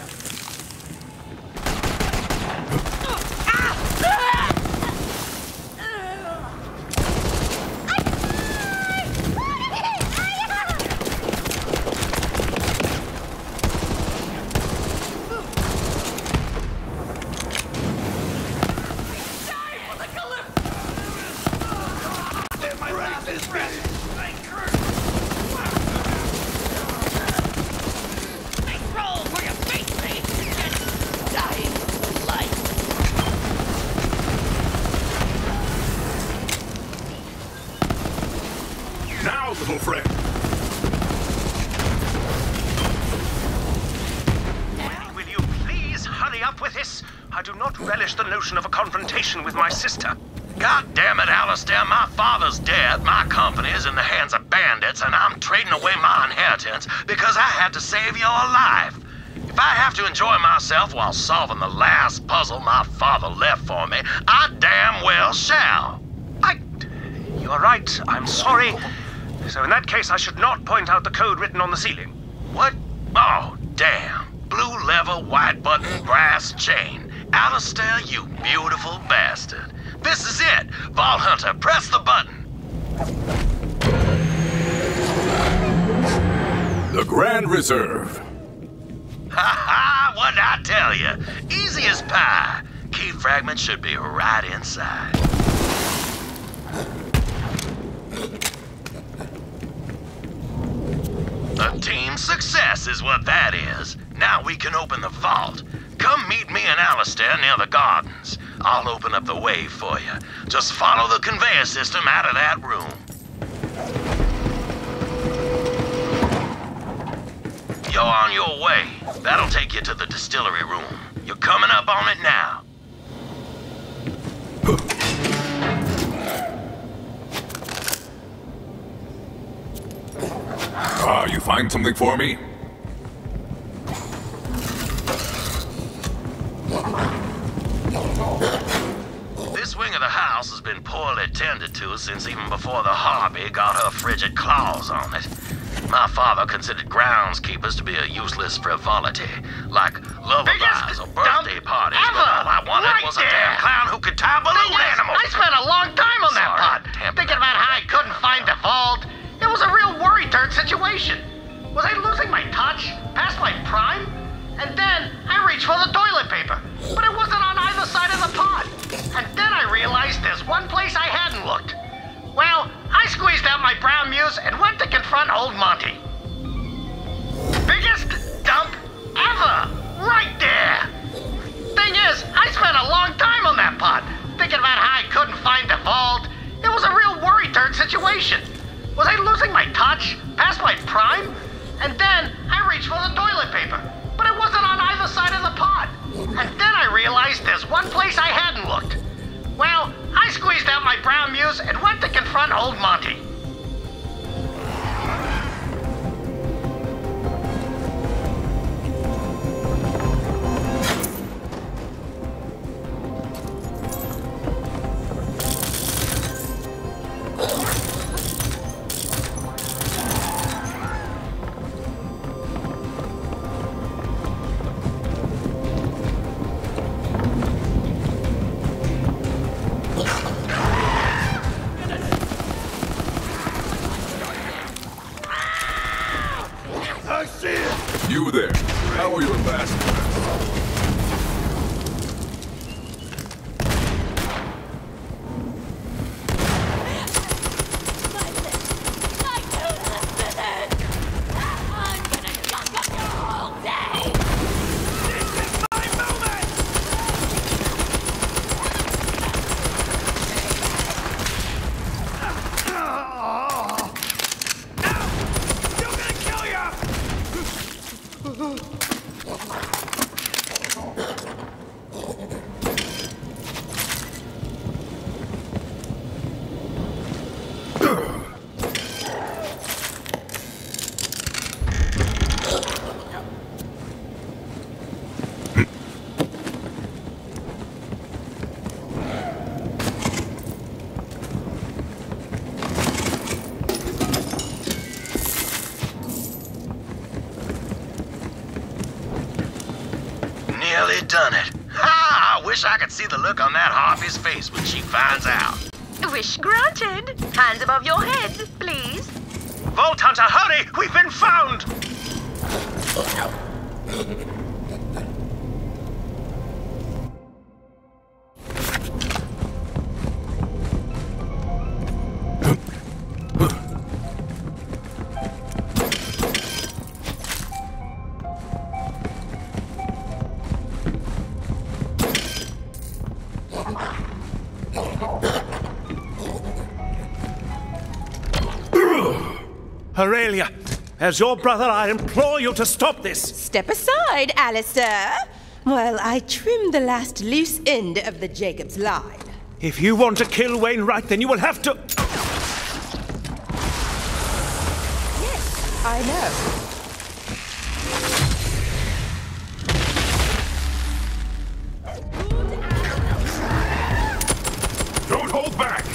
Now, little friend! Will you please hurry up with this? I do not relish the notion of a confrontation with my sister. God damn it, Alistair, my father's dead, my company is in the hands of bandits, and I'm trading away my inheritance because I had to save your life. If I have to enjoy myself while solving the last puzzle my father left for me, I damn well shall. You're right, I'm sorry. So in that case, I should not point out the code written on the ceiling. What? Oh, damn. Blue lever, white button, brass chain. Alistair, you beautiful bastard. This is it. Vault Hunter, press the button. The Grand Reserve. Ha ha, what'd I tell you? Easy as pie. Key fragment should be right inside. A team success is what that is. Now we can open the vault. Come meet me and Alistair near the gardens. I'll open up the way for you. Just follow the conveyor system out of that room. You're on your way. That'll take you to the distillery room. You're coming up on it now. You find something for me? This wing of the house has been poorly tended to since even before the Harpy got her frigid claws on it. My father considered groundskeepers to be a useless frivolity, like lullabies or birthday parties, but all I wanted was a damn clown who could tie balloon animals. I spent a long time on that pod, thinking about how I couldn't find the vault. It was a real worry-turd situation. Was I losing my touch, past my prime? And then I reached for the toilet paper, but it wasn't on either side of the pod. And then I realized there's one place I hadn't looked. Well, I squeezed out my brown muse and went to confront old Monty. Biggest dump ever! Right there! Thing is, I spent a long time on that pod, thinking about how I couldn't find the vault. It was a real worry-turd situation. Was I losing my touch, past my prime? And then I reached for the toilet paper, but it wasn't on either side of the pod. And then I realized there's one place I hadn't looked. Well, I squeezed out my brown muse and went to confront old Monty. You there. How are your last done it. Ha! I wish I could see the look on that Harpy's face when she finds out. Wish granted. Hands above your head, please. Vault Hunter, hurry! We've been found! Aurelia, as your brother, I implore you to stop this. Step aside, Alistair. While I trim the last loose end of the Jacob's line. If you want to kill Wainwright, then you will have to... Yes, I know. Don't hold back!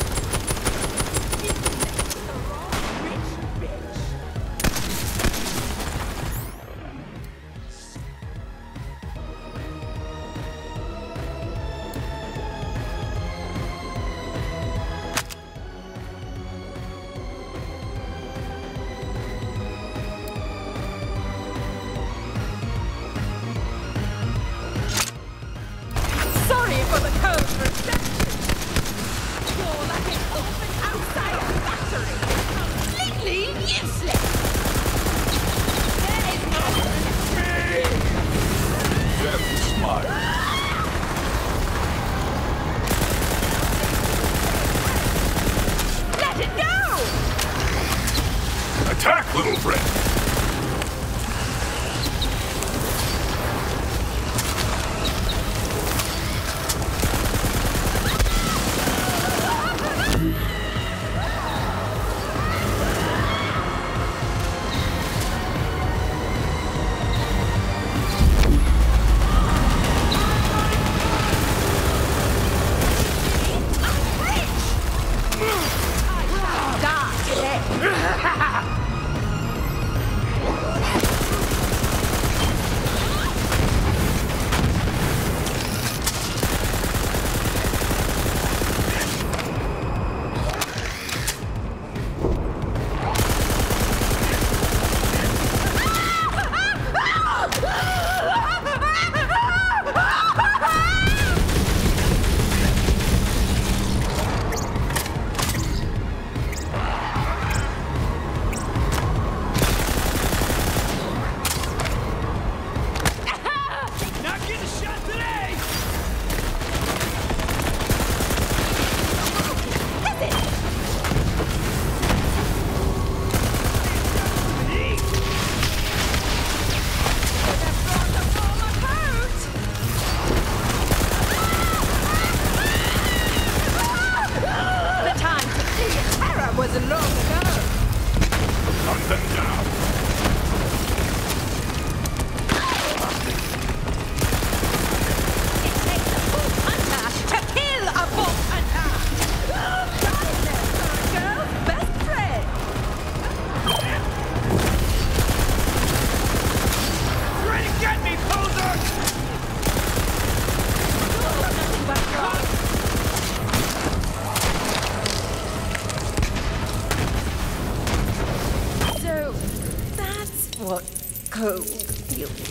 Attack, little friend!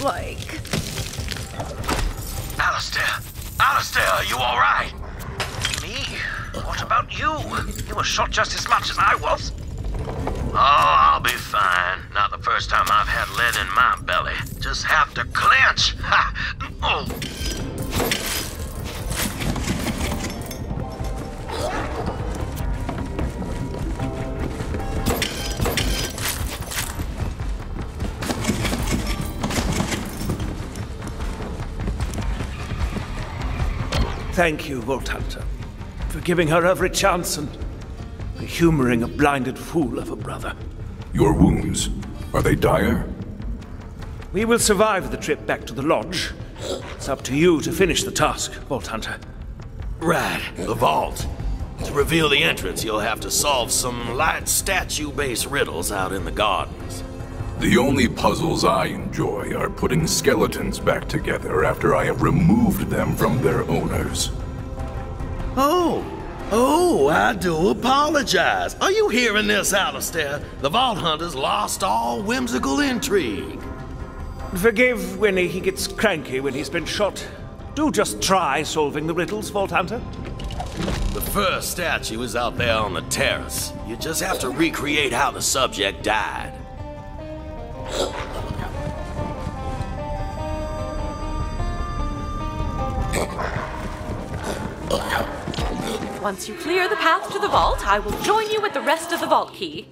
looks like. Alistair, are you alright? Me? What about you? You were shot just as much as I was. Oh, I'll be fine. Not the first time I've had lead in my belly. Just have to clench. Ha! Oh. Thank you, Vault Hunter, for giving her every chance and for humoring a blinded fool of a brother. Your wounds, are they dire? We will survive the trip back to the lodge. It's up to you to finish the task, Vault Hunter. Right, the vault. To reveal the entrance, you'll have to solve some light statue-based riddles out in the gardens. The only puzzles I enjoy are putting skeletons back together after I have removed them from their owners. Oh, I do apologize. Are you hearing this, Alistair? The Vault Hunters lost all whimsical intrigue. Forgive Winnie, he gets cranky when he's been shot. Do just try solving the riddles, Vault Hunter. The first statue is out there on the terrace. You just have to recreate how the subject died. Once you clear the path to the vault, I will join you with the rest of the vault key.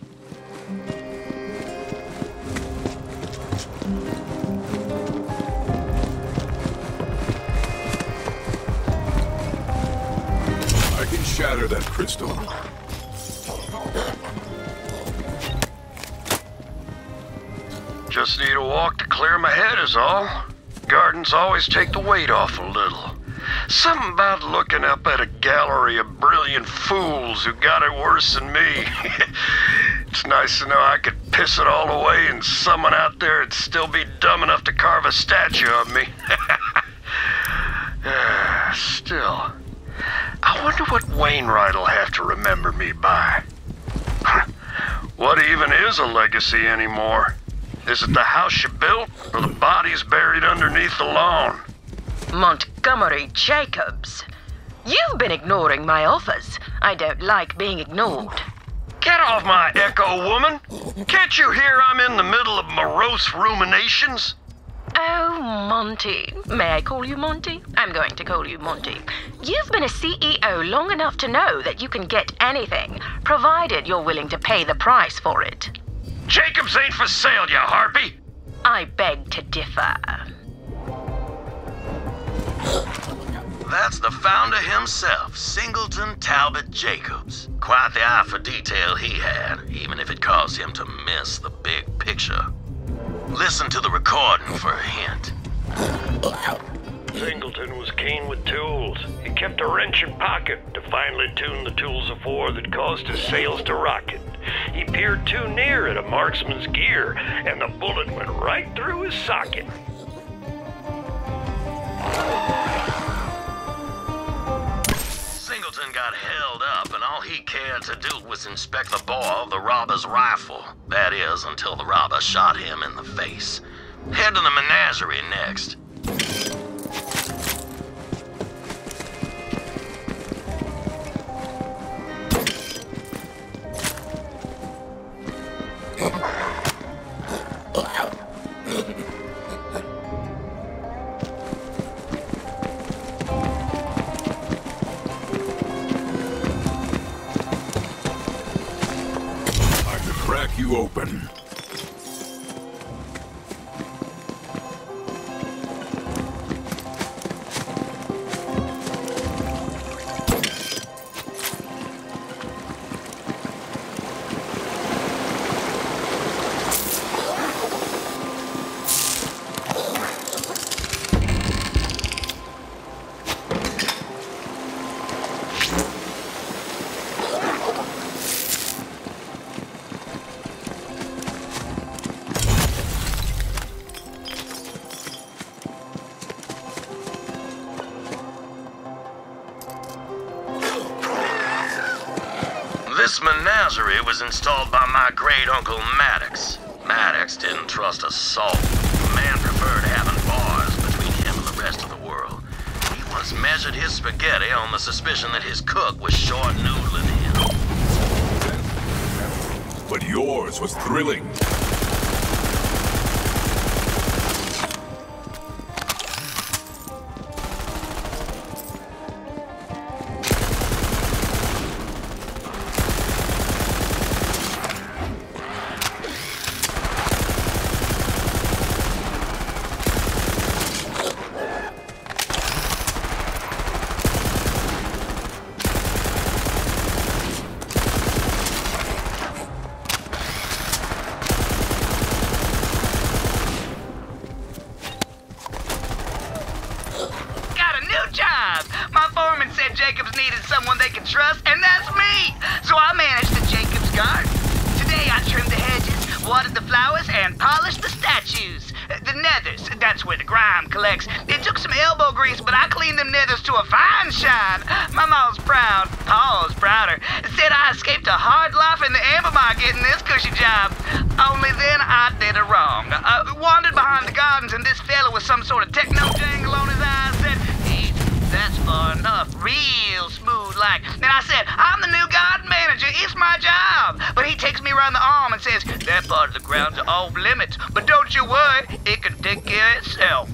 I can shatter that crystal. Just need a walk to clear my head is all. Gardens always take the weight off a little. Something about looking up at a gallery of brilliant fools who got it worse than me. It's nice to know I could piss it all away and someone out there would still be dumb enough to carve a statue of me. Still, I wonder what Wainwright'll have to remember me by. What even is a legacy anymore? Is it the house you built, or the bodies buried underneath the lawn? Montgomery Jacobs. You've been ignoring my offers. I don't like being ignored. Get off my echo, woman! Can't you hear I'm in the middle of morose ruminations? Oh, Monty. May I call you Monty? I'm going to call you Monty. You've been a CEO long enough to know that you can get anything, provided you're willing to pay the price for it. Jacobs ain't for sale, you harpy! I beg to differ. That's the founder himself, Singleton Talbot Jacobs. Quite the eye for detail he had, even if it caused him to miss the big picture. Listen to the recording for a hint. Singleton was keen with tools. He kept a wrench in pocket to finely tune the tools of war that caused his sales to rocket. He peered too near at a marksman's gear, and the bullet went right through his socket. Singleton got held up, and all he cared to do was inspect the bore of the robber's rifle. That is, until the robber shot him in the face. Head to the menagerie next. Crack you open. This menagerie was installed by my great-uncle Maddox. Maddox didn't trust a soul. The man preferred to have Maddox measured his spaghetti on the suspicion that his cook was short noodling him. But yours was thrilling. Jacobs needed someone they could trust, and that's me! So I managed the Jacobs garden. Today I trimmed the hedges, watered the flowers, and polished the statues. The nethers, that's where the grime collects. It took some elbow grease, but I cleaned them nethers to a fine shine. My mom's proud, Paul's prouder. Said I escaped a hard life in the amber market in this cushy job. Only then I did it wrong. Wandered behind the gardens, and this fella with some sort of techno jangle on his eyes said, "Hey, that's far enough, real smooth like." And I said, "I'm the new garden manager, it's my job." But he takes me around the arm and says, "That part of the ground's off limits, but don't you worry, it can take care of itself."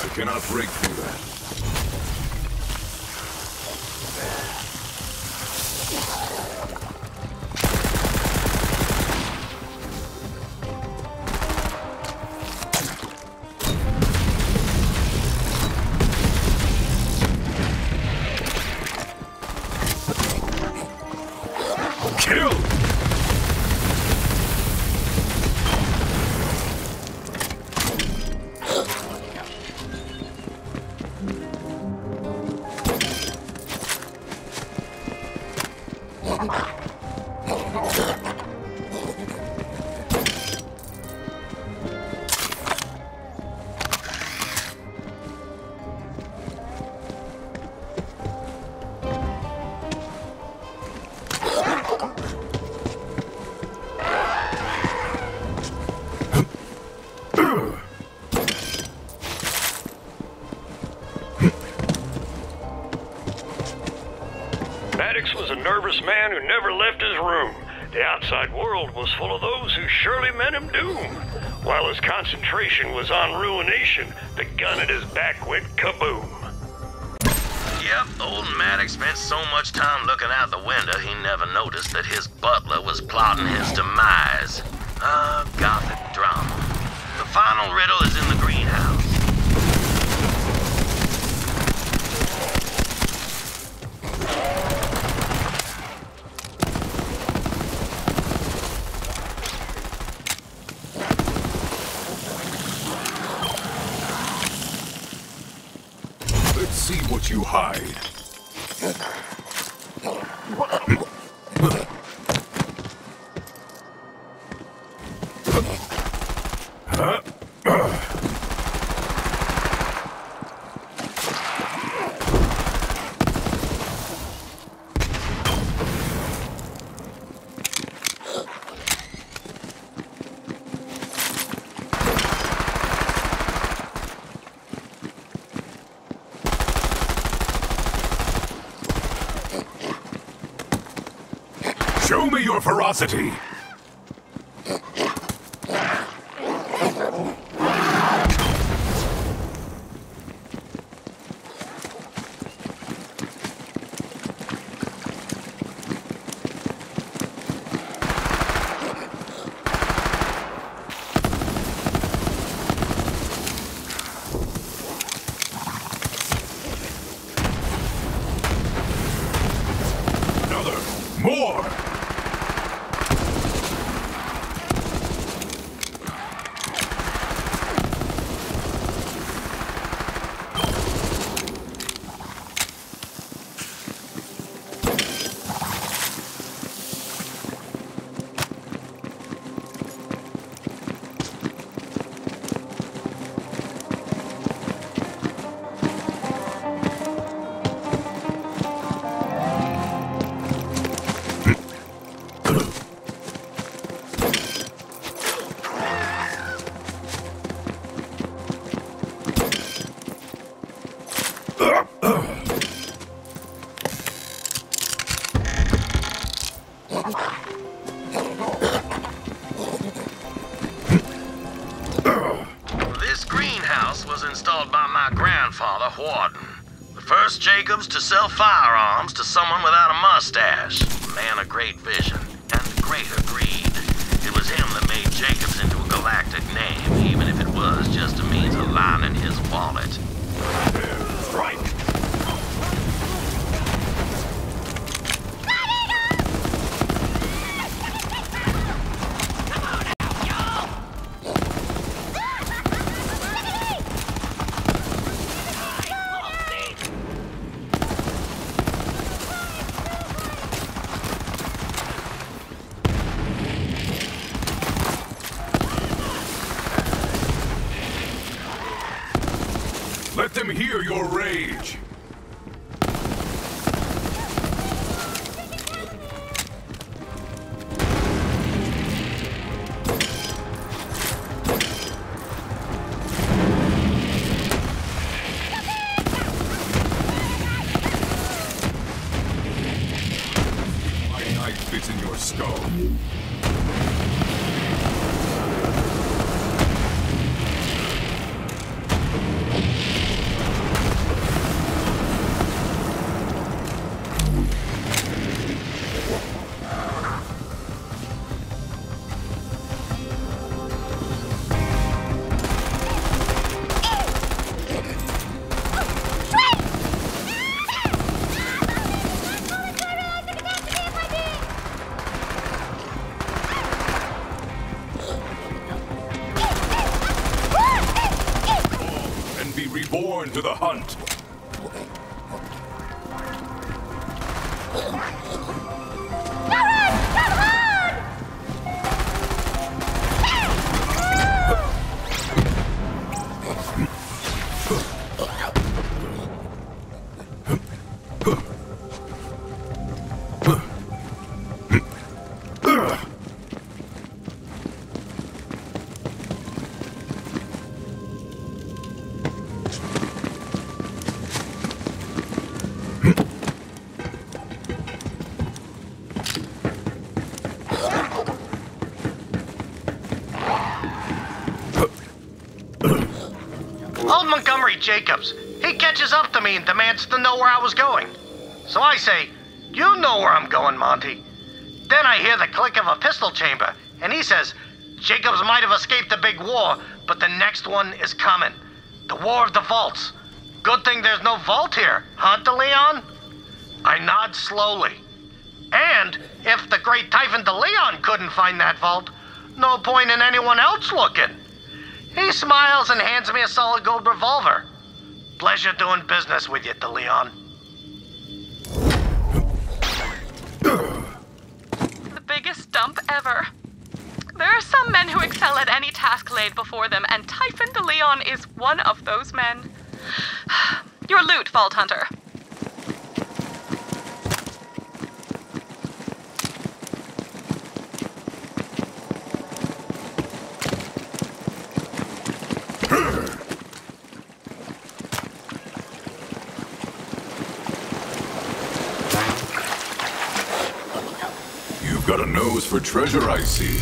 I cannot break through that. Kill! Maddox was a nervous man who never left his room. The outside world was full of those who surely meant him doom. While his concentration was on ruination, the gun at his back went kaboom. Yep, old Maddox spent so much time looking out the window he never noticed that his butler was plotting his demise. Gothic drama. The final riddle is in the greenhouse. Let's see what you hide. Show me your ferocity! More! was installed by my grandfather, Warden. The first Jacobs to sell firearms to someone without a mustache. A man of great vision and greater greed. It was him that made Jacobs into a galactic name, even if it was just a means of lining his wallet. Right. Let them hear your rage. My knife fits in your skull. Reborn to the hunt. Old Montgomery Jacobs, he catches up to me and demands to know where I was going. So I say, you know where I'm going, Monty. Then I hear the click of a pistol chamber, and he says, Jacobs might have escaped the big war, but the next one is coming. The War of the Vaults. Good thing there's no vault here, huh, DeLeon? I nod slowly. And if the great Typhon DeLeon couldn't find that vault, no point in anyone else looking. He smiles and hands me a solid gold revolver. Pleasure doing business with you, DeLeon. The biggest dump ever. There are some men who excel at any task laid before them, and Typhon DeLeon is one of those men. Your loot, Vault Hunter. You've got a nose for treasure, I see.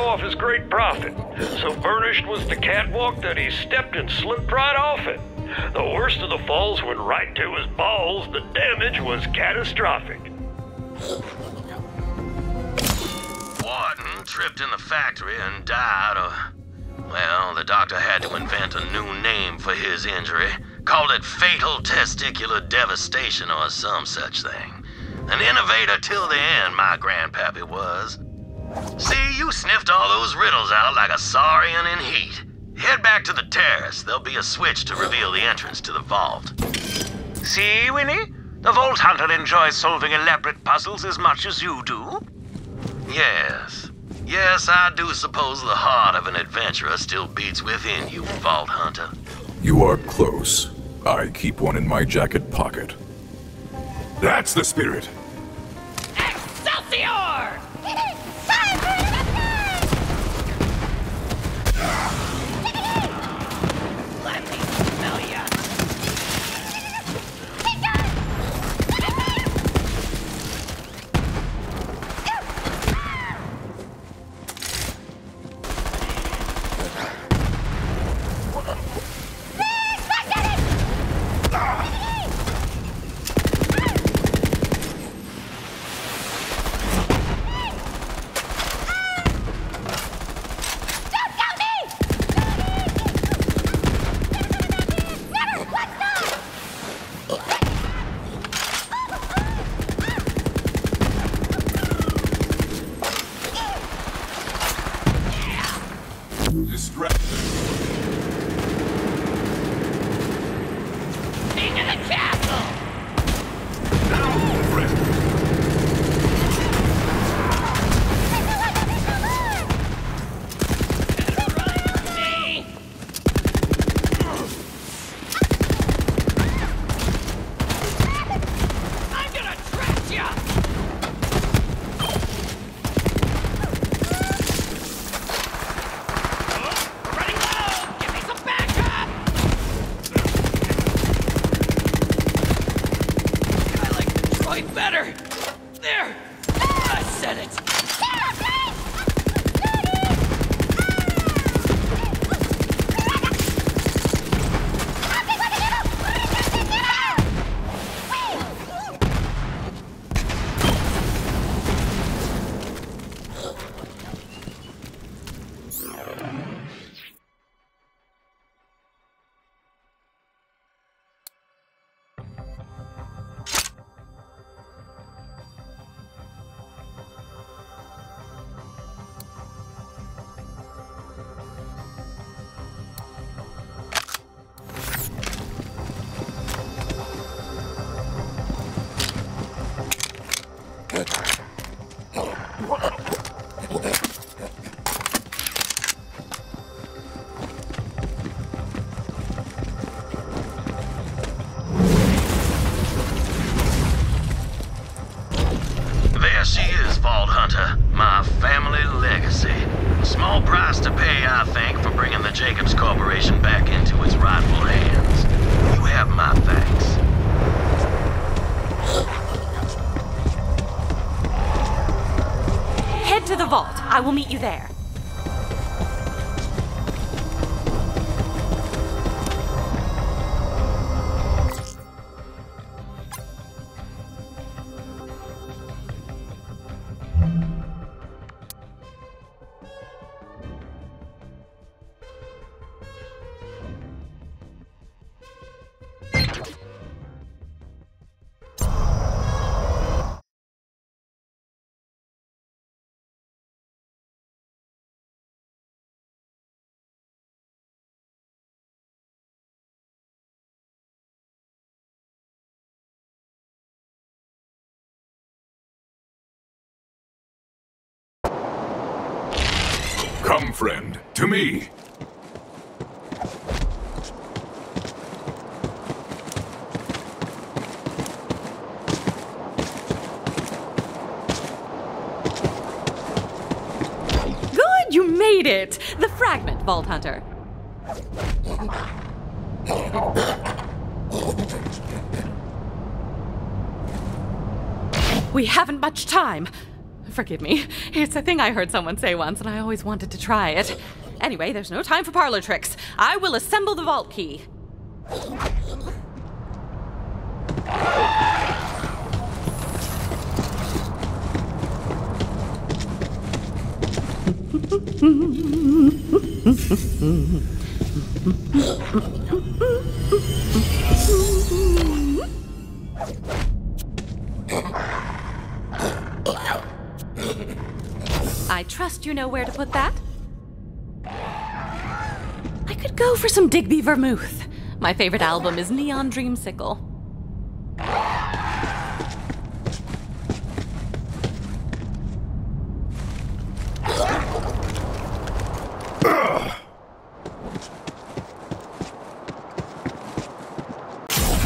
off his great profit. So burnished was the catwalk that he stepped and slipped right off it. The worst of the falls went right to his balls. The damage was catastrophic. Warden tripped in the factory and died. Well, the doctor had to invent a new name for his injury. Called it fatal testicular devastation or some such thing. An innovator till the end, my grandpappy was. See, you sniffed all those riddles out like a saurian in heat. Head back to the terrace. There'll be a switch to reveal the entrance to the vault. See, Winnie? The Vault Hunter enjoys solving elaborate puzzles as much as you do. Yes. Yes, I do suppose the heart of an adventurer still beats within you, Vault Hunter. You are close. I keep one in my jacket pocket. That's the spirit. Excelsior! Let me smell ya! There she is, Vault Hunter. My family legacy. A small price to pay, I think, for bringing the Jacobs Corporation back into its rightful hands. You have my thanks. Head to the vault. I will meet you there. Come, friend, to me. Good, you made it! The fragment, Vault Hunter. We haven't much time. Forgive me. It's a thing I heard someone say once, and I always wanted to try it. Anyway, there's no time for parlor tricks. I will assemble the vault key. I trust you know where to put that. I could go for some Digby Vermouth. My favorite album is Neon Dreamsicle.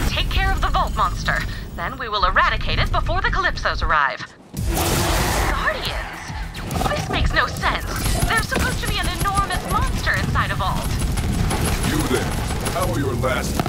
Take care of the vault monster. Then we will eradicate it before the Calypsos arrive. Guardians? This makes no sense. There's supposed to be an enormous monster inside a vault. You there. How are your last...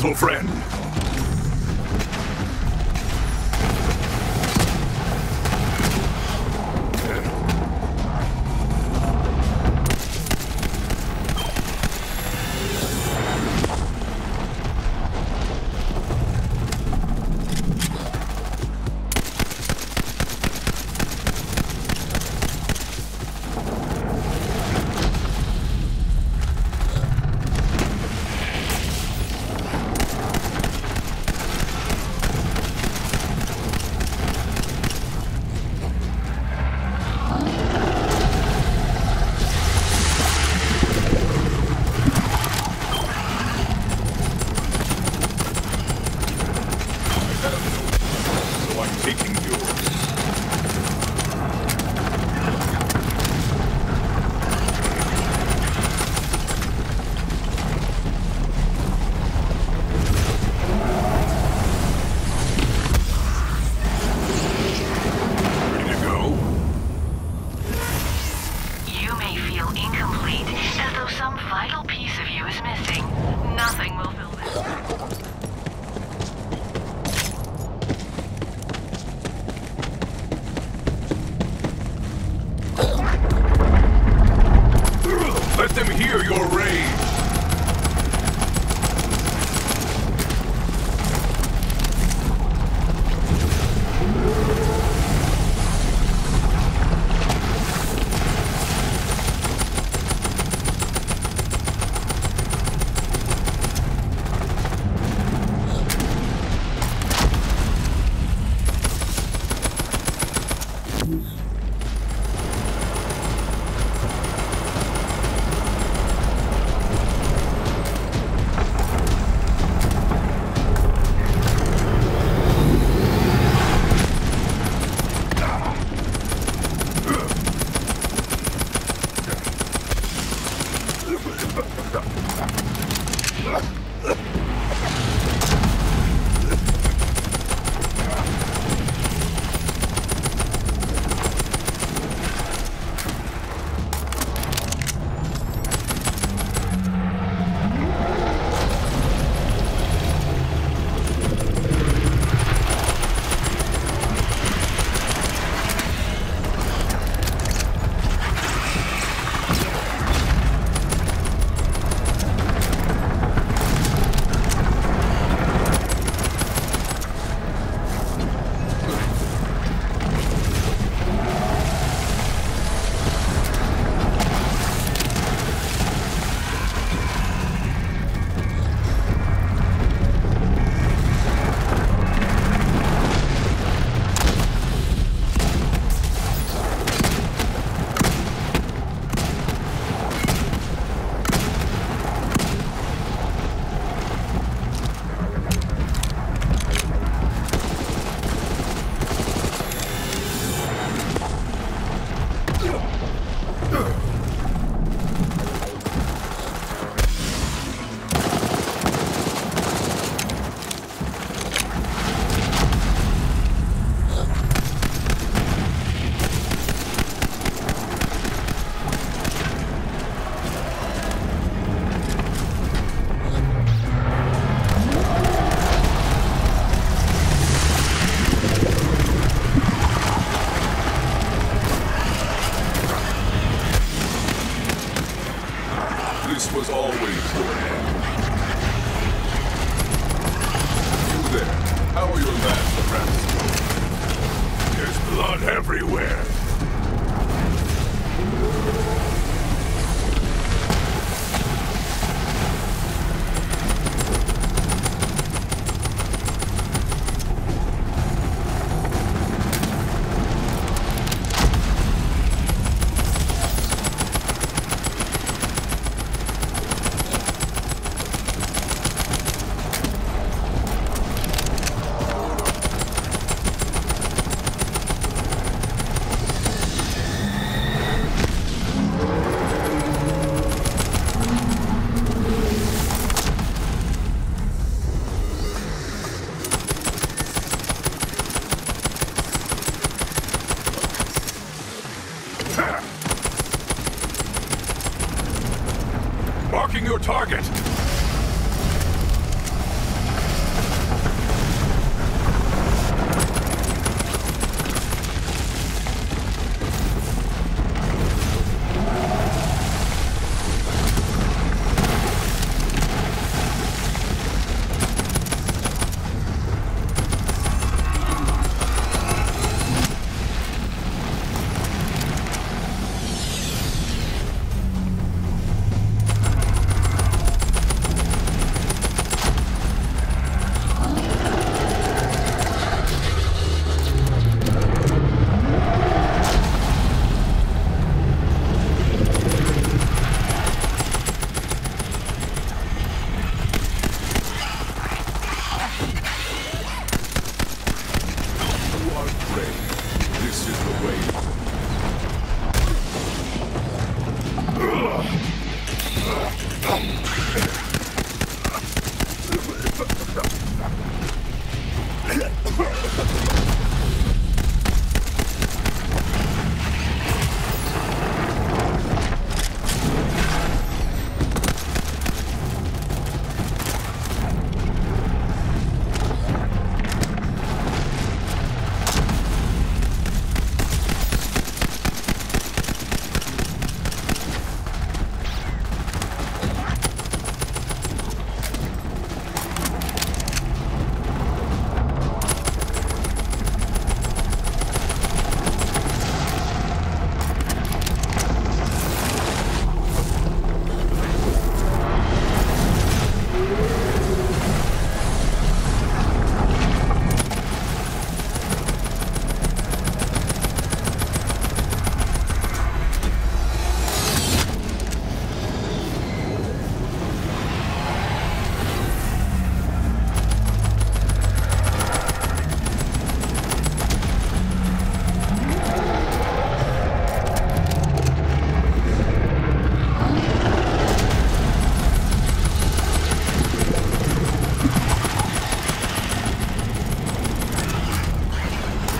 little friend. Let them hear your rage! This was always your end. You there, how are your last breaths? There's blood everywhere.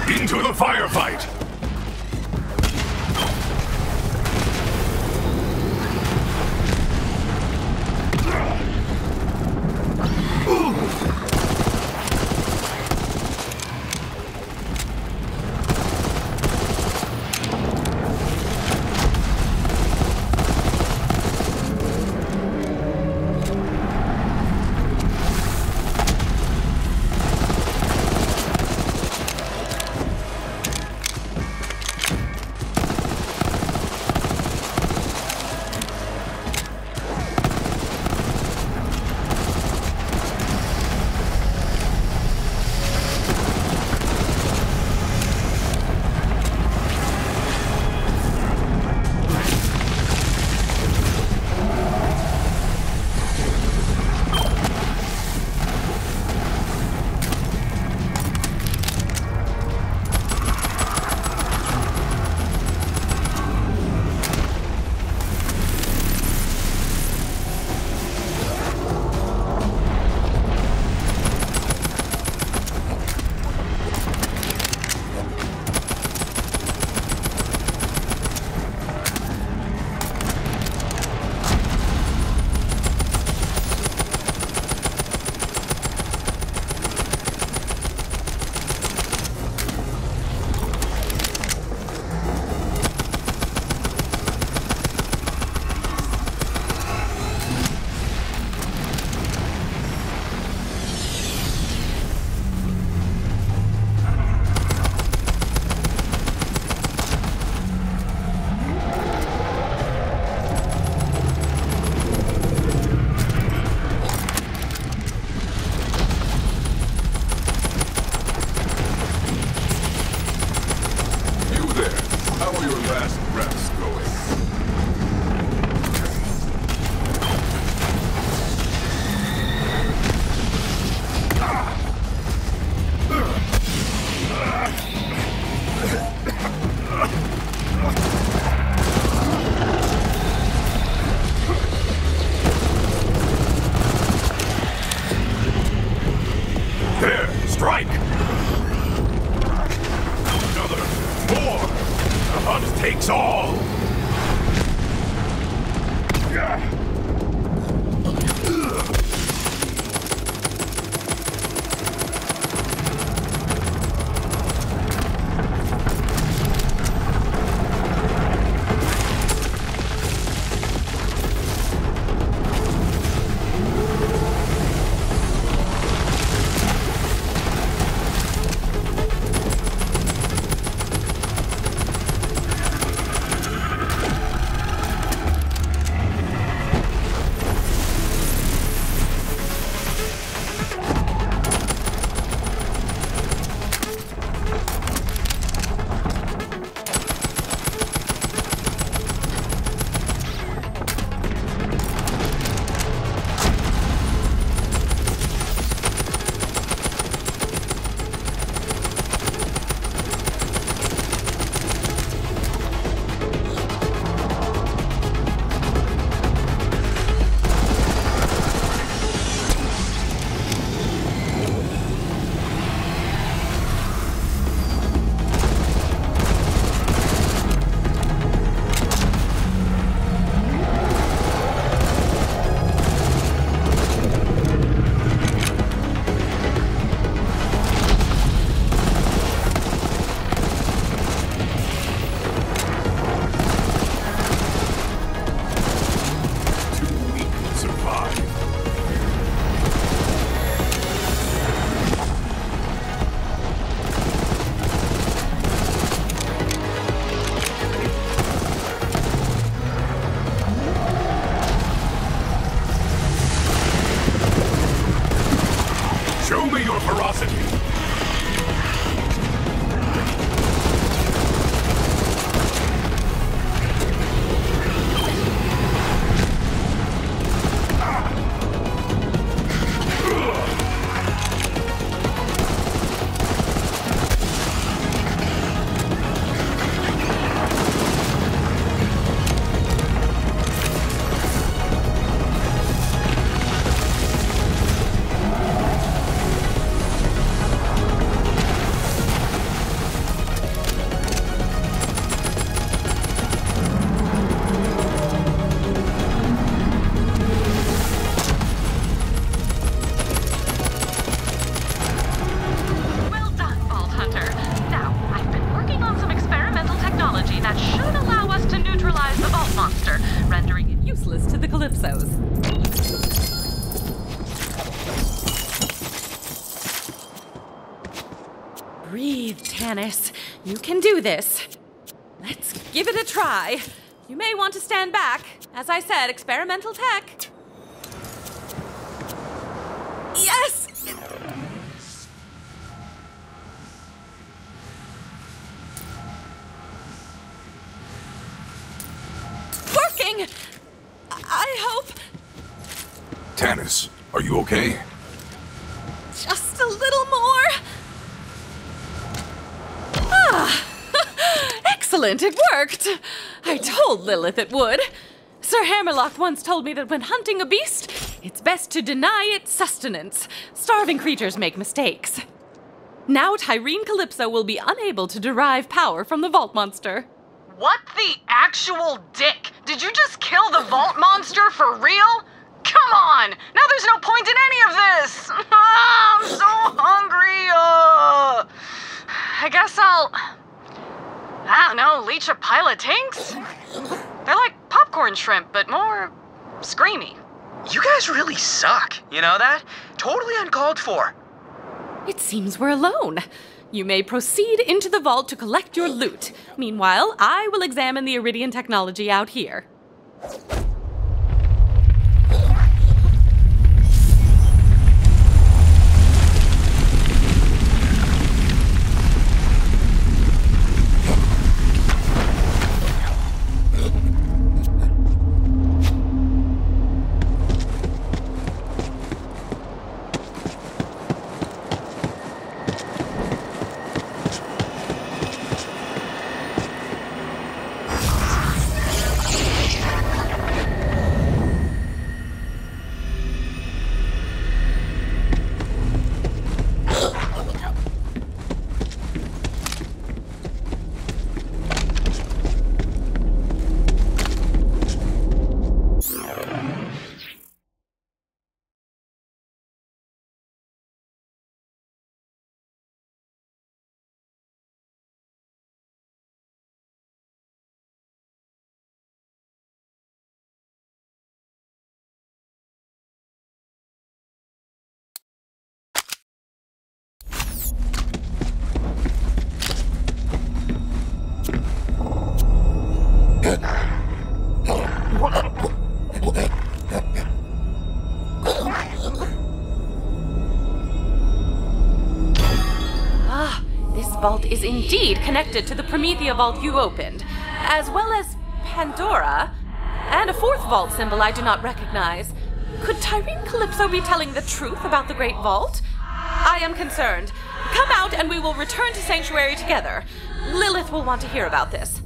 Into the firefight! takes all! Breathe, Tanis. You can do this. Let's give it a try. You may want to stand back. As I said, experimental tech. Yes! Working! I hope. Tanis, are you okay? Just a little more. Ah! Excellent, it worked. I told Lilith it would. Sir Hammerlock once told me that when hunting a beast, it's best to deny its sustenance. Starving creatures make mistakes. Now Tyreen Calypso will be unable to derive power from the Vault Monster. What the actual dick? Did you just kill the Vault Monster for real? Come on! Now there's no point in any of this! I'm so hungry! I guess I don't know, leech a pile of tinks? They're like popcorn shrimp, but more screamy. You guys really suck, you know that? Totally uncalled for. It seems we're alone. You may proceed into the vault to collect your loot. Meanwhile, I will examine the Iridian technology out here. Vault is indeed connected to the Promethea vault you opened, as well as Pandora, and a fourth vault symbol I do not recognize. Could Tyreen Calypso be telling the truth about the Great Vault? I am concerned. Come out and we will return to Sanctuary together. Lilith will want to hear about this.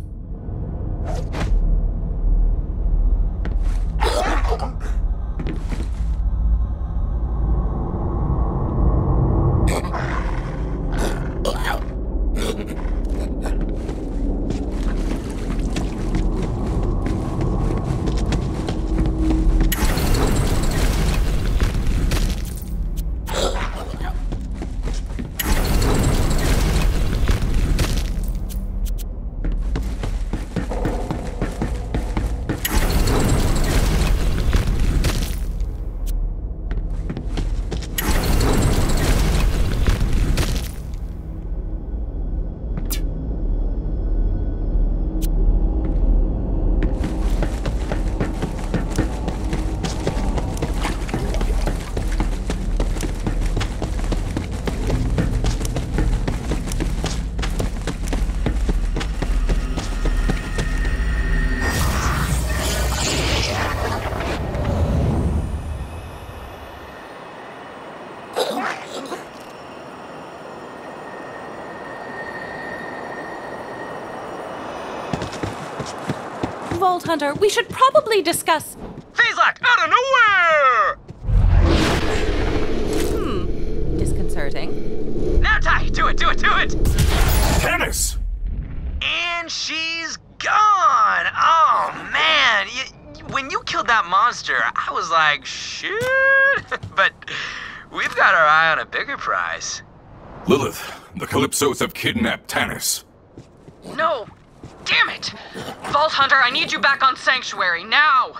Vault Hunter, we should probably discuss... Fazak, out of nowhere! Disconcerting. Now, Ty, do it! Tanis! And she's gone! Oh, man! When you killed that monster, I was like, shoot! But we've got our eye on a bigger prize. Lilith, the Calypsos have kidnapped Tanis. No! Damn it! Vault Hunter, I need you back on Sanctuary, now!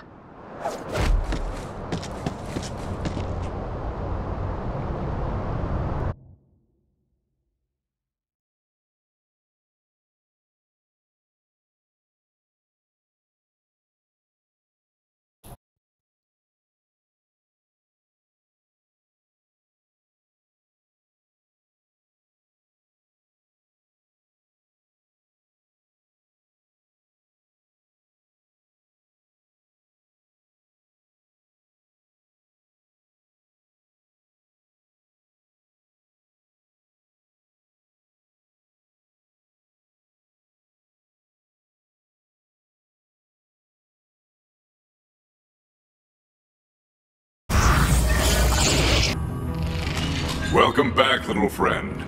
Welcome back, little friend.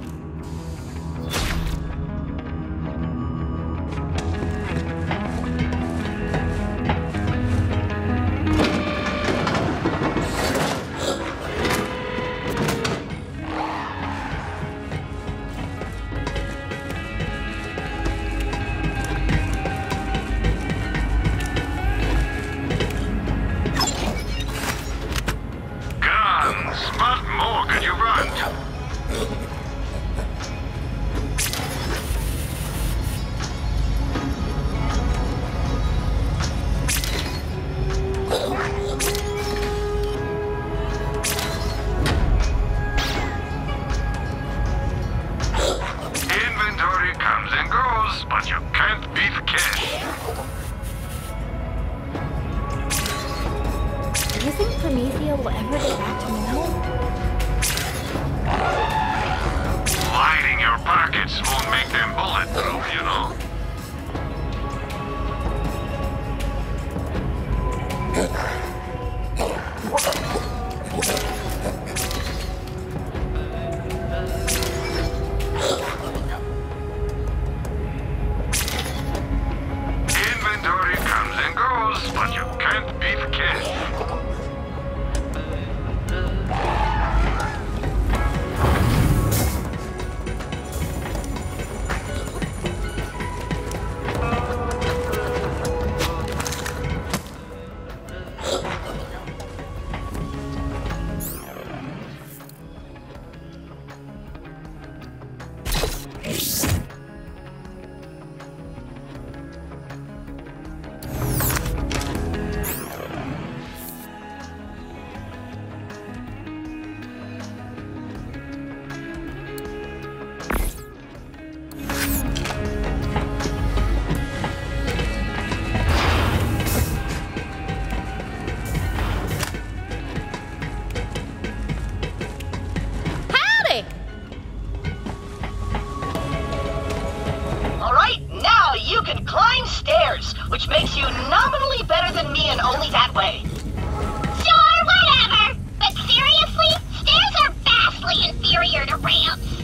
Which makes you nominally better than me and only that way. Sure, whatever. But seriously, stairs are vastly inferior to ramps.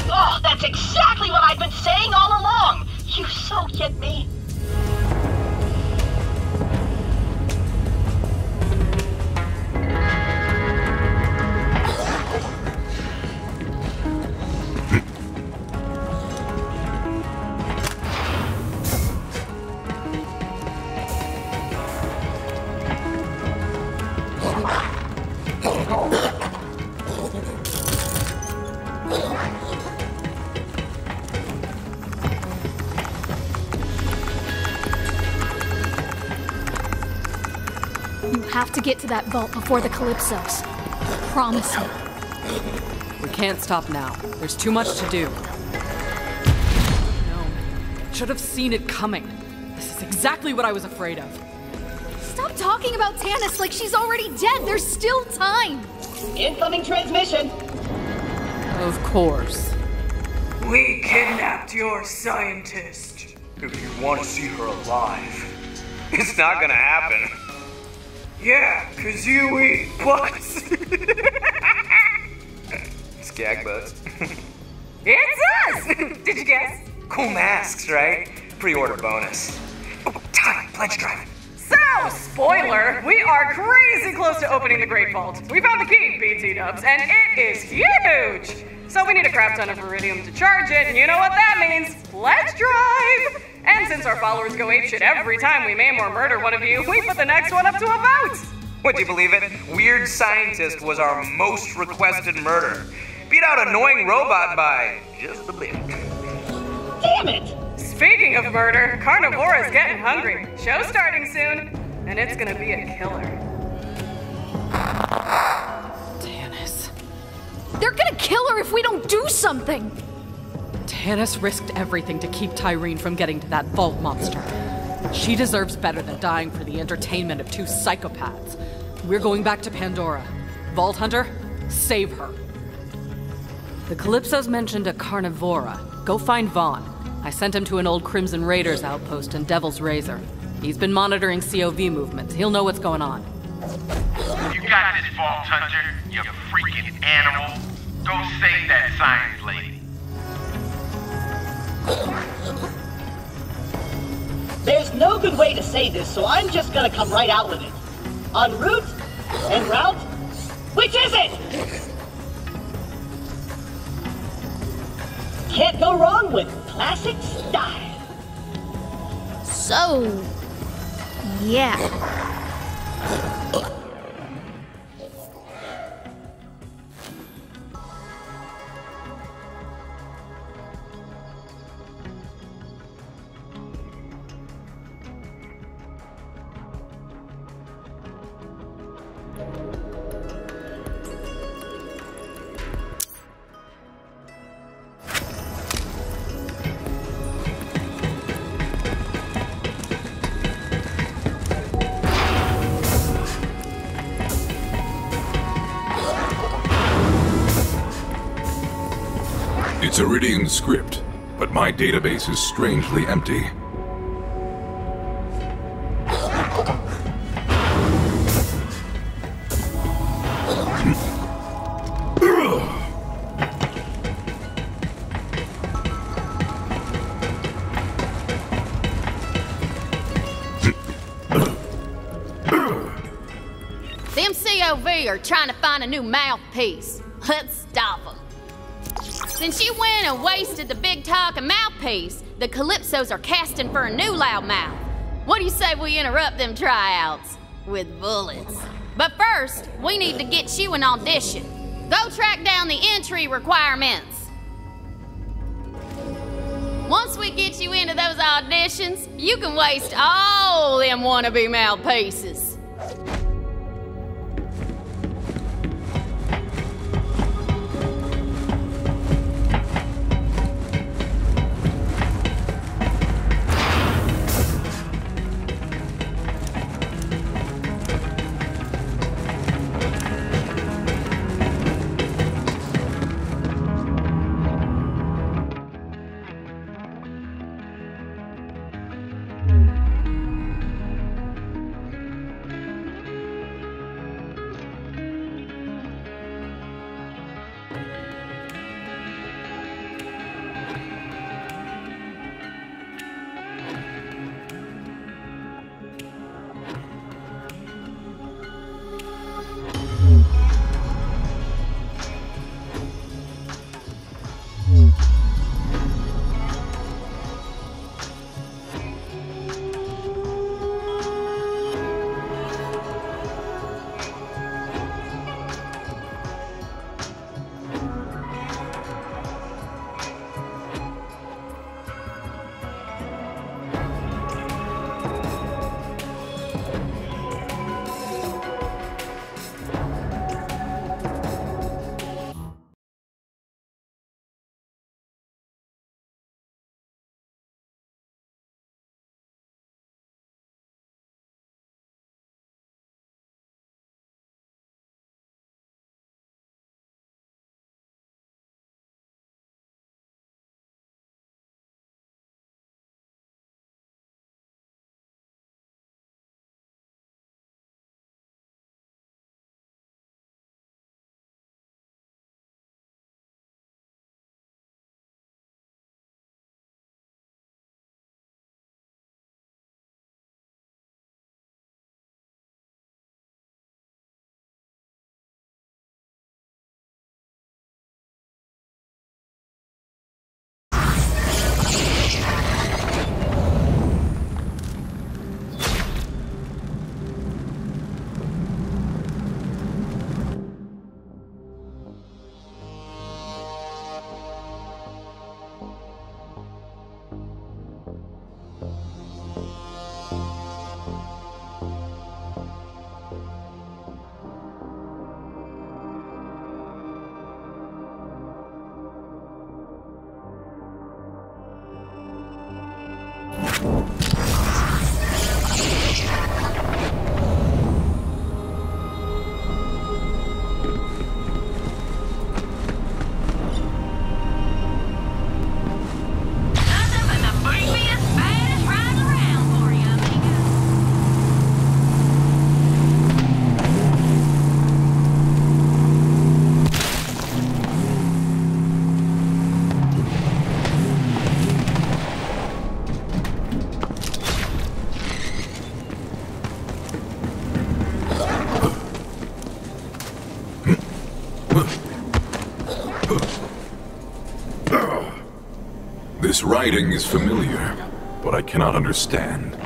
Oh, that's exactly what I've been saying all along. You so get me. Have to get to that vault before the Calypsos. Promise me. We can't stop now. There's too much to do. No. Should have seen it coming. This is exactly what I was afraid of. Stop talking about Tanis like she's already dead. There's still time. Incoming transmission. Of course. We kidnapped your scientist. If you want to see her alive, it's not gonna happen. Yeah, 'cause you eat butts. Skag butts. It's us! Did you guess? Cool masks, right? Pre-order bonus. Oh, time, pledge driving. So, spoiler, we are crazy close to opening the Great Vault. We found the key, BT-dubs, and it is huge! So we need a crap ton of iridium to charge it, and you know what that means. Pledge drive! And since our followers go apeshit every time we maim or murder one of you, we put the next one up to a vote! Would you believe it? Weird Scientist was our most requested murder. Beat out Annoying Robot by just a bit. Damn it! Speaking of murder, Carnivore is getting hungry. Show's starting soon, and it's gonna be a killer. Tanis. They're gonna kill her if we don't do something! Tanis risked everything to keep Tyreen from getting to that vault monster. She deserves better than dying for the entertainment of two psychopaths. We're going back to Pandora. Vault Hunter, save her. The Calypsos mentioned a Carnivora. Go find Vaughn. I sent him to an old Crimson Raiders outpost in Devil's Razor. He's been monitoring COV movements. He'll know what's going on. You got this, Vault Hunter, you freaking animal. Go save that science lady. There's no good way to say this, so I'm just gonna come right out with it. En route, en route, which is it? Can't go wrong with classic style. So, yeah. It's Iridian script, but my database is strangely empty. Them COV are trying to find a new mouthpiece. Let's stop them. Since you went and wasted the big talking mouthpiece, the Calypsos are casting for a new loudmouth. What do you say we interrupt them tryouts with bullets? But first, we need to get you an audition. Go track down the entry requirements. Once we get you into those auditions, you can waste all them wannabe mouthpieces. This writing is familiar, but I cannot understand.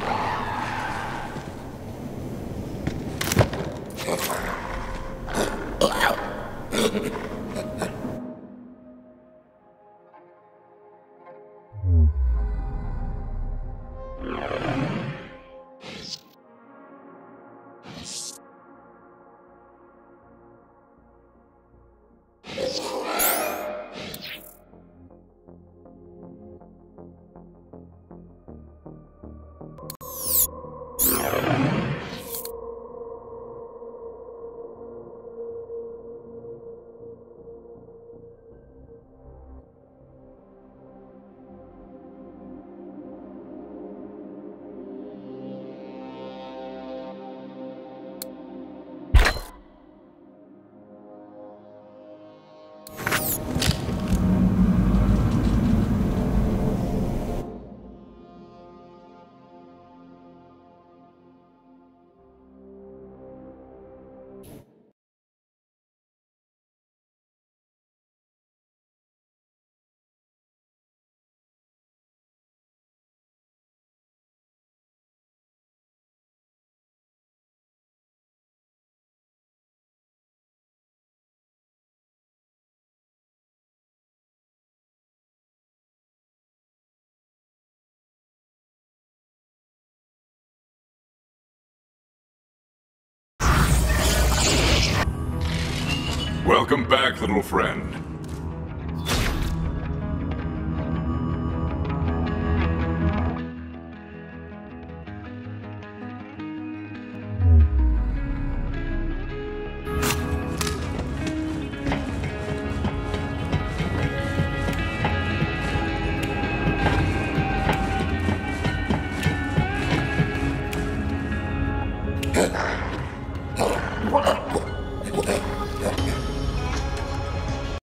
Welcome back, little friend.